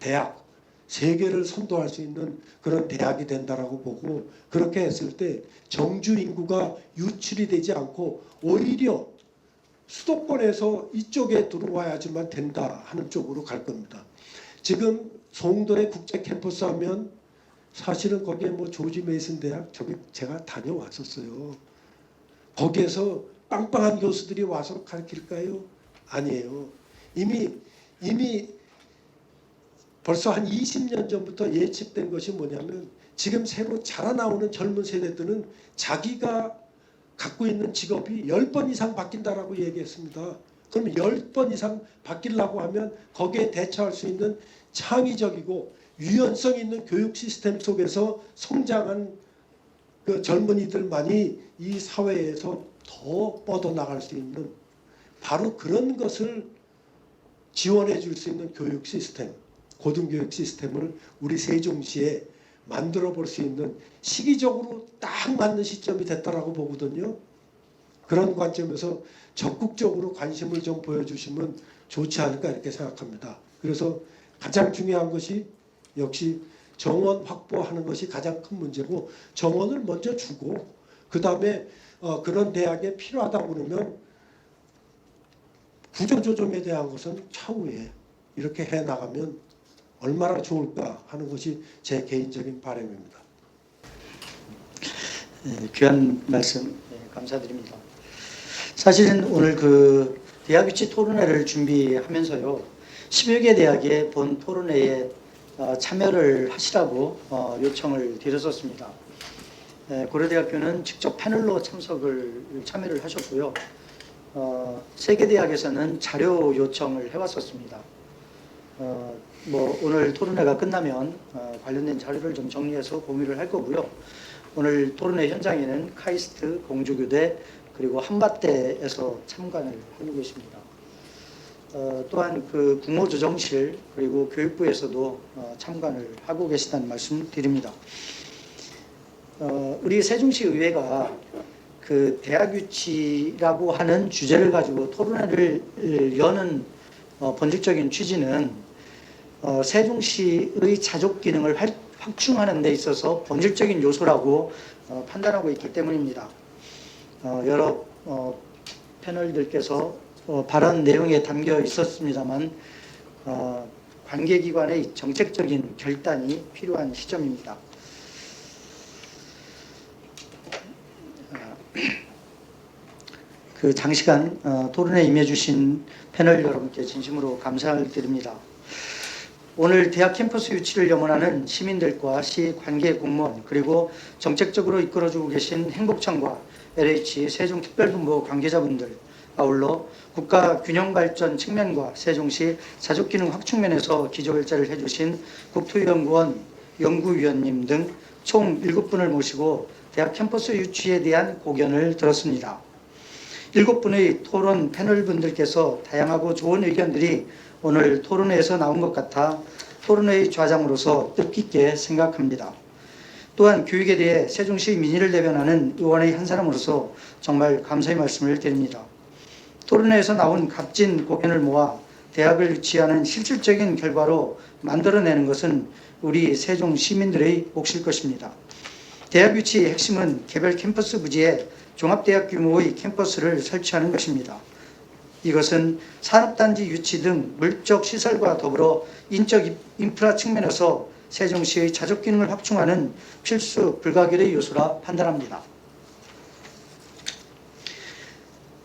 대학 세계를 선도할 수 있는 그런 대학이 된다라고 보고 그렇게 했을 때 정주 인구가 유출이 되지 않고 오히려 수도권에서 이쪽에 들어와야지만 된다 하는 쪽으로 갈 겁니다. 지금 송도의 국제 캠퍼스 하면 사실은 거기에 뭐 조지 메이슨 대학 저기 제가 다녀왔었어요. 거기에서 빵빵한 교수들이 와서 가르칠까요? 아니에요. 이미 벌써 한 20년 전부터 예측된 것이 뭐냐면 지금 새로 자라나오는 젊은 세대들은 자기가 갖고 있는 직업이 10번 이상 바뀐다라고 얘기했습니다. 그러면 10번 이상 바뀌려고 하면 거기에 대처할 수 있는 창의적이고 유연성 있는 교육 시스템 속에서 성장한 그 젊은이들만이 이 사회에서 더 뻗어나갈 수 있는 바로 그런 것을 지원해 줄 수 있는 교육 시스템, 고등교육 시스템을 우리 세종시에 만들어 볼 수 있는 시기적으로 딱 맞는 시점이 됐다라고 보거든요. 그런 관점에서 적극적으로 관심을 좀 보여주시면 좋지 않을까 이렇게 생각합니다. 그래서 가장 중요한 것이 역시 정원 확보하는 것이 가장 큰 문제고 정원을 먼저 주고 그 다음에 그런 대학에 필요하다고 그러면 구조조정에 대한 것은 차후에 이렇게 해나가면 얼마나 좋을까 하는 것이 제 개인적인 바람입니다. 귀한 말씀 감사드립니다. 사실은 오늘 그 대학 유치 토론회를 준비하면서요 10여 개 대학의 본 토론회에 참여를 하시라고 요청을 드렸었습니다. 고려대학교는 직접 패널로 참여를 하셨고요. 3개 대학에서는 자료 요청을 해왔었습니다. 뭐 오늘 토론회가 끝나면 관련된 자료를 좀 정리해서 공유를 할 거고요. 오늘 토론회 현장에는 카이스트, 공주교대 그리고 한밭대에서 참관을 하고 계십니다. 또한 그 국무조정실 그리고 교육부에서도 참관을 하고 계시다는 말씀 드립니다. 우리 세종시 의회가 그 대학 유치라고 하는 주제를 가지고 토론회를 여는 본질적인 취지는 세종시의 자족 기능을 확충하는 데 있어서 본질적인 요소라고 판단하고 있기 때문입니다. 여러 패널들께서 발언 내용에 담겨 있었습니다만 관계기관의 정책적인 결단이 필요한 시점입니다. 그 장시간 토론에 임해주신 패널 여러분께 진심으로 감사를 드립니다. 오늘 대학 캠퍼스 유치를 염원하는 시민들과 시 관계 공무원 그리고 정책적으로 이끌어주고 계신 행복청과 LH 세종특별본부 관계자분들 아울러 국가 균형 발전 측면과 세종시 자족기능 확충 면에서 기조결자를 해주신 국토연구원 연구위원님 등 총 7분을 모시고 대학 캠퍼스 유치에 대한 고견을 들었습니다. 7분의 토론 패널분들께서 다양하고 좋은 의견들이 오늘 토론회에서 나온 것 같아 토론회의 좌장으로서 뜻깊게 생각합니다. 또한 교육에 대해 세종시 민의를 대변하는 의원의 한 사람으로서 정말 감사의 말씀을 드립니다. 토론회에서 나온 값진 고견을 모아 대학을 유치하는 실질적인 결과로 만들어내는 것은 우리 세종 시민들의 몫일 것입니다. 대학 유치의 핵심은 개별 캠퍼스 부지에 종합대학 규모의 캠퍼스를 설치하는 것입니다. 이것은 산업단지 유치 등 물적 시설과 더불어 인적 인프라 측면에서 세종시의 자족 기능을 확충하는 필수 불가결의 요소라 판단합니다.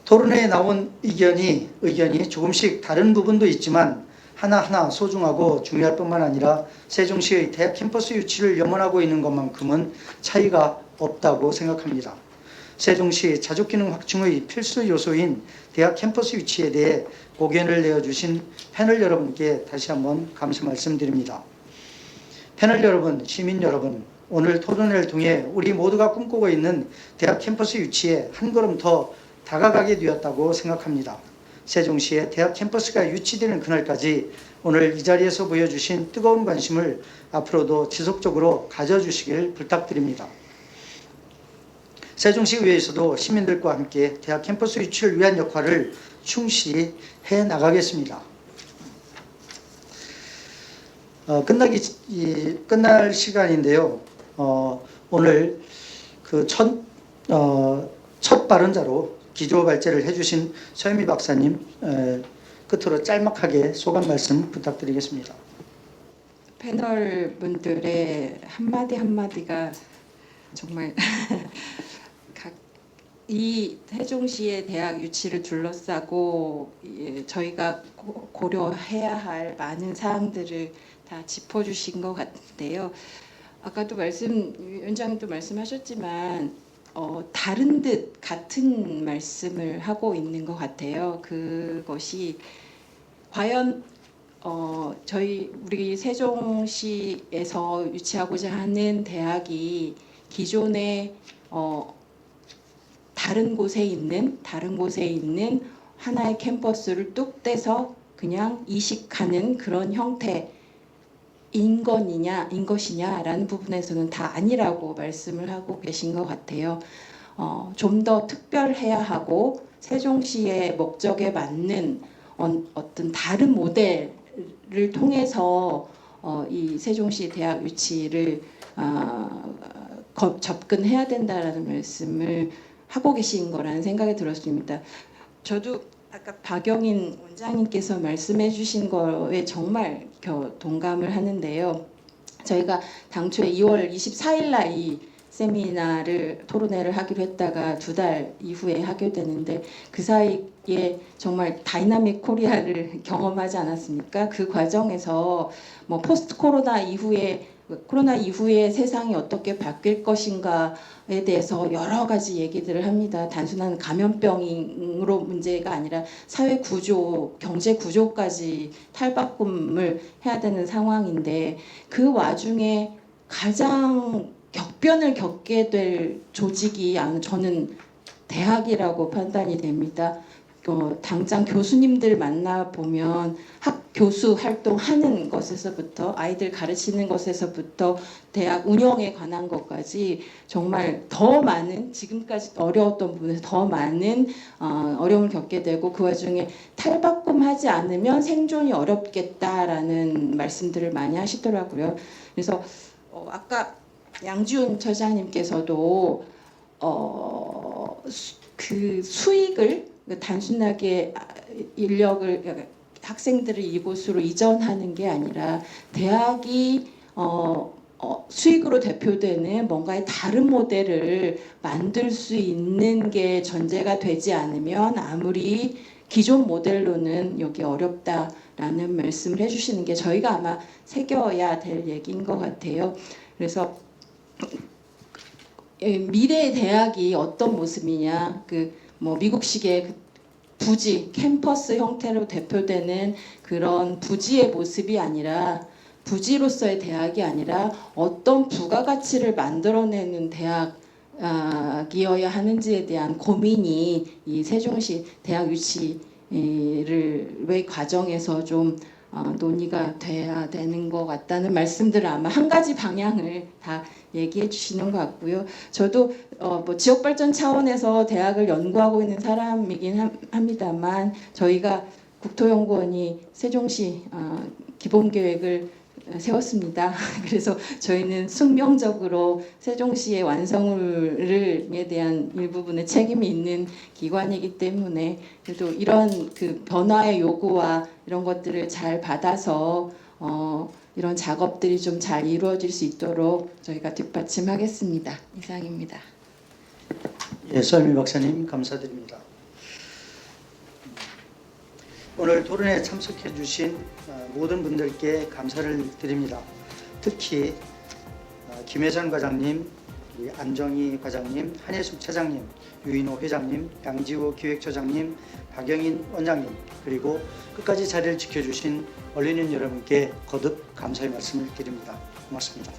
토론회에 나온 의견이 조금씩 다른 부분도 있지만 하나하나 소중하고 중요할 뿐만 아니라 세종시의 대학 캠퍼스 유치를 염원하고 있는 것만큼은 차이가 없다고 생각합니다. 세종시 자족기능 확충의 필수 요소인 대학 캠퍼스 유치에 대해 고견을 내어주신 패널 여러분께 다시 한번 감사 말씀드립니다. 패널 여러분, 시민 여러분, 오늘 토론회를 통해 우리 모두가 꿈꾸고 있는 대학 캠퍼스 유치에 한 걸음 더 다가가게 되었다고 생각합니다. 세종시의 대학 캠퍼스가 유치되는 그날까지 오늘 이 자리에서 보여주신 뜨거운 관심을 앞으로도 지속적으로 가져주시길 부탁드립니다. 세종시의회에서도 시민들과 함께 대학 캠퍼스 유치를 위한 역할을 충실히 해 나가겠습니다. 끝날 시간인데요. 오늘 그 첫 발언자로 기조 발제를 해주신 서현미 박사님 끝으로 짤막하게 소감 말씀 부탁드리겠습니다. 패널 분들의 한마디 한마디가 정말 이 세종시의 대학 유치를 둘러싸고 저희가 고려해야 할 많은 사항들을 다 짚어주신 것 같은데요. 아까도 위원장도 말씀하셨지만 다른 듯 같은 말씀을 하고 있는 것 같아요. 그것이 과연 우리 세종시에서 유치하고자 하는 대학이 기존에 다른 곳에 있는 하나의 캠퍼스를 뚝 떼서 그냥 이식하는 그런 형태인 것이냐라는 부분에서는 다 아니라고 말씀을 하고 계신 것 같아요. 좀 더 특별해야 하고 세종시의 목적에 맞는 어떤 다른 모델을 통해서 이 세종시 대학 유치를 접근해야 된다라는 말씀을 하고 계신 거라는 생각이 들었습니다. 저도 아까 박영인 원장님께서 말씀해 주신 거에 정말 동감을 하는데요. 저희가 당초에 2월 24일 날 이 토론회를 하기로 했다가 2달 이후에 하게 되는데 그 사이에 정말 다이나믹 코리아를 경험하지 않았습니까? 그 과정에서 뭐 포스트 코로나 이후에 세상이 어떻게 바뀔 것인가에 대해서 여러 가지 얘기들을 합니다. 단순한 감염병으로 문제가 아니라 사회 구조, 경제 구조까지 탈바꿈을 해야 되는 상황인데 그 와중에 가장 격변을 겪게 될 조직이 저는 대학이라고 판단이 됩니다. 당장 교수님들 만나보면 교수 활동하는 것에서부터 아이들 가르치는 것에서부터 대학 운영에 관한 것까지 정말 더 많은 지금까지 어려웠던 부분에서 더 많은 어려움을 겪게 되고 그 와중에 탈바꿈하지 않으면 생존이 어렵겠다라는 말씀들을 많이 하시더라고요. 그래서 아까 양지훈 처장님께서도 그 수익을 단순하게 학생들을 이곳으로 이전하는 게 아니라 대학이 수익으로 대표되는 뭔가의 다른 모델을 만들 수 있는 게 전제가 되지 않으면 아무리 기존 모델로는 여기 어렵다라는 말씀을 해주시는 게 저희가 아마 새겨야 될 얘기인 것 같아요. 그래서 미래의 대학이 어떤 모습이냐, 미국식의 부지, 캠퍼스 형태로 대표되는 그런 부지의 모습이 아니라 부지로서의 대학이 아니라 어떤 부가가치를 만들어내는 대학이어야 하는지에 대한 고민이 이 세종시 대학 유치의 과정에서 좀 논의가 돼야 되는 것 같다는 말씀들을 아마 한 가지 방향을 다 얘기해 주시는 것 같고요. 저도 지역발전 차원에서 대학을 연구하고 있는 사람이긴 합니다만 저희가 국토연구원이 세종시 기본계획을 세웠습니다. 그래서 저희는 숙명적으로 세종시의 완성에 대한 일부분의 책임이 있는 기관이기 때문에 그래도 이런 그 변화의 요구와 이런 것들을 잘 받아서 이런 작업들이 좀 잘 이루어질 수 있도록 저희가 뒷받침하겠습니다. 이상입니다. 예, 서현미 박사님 감사드립니다. 오늘 토론에 참석해 주신 모든 분들께 감사를 드립니다. 특히 김혜선 과장님, 우리 안정희 과장님, 한혜숙 차장님, 유인호 회장님, 양지호 기획처장님, 박영인 원장님, 그리고 끝까지 자리를 지켜주신 언론인 여러분께 거듭 감사의 말씀을 드립니다. 고맙습니다.